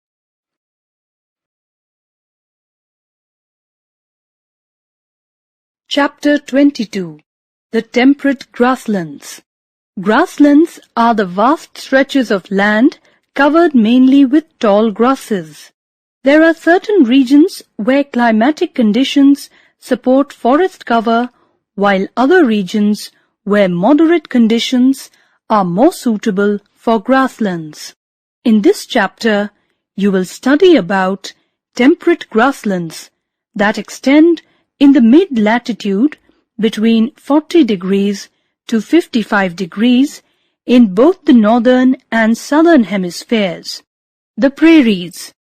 Chapter 22. The Temperate Grasslands. Grasslands are the vast stretches of land covered mainly with tall grasses. There are certain regions where climatic conditions support forest cover, while other regions where moderate conditions are more suitable for grasslands. In this chapter, you will study about temperate grasslands that extend in the mid-latitude between 40 degrees to 55 degrees in both the northern and southern hemispheres. The prairies.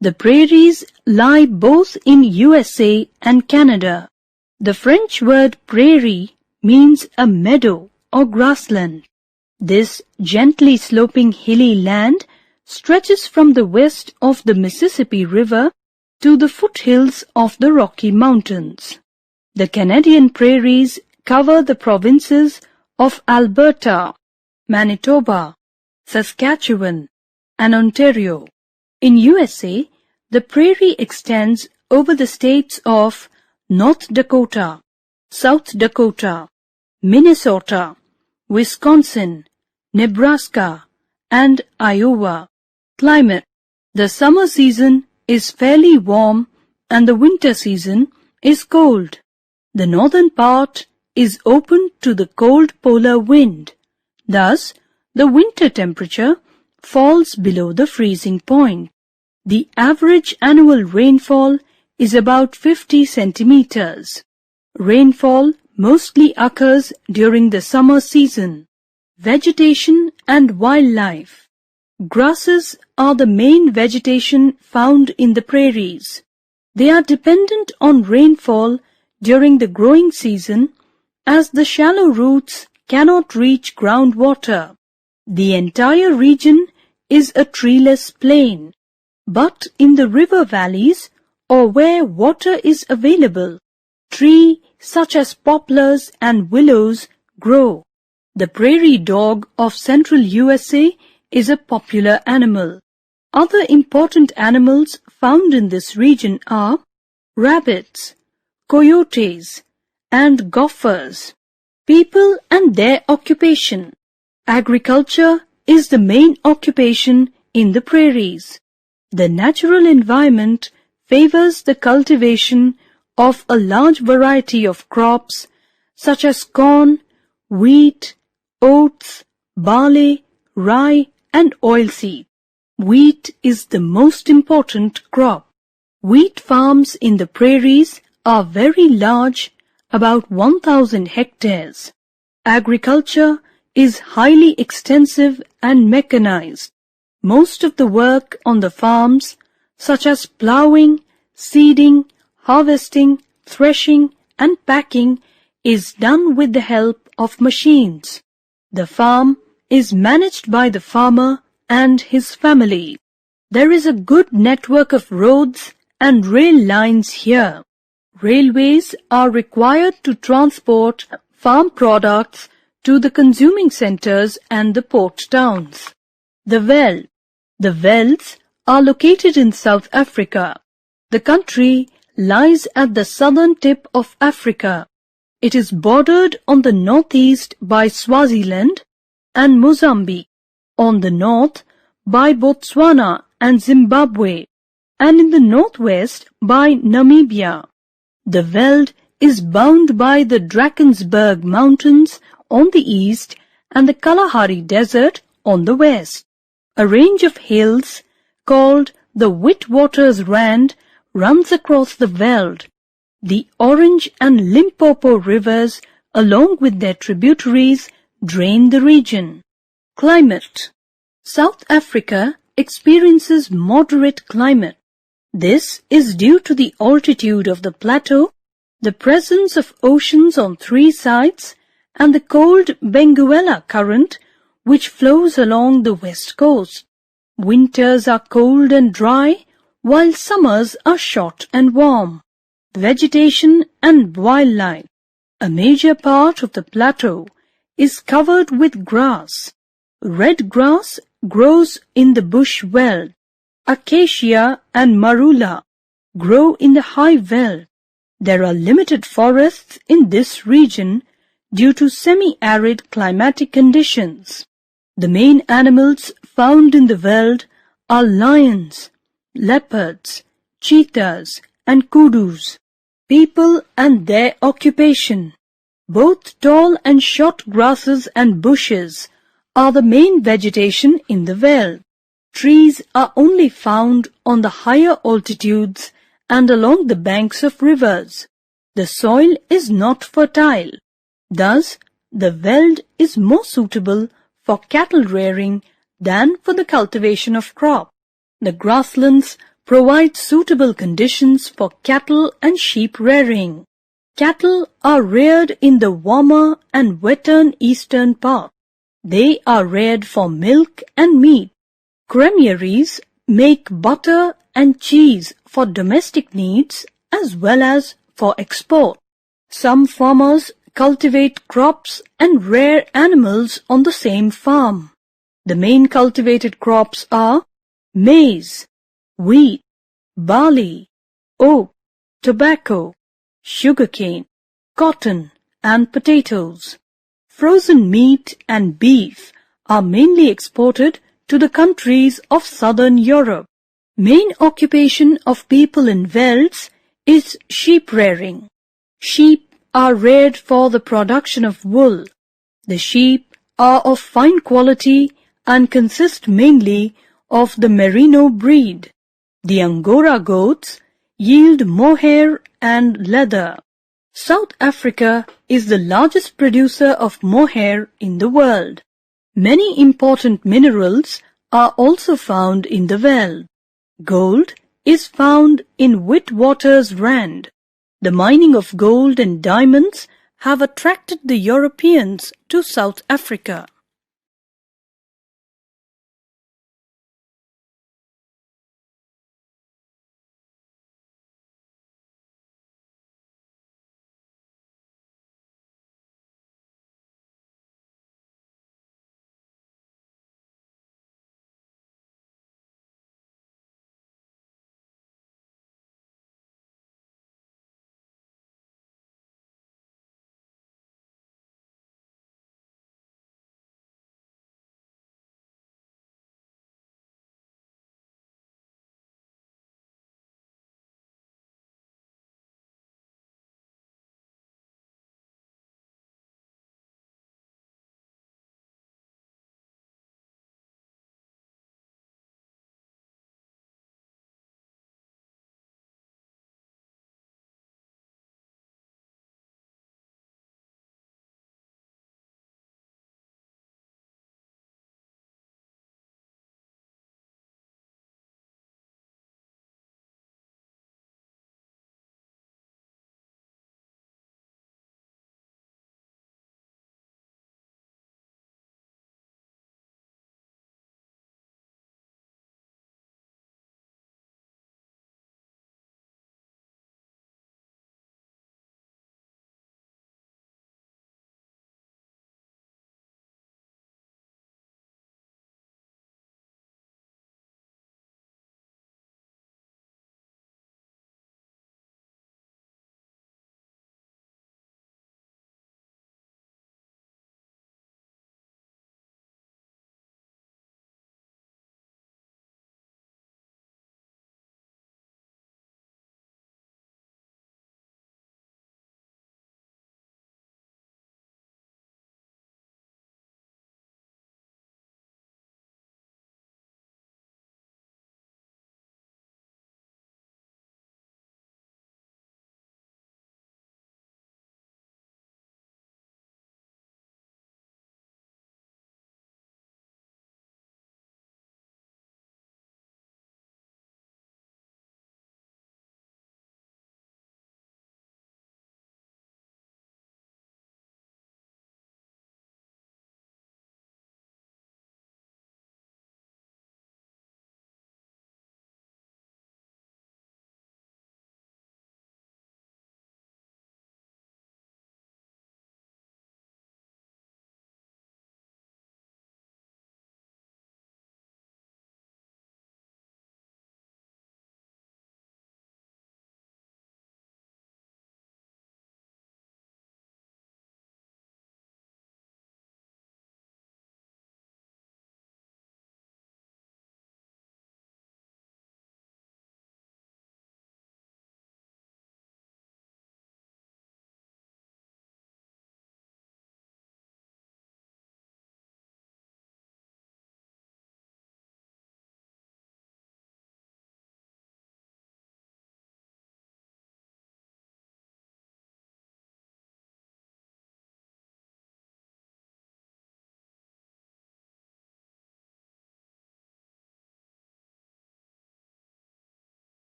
The prairies lie both in USA and Canada. The French word prairie means a meadow or grassland. This gently sloping hilly land stretches from the west of the Mississippi River to the foothills of the Rocky Mountains. The Canadian prairies cover the provinces of Alberta, Manitoba, Saskatchewan, and Ontario. In USA, the prairie extends over the states of North Dakota, South Dakota, Minnesota, Wisconsin, Nebraska, and Iowa. Climate. The summer season is fairly warm and the winter season is cold. The northern part is open to the cold polar wind. Thus, the winter temperature falls below the freezing point. The average annual rainfall is about 50 centimeters. Rainfall mostly occurs during the summer season. Vegetation and wildlife. Grasses are the main vegetation found in the prairies. They are dependent on rainfall during the growing season as the shallow roots cannot reach groundwater. The entire region is a treeless plain, but in the river valleys or where water is available, trees such as poplars and willows grow. The prairie dog of central USA is a popular animal. Other important animals found in this region are rabbits, coyotes, and gophers. People and their occupation. Agriculture is the main occupation in the prairies. The natural environment favors the cultivation of a large variety of crops such as corn, wheat, oats, barley, rye, and oilseed. Wheat is the most important crop. Wheat farms in the prairies are very large, about 1,000 hectares. Agriculture is highly extensive and mechanized. Most of the work on the farms, such as plowing, seeding, harvesting, threshing, and packing, is done with the help of machines. The farm is managed by the farmer and his family. There is a good network of roads and rail lines here. Railways are required to transport farm products to the consuming centers and the port towns. The Wells are located in South Africa. The country lies at the southern tip of Africa. It is bordered on the northeast by Swaziland and Mozambique, on the north by Botswana and Zimbabwe, and in the northwest by Namibia. The veld is bound by the Drakensberg Mountains on the east and the Kalahari Desert on the west. A range of hills called the Witwatersrand runs across the veld. The Orange and Limpopo rivers, along with their tributaries, drain the region. Climate. South Africa experiences moderate climate. This is due to the altitude of the plateau, the presence of oceans on 3 sides, and the cold Benguela current which flows along the west coast. Winters are cold and dry, while summers are short and warm. Vegetation and wildlife. A major part of the plateau is covered with grass. Red grass grows in the bush veld. Acacia and marula grow in the high veld. There are limited forests in this region due to semi-arid climatic conditions. The main animals found in the veld are lions, leopards, cheetahs, and kudus. People and their occupation. Both tall and short grasses and bushes are the main vegetation in the veld. Trees are only found on the higher altitudes and along the banks of rivers. The soil is not fertile. Thus, the veld is more suitable for cattle rearing than for the cultivation of crop. The grasslands provide suitable conditions for cattle and sheep rearing. Cattle are reared in the warmer and wetter eastern part. They are reared for milk and meat. Creameries make butter and cheese for domestic needs as well as for export. Some farmers cultivate crops and rear animals on the same farm. The main cultivated crops are maize, wheat, barley, oat, tobacco, sugarcane, cotton, and potatoes. Frozen meat and beef are mainly exported to the countries of southern Europe. Main occupation of people in velds is sheep rearing. Sheep are reared for the production of wool. The sheep are of fine quality and consist mainly of the merino breed. The Angora goats yield mohair and leather. South Africa is the largest producer of mohair in the world. Many important minerals are also found in the well. Gold is found in Witwatersrand. The mining of gold and diamonds have attracted the Europeans to South Africa.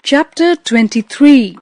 Chapter 23.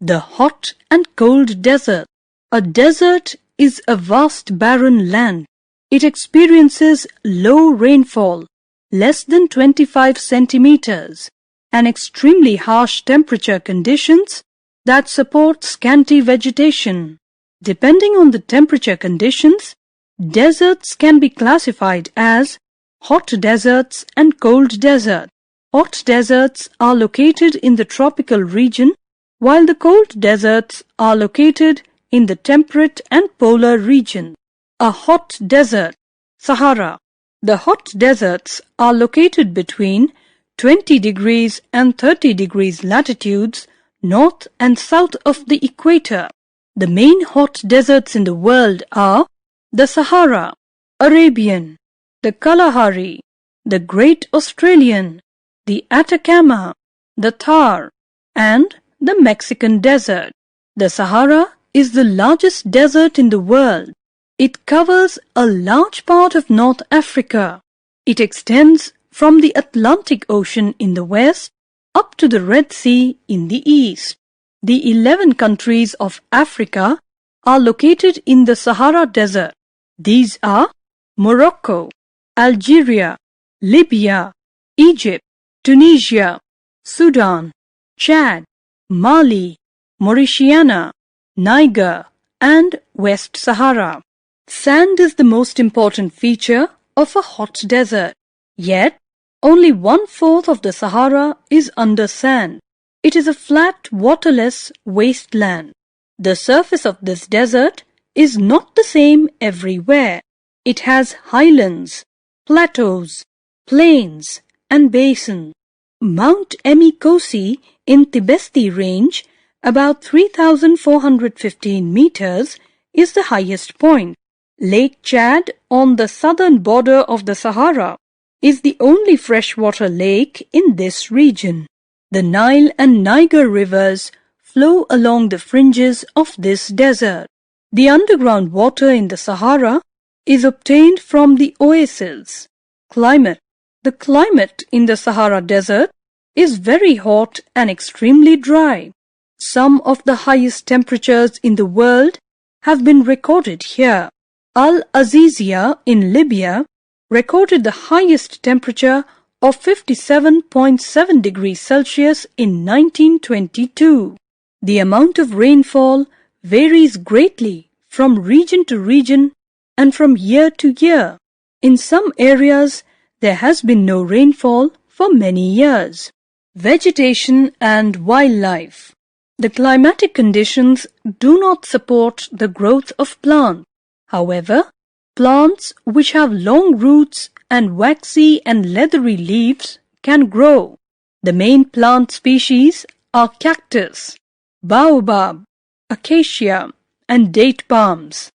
The Hot and Cold Desert. A desert is a vast barren land. It experiences low rainfall, less than 25 centimeters, and extremely harsh temperature conditions that support scanty vegetation. Depending on the temperature conditions, deserts can be classified as hot deserts and cold deserts. Hot deserts are located in the tropical region, while the cold deserts are located in the temperate and polar region. A hot desert, Sahara. The hot deserts are located between 20 degrees and 30 degrees latitudes north and south of the equator. The main hot deserts in the world are the Sahara, Arabian, the Kalahari, the Great Australian, the Atacama, the Thar, and the Mexican desert. The Sahara is the largest desert in the world. It covers a large part of North Africa. It extends from the Atlantic Ocean in the west up to the Red Sea in the east. The 11 countries of Africa are located in the Sahara Desert. These are Morocco, Algeria, Libya, Egypt, Tunisia, Sudan, Chad, Mali, Mauritania, Niger, and West Sahara. Sand is the most important feature of a hot desert. Yet, only 1/4 of the Sahara is under sand. It is a flat, waterless wasteland. The surface of this desert is not the same everywhere. It has highlands, plateaus, plains, and basins. Mount Emikosi in Tibesti Range, about 3,415 meters, is the highest point. Lake Chad on the southern border of the Sahara is the only freshwater lake in this region. The Nile and Niger rivers flow along the fringes of this desert. The underground water in the Sahara is obtained from the oases. Climate. The climate in the Sahara Desert is very hot and extremely dry. Some of the highest temperatures in the world have been recorded here. Al-Azizia in Libya recorded the highest temperature of 57.7 degrees Celsius in 1922. The amount of rainfall varies greatly from region to region and from year to year. In some areas, there has been no rainfall for many years. Vegetation and wildlife. The climatic conditions do not support the growth of plants. However, plants which have long roots and waxy and leathery leaves can grow. The main plant species are cactus, baobab, acacia, and date palms.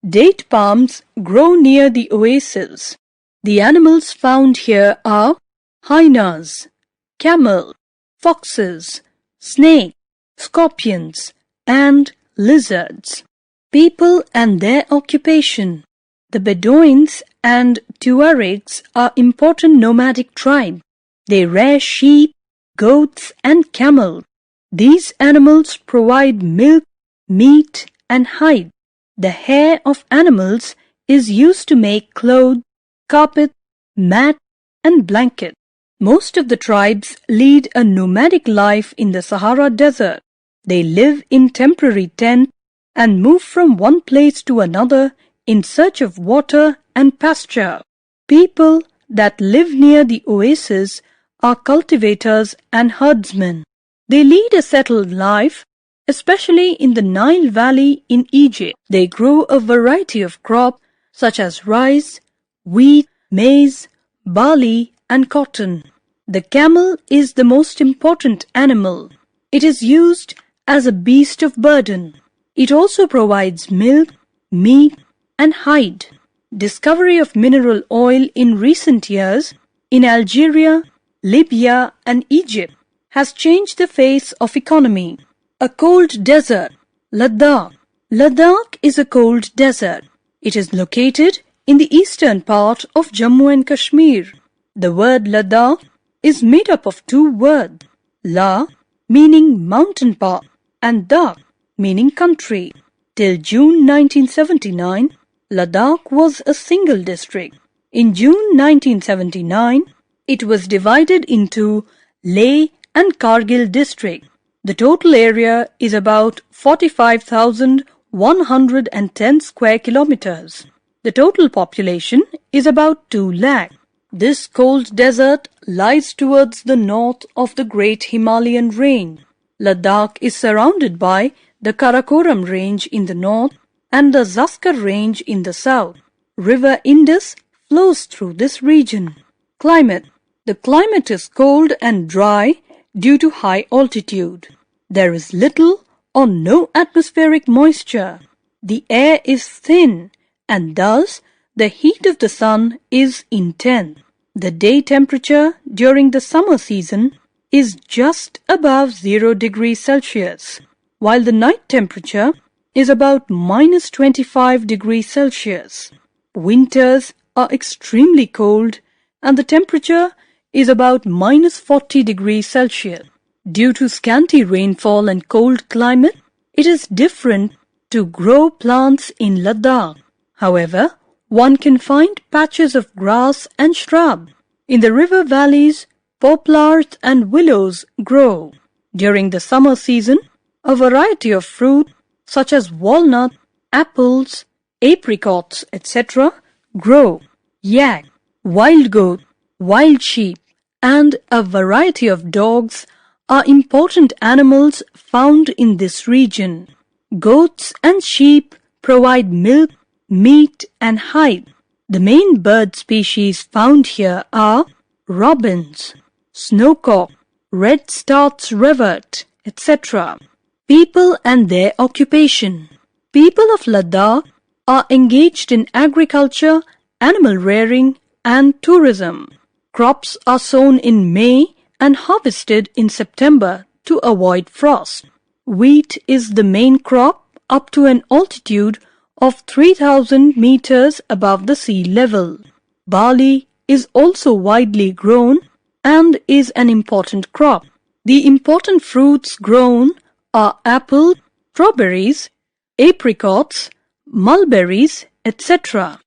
Date palms grow near the oasis. The animals found here are hyenas, camel, foxes, snakes, scorpions, and lizards. People and their occupation. The Bedouins and Tuaregs are important nomadic tribe. They rear sheep, goats, and camel. These animals provide milk, meat, and hide. The hair of animals is used to make clothes, carpet, mat, and blanket. Most of the tribes lead a nomadic life in the Sahara Desert. They live in temporary tents and move from one place to another in search of water and pasture. People that live near the oasis are cultivators and herdsmen. They lead a settled life, especially in the Nile Valley in Egypt. They grow a variety of crops such as rice, wheat, maize, barley, and cotton. The camel is the most important animal. It is used as a beast of burden. It also provides milk, meat, and hide. Discovery of mineral oil in recent years in Algeria, Libya, and Egypt has changed the face of economy. A cold desert, Ladakh. Ladakh is a cold desert. It is located in the eastern part of Jammu and Kashmir. The word Ladakh is made up of two words, La meaning mountain path, and Dak, meaning country. Till June 1979, Ladakh was a single district. In June 1979, it was divided into Leh and Kargil district. The total area is about 45,110 square kilometers. The total population is about 2 lakh. This cold desert lies towards the north of the Great Himalayan Range. Ladakh is surrounded by the Karakoram Range in the north and the Zaskar Range in the south. River Indus flows through this region. Climate. The climate is cold and dry due to high altitude. There is little or no atmospheric moisture. The air is thin and thus the heat of the sun is intense. The day temperature during the summer season is just above 0 degrees Celsius, while the night temperature is about minus 25 degrees Celsius. Winters are extremely cold and the temperature is about minus 40 degrees Celsius. Due to scanty rainfall and cold climate, it is different to grow plants in Ladakh. However, one can find patches of grass and shrub. In the river valleys, poplars and willows grow. During the summer season, a variety of fruit such as walnut, apples, apricots, etc. grow. Yak, wild goat, wild sheep, and a variety of dogs are important animals found in this region. Goats and sheep provide milk, meat, and hide. The main bird species found here are robins, snowcock, red-start's revert, etc. People and their occupation. People of Ladakh are engaged in agriculture, animal rearing, and tourism. Crops are sown in May and harvested in September to avoid frost. Wheat is the main crop up to an altitude of 3,000 meters above the sea level. Barley is also widely grown and is an important crop. The important fruits grown are apples, strawberries, apricots, mulberries, etc.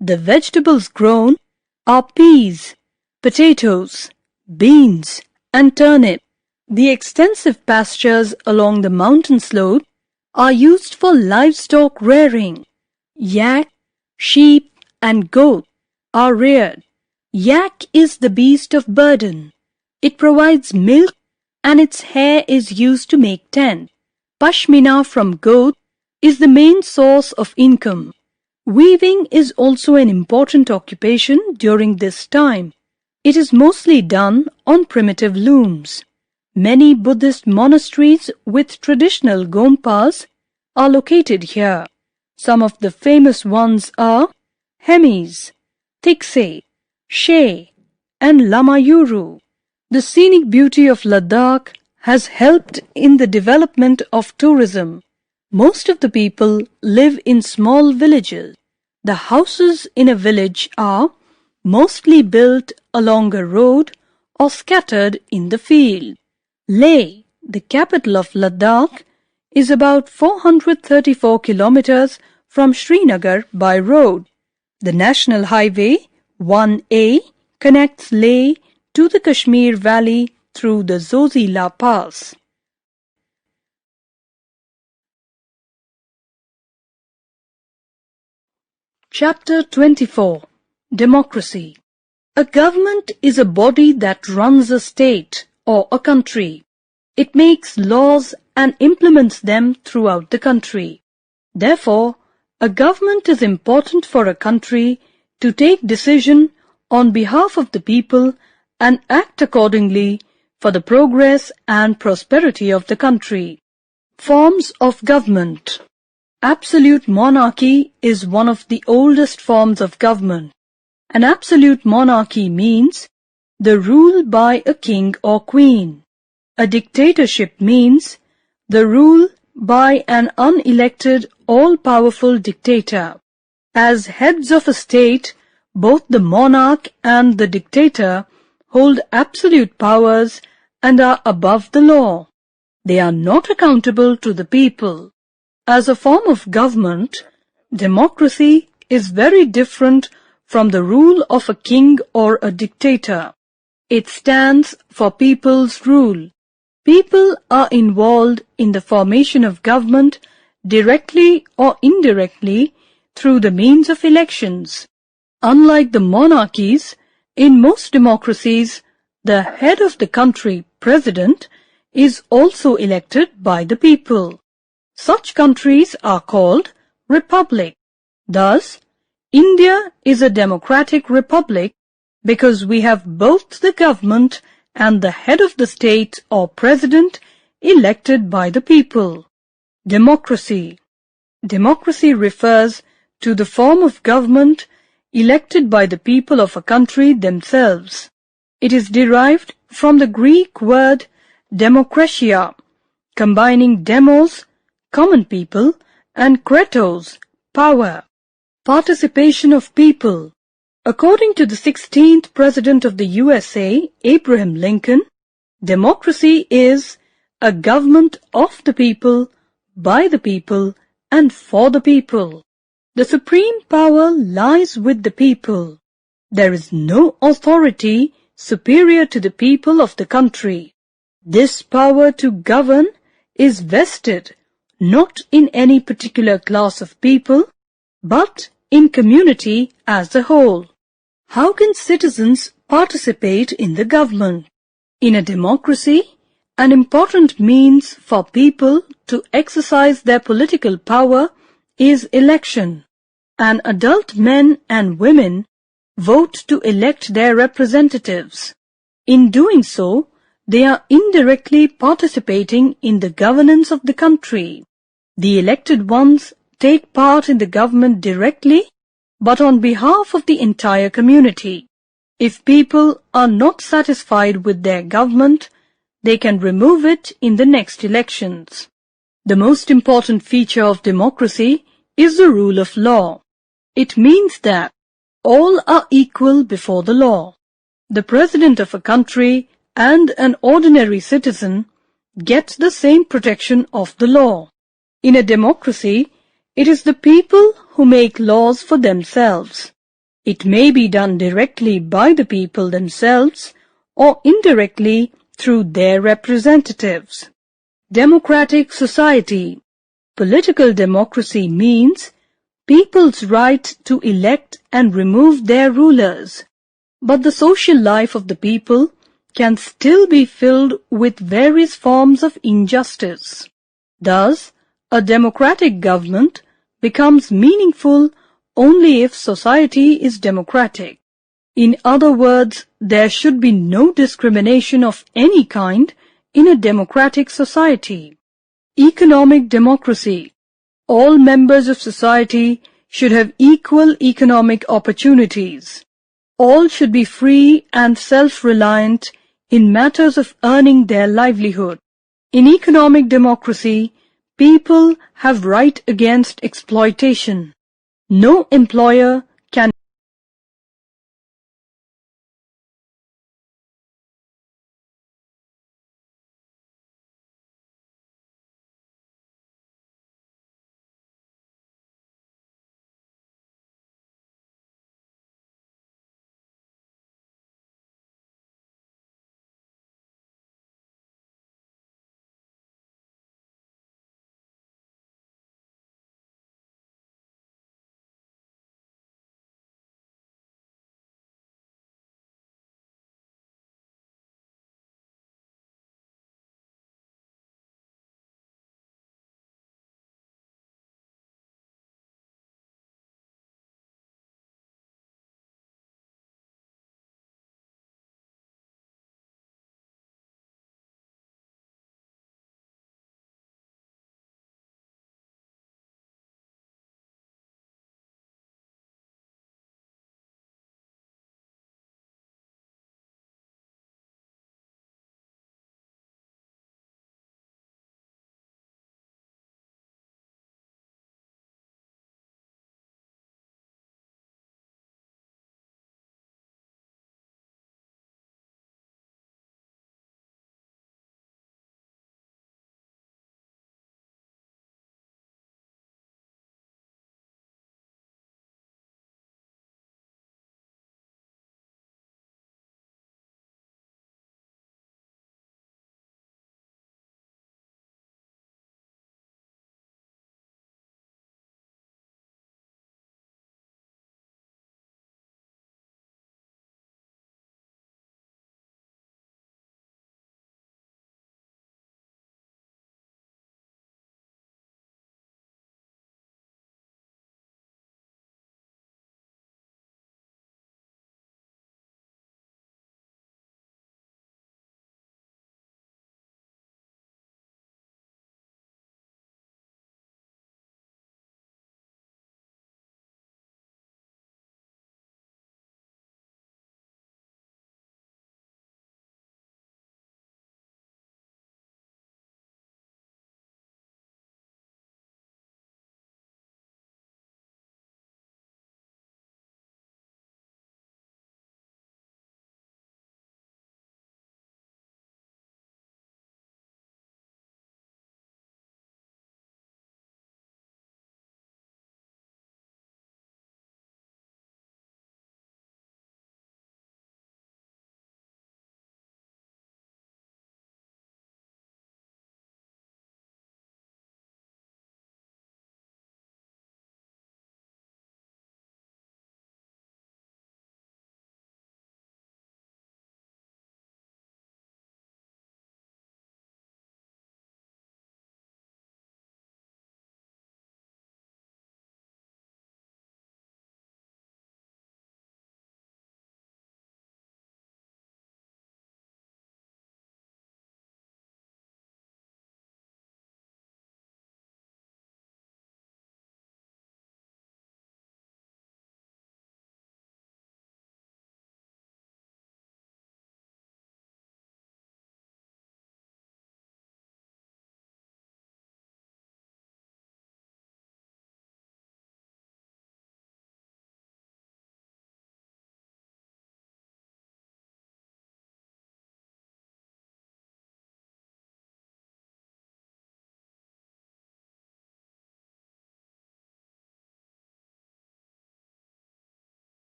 The vegetables grown are peas, potatoes, beans, and turnip. The extensive pastures along the mountain slope are used for livestock rearing. Yak, sheep, and goat are reared. Yak is the beast of burden. It provides milk and its hair is used to make tent. Pashmina from goat is the main source of income. Weaving is also an important occupation during this time. It is mostly done on primitive looms. Many Buddhist monasteries with traditional gompas are located here. Some of the famous ones are Hemis, Tikse, She, and Lamayuru. The scenic beauty of Ladakh has helped in the development of tourism. Most of the people live in small villages. The houses in a village are mostly built along a road or scattered in the field. Leh, the capital of Ladakh, is about 434 kilometers from Srinagar by road. The National Highway 1A connects Leh to the Kashmir Valley through the Zojila Pass. Chapter 24. Democracy. A government is a body that runs a state or a country. It makes laws and implements them throughout the country. Therefore, a government is important for a country to take decision on behalf of the people and act accordingly for the progress and prosperity of the country. Forms of government. Absolute monarchy is one of the oldest forms of government. An absolute monarchy means the rule by a king or queen. A dictatorship means the rule by an unelected, all-powerful dictator. As heads of a state, both the monarch and the dictator hold absolute powers and are above the law. They are not accountable to the people. As a form of government, democracy is very different from the rule of a king or a dictator. It stands for people's rule. People are involved in the formation of government directly or indirectly through the means of elections. Unlike the monarchies, in most democracies, the head of the country, president, is also elected by the people. Such countries are called republic. Thus, India is a democratic republic because we have both the government and the head of the state or president elected by the people. Democracy. Democracy refers to the form of government elected by the people of a country themselves. It is derived from the Greek word demokratia, combining demos, common people, and kratos, power. Participation of people. According to the 16th President of the USA, Abraham Lincoln, democracy is a government of the people, by the people, and for the people. The supreme power lies with the people. There is no authority superior to the people of the country. This power to govern is vested not in any particular class of people, but in community as a whole. How can citizens participate in the government? In a democracy, an important means for people to exercise their political power is election. And adult men and women vote to elect their representatives. In doing so, they are indirectly participating in the governance of the country. The elected ones take part in the government directly, but on behalf of the entire community. If people are not satisfied with their government, they can remove it in the next elections. The most important feature of democracy is the rule of law. It means that all are equal before the law. The president of a country and an ordinary citizen get the same protection of the law. In a democracy, it is the people who make laws for themselves. It may be done directly by the people themselves or indirectly through their representatives. Democratic society. Political democracy means people's right to elect and remove their rulers. But the social life of the people can still be filled with various forms of injustice. Thus, a democratic government becomes meaningful only if society is democratic. In other words, there should be no discrimination of any kind in a democratic society. Economic democracy. All members of society should have equal economic opportunities. All should be free and self-reliant in matters of earning their livelihood. In economic democracy, people have right against exploitation. No employer can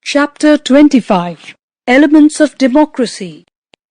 Chapter 25. Elements of Democracy.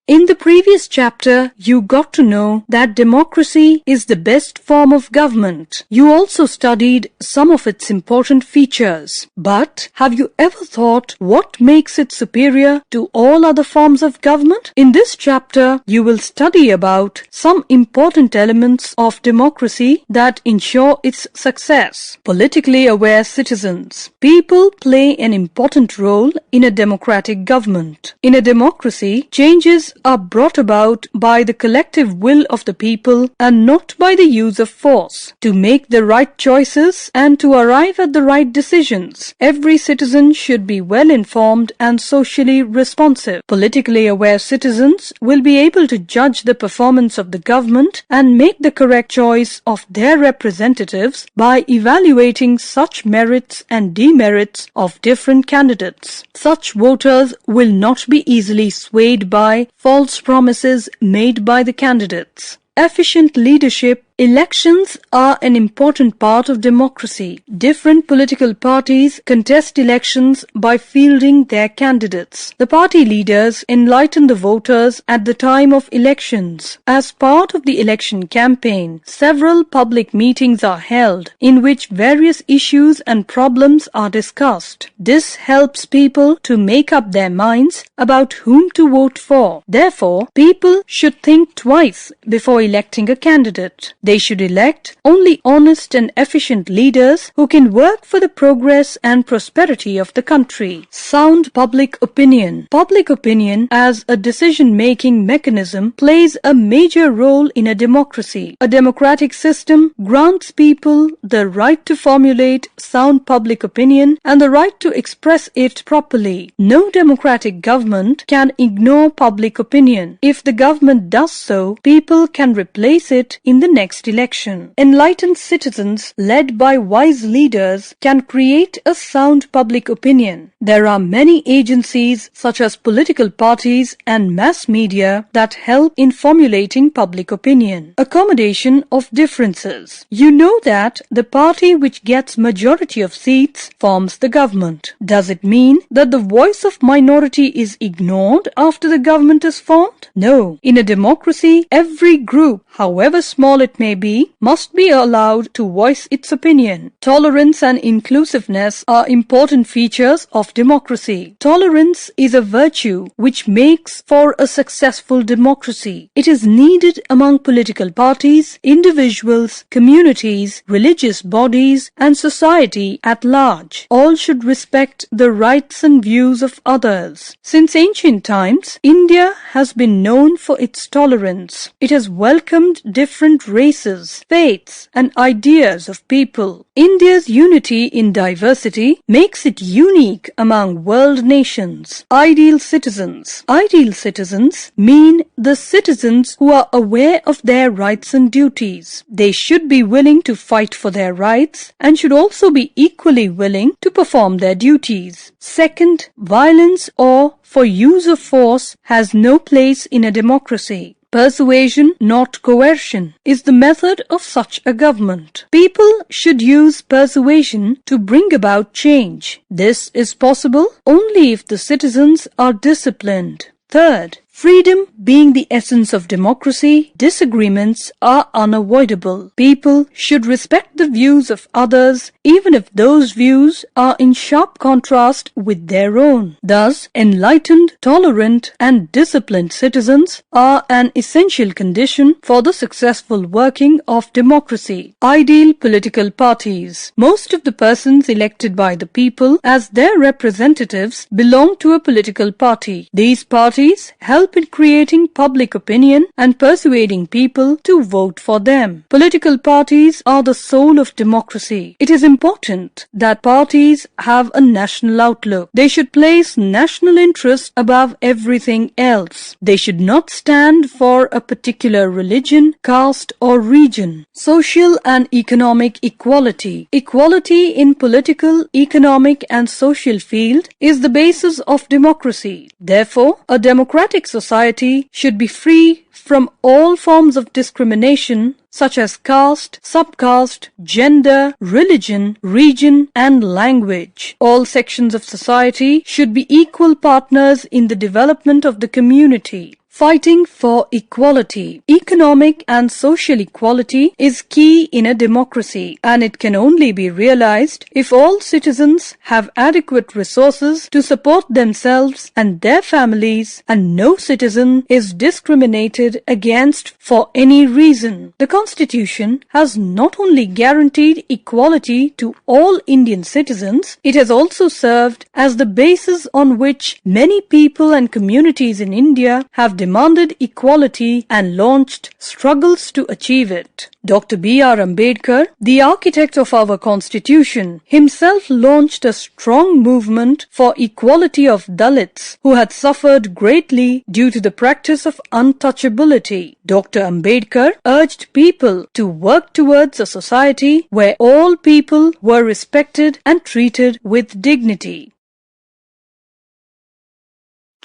In the previous chapter, you got to know that democracy is the best form of government. You also studied some of its important features. But have you ever thought what makes it superior to all other forms of government? In this chapter, you will study about some important elements of democracy that ensure its success. Politically aware citizens. People play an important role in a democratic government. In a democracy, changes are brought about by the collective will of the people and not by the use of force. To make the right choices and to arrive at the right decisions, every citizen should be well informed and socially responsive. Politically aware citizens will be able to judge the performance of the government and make the correct choice of their representatives by evaluating such merits and demerits of different candidates. Such voters will not be easily swayed by false promises made by the candidates. Efficient leadership. Elections are an important part of democracy. Different political parties contest elections by fielding their candidates. The party leaders enlighten the voters at the time of elections. As part of the election campaign, several public meetings are held in which various issues and problems are discussed. This helps people to make up their minds about whom to vote for. Therefore, people should think twice before electing a candidate. They should elect only honest and efficient leaders who can work for the progress and prosperity of the country. Sound public opinion. Public opinion as a decision-making mechanism plays a major role in a democracy. A democratic system grants people the right to formulate sound public opinion and the right to express it properly. No democratic government can ignore public opinion. If the government does so, people can replace it in the next election. Enlightened citizens led by wise leaders can create a sound public opinion. There are many agencies such as political parties and mass media that help in formulating public opinion. Accommodation of differences. You know that the party which gets majority of seats forms the government. Does it mean that the voice of minority is ignored after the government is formed? No. In a democracy, every group, however small it may be, must be allowed to voice its opinion. Tolerance and inclusiveness are important features of democracy. Tolerance is a virtue which makes for a successful democracy. It is needed among political parties, individuals, communities, religious bodies, and society at large. All should respect the rights and views of others. Since ancient times, India has been known for its tolerance. It has welcomed different races, faiths, and ideas of people. India's unity in diversity makes it unique among world nations. Ideal citizens. Ideal citizens mean the citizens who are aware of their rights and duties. They should be willing to fight for their rights and should also be equally willing to perform their duties. Second, violence or for use of force has no place in a democracy. Persuasion, not coercion, is the method of such a government. People should use persuasion to bring about change. This is possible only if the citizens are disciplined. Third, freedom being the essence of democracy, disagreements are unavoidable. People should respect the views of others even if those views are in sharp contrast with their own. Thus, enlightened, tolerant, and disciplined citizens are an essential condition for the successful working of democracy. Ideal political parties. Most of the persons elected by the people as their representatives belong to a political party. These parties help in creating public opinion and persuading people to vote for them. Political parties are the soul of democracy. It is important that parties have a national outlook. They should place national interest above everything else. They should not stand for a particular religion, caste, or region. Social and economic equality. Equality in political, economic, and social field is the basis of democracy. Therefore, a democratic society should be free from all forms of discrimination such as caste, subcaste, gender, religion, region, and language. All sections of society should be equal partners in the development of the community. Fighting for equality. Economic and social equality is key in a democracy, and it can only be realized if all citizens have adequate resources to support themselves and their families, and no citizen is discriminated against for any reason. The Constitution has not only guaranteed equality to all Indian citizens, it has also served as the basis on which many people and communities in India have demanded equality and launched struggles to achieve it. Dr. B.R. Ambedkar, the architect of our Constitution, himself launched a strong movement for equality of Dalits who had suffered greatly due to the practice of untouchability. Dr. Ambedkar urged people to work towards a society where all people were respected and treated with dignity.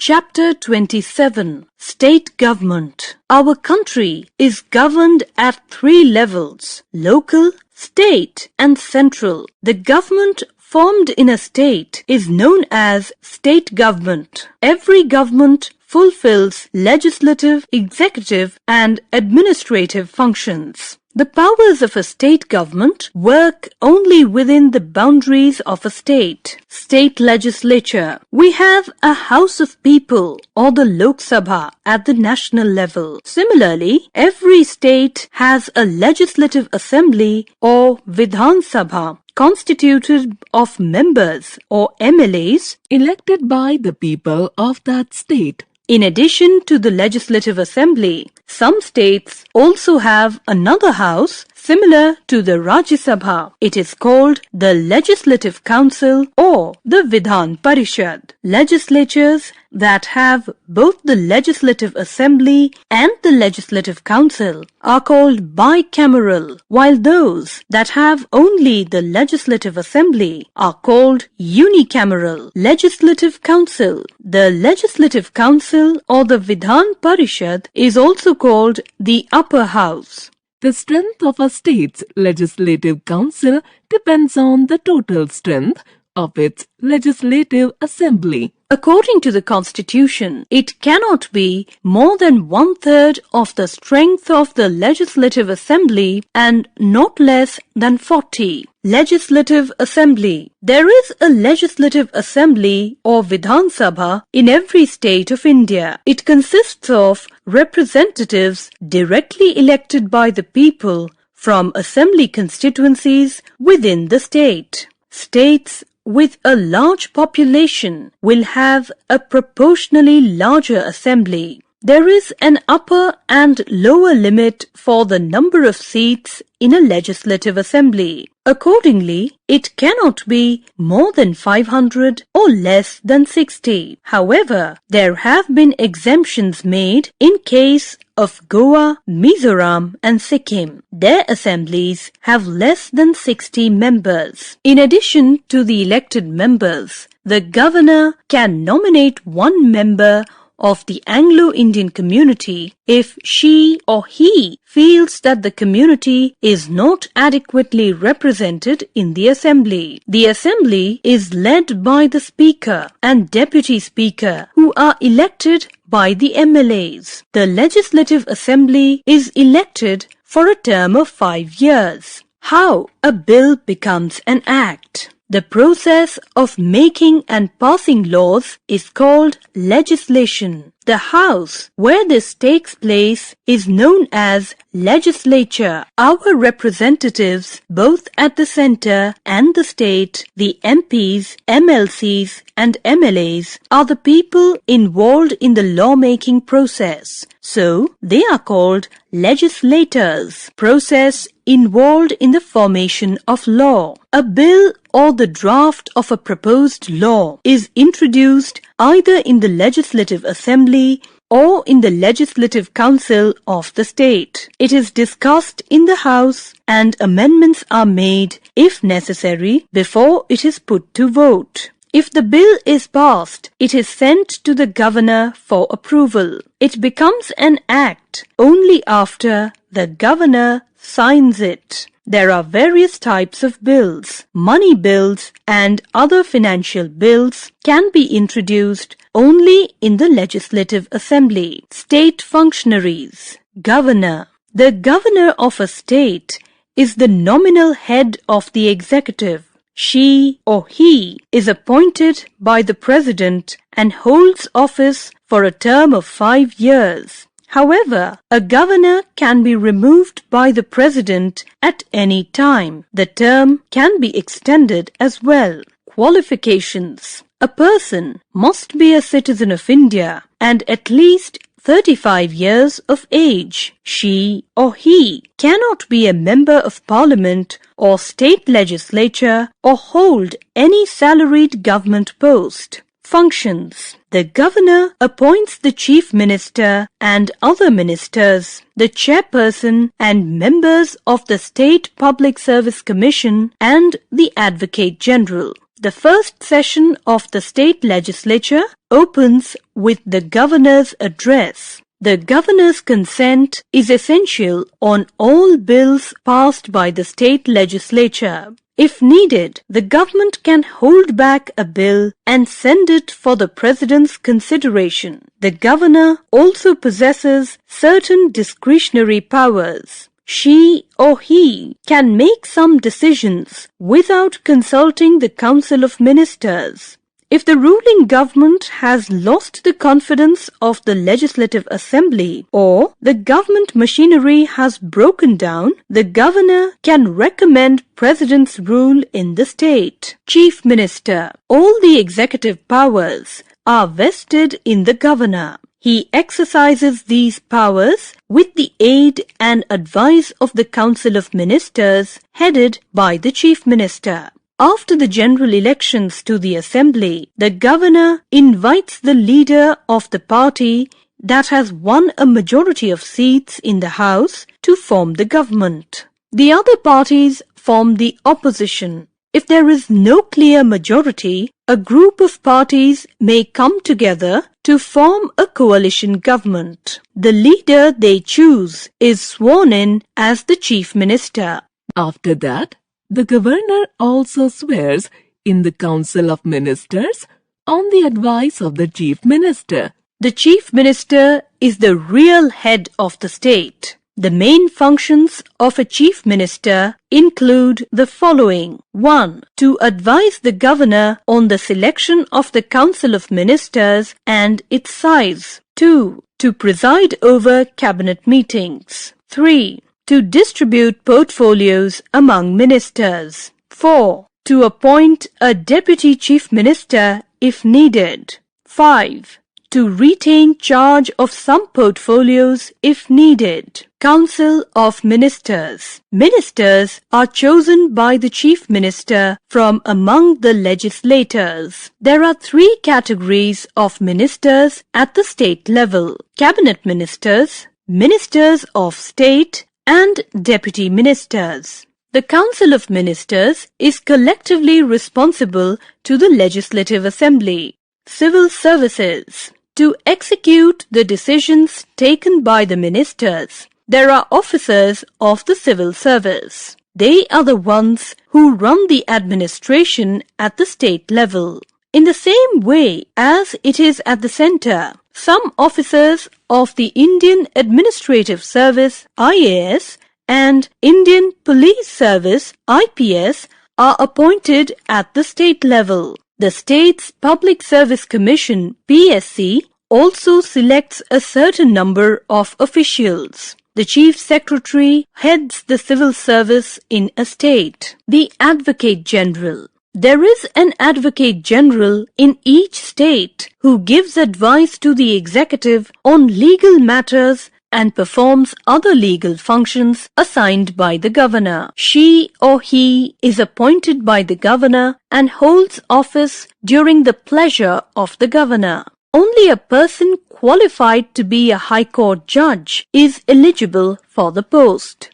Chapter 27. State Government. Our country is governed at 3 levels: local, state, and central. The government formed in a state is known as state government. Every government fulfills legislative, executive, and administrative functions. The powers of a state government work only within the boundaries of a state. State legislature. We have a House of People or the Lok Sabha at the national level. Similarly, every state has a legislative assembly or Vidhan Sabha constituted of members or MLAs elected by the people of that state. In addition to the Legislative Assembly, some states also have another house similar to the Rajya Sabha. It is called the Legislative Council or the Vidhan Parishad. Legislatures that have both the Legislative Assembly and the Legislative Council are called bicameral, while those that have only the Legislative Assembly are called unicameral. Legislative Council. The Legislative Council or the Vidhan Parishad is also called the upper house. The strength of a state's legislative council depends on the total strength of its legislative assembly. According to the Constitution, it cannot be more than 1/3 of the strength of the Legislative Assembly and not less than 40. Legislative Assembly. There is a Legislative Assembly or Vidhan Sabha in every state of India. It consists of representatives directly elected by the people from assembly constituencies within the state. States with a large population will have a proportionally larger assembly. There is an upper and lower limit for the number of seats in a legislative assembly. Accordingly, it cannot be more than 500 or less than 60. However, there have been exemptions made in case of Goa, Mizoram and Sikkim. Their assemblies have less than 60 members. In addition to the elected members, the governor can nominate one member of the Anglo-Indian community if she or he feels that the community is not adequately represented in the assembly. The assembly is led by the speaker and deputy speaker who are elected by the MLAs. The legislative assembly is elected for a term of 5 years. How a bill becomes an act. The process of making and passing laws is called legislation. The house where this takes place is known as legislature. Our representatives, both at the center and the state, the MPs, MLCs and MLAs, are the people involved in the lawmaking process. So, they are called legislators. Process involved in the formation of law. A bill or the draft of a proposed law is introduced either in the Legislative Assembly or in the Legislative Council of the state. It is discussed in the House and amendments are made, if necessary, before it is put to vote. If the bill is passed, it is sent to the governor for approval. It becomes an act only after the governor signs it. There are various types of bills. Money bills and other financial bills can be introduced only in the Legislative Assembly. State functionaries. Governor. The governor of a state is the nominal head of the executive. She or he is appointed by the president and holds office for a term of 5 years. However, a governor can be removed by the president at any time. The term can be extended as well. Qualifications. A person must be a citizen of India and at least 35 years of age. She or he cannot be a member of parliament or state legislature or hold any salaried government post. Functions. The governor appoints the chief minister and other ministers, the chairperson and members of the State Public Service Commission and the Advocate General. The first session of the state legislature opens with the governor's address. The governor's consent is essential on all bills passed by the state legislature. If needed, the government can hold back a bill and send it for the president's consideration. The governor also possesses certain discretionary powers. She or he can make some decisions without consulting the Council of Ministers. If the ruling government has lost the confidence of the Legislative Assembly or the government machinery has broken down, the governor can recommend president's rule in the state. Chief Minister. All the executive powers are vested in the governor. He exercises these powers with the aid and advice of the Council of Ministers headed by the Chief Minister. After the general elections to the Assembly, the governor invites the leader of the party that has won a majority of seats in the House to form the government. The other parties form the opposition. If there is no clear majority, a group of parties may come together to form a coalition government. The leader they choose is sworn in as the Chief Minister. After that, the governor also swears in the Council of Ministers on the advice of the Chief Minister. The Chief Minister is the real head of the state. The main functions of a Chief Minister include the following. 1. To advise the governor on the selection of the Council of Ministers and its size. 2. To preside over cabinet meetings. 3. To distribute portfolios among ministers. 4. To appoint a deputy chief minister if needed. 5. To retain charge of some portfolios if needed. Council of Ministers. Ministers are chosen by the Chief Minister from among the legislators. There are 3 categories of ministers at the state level: Cabinet Ministers, Ministers of State, and Deputy Ministers. The Council of Ministers is collectively responsible to the Legislative Assembly. Civil Services. To execute the decisions taken by the ministers, there are officers of the civil service. They are the ones who run the administration at the state level. In the same way as it is at the center, some officers of the Indian Administrative Service (IAS) and Indian Police Service (IPS) are appointed at the state level. The State's Public Service Commission (PSC) also selects a certain number of officials. The Chief Secretary heads the civil service in a state. The Advocate General. There is an Advocate General in each state who gives advice to the executive on legal matters and performs other legal functions assigned by the governor. She or he is appointed by the governor and holds office during the pleasure of the governor. Only a person qualified to be a High Court judge is eligible for the post.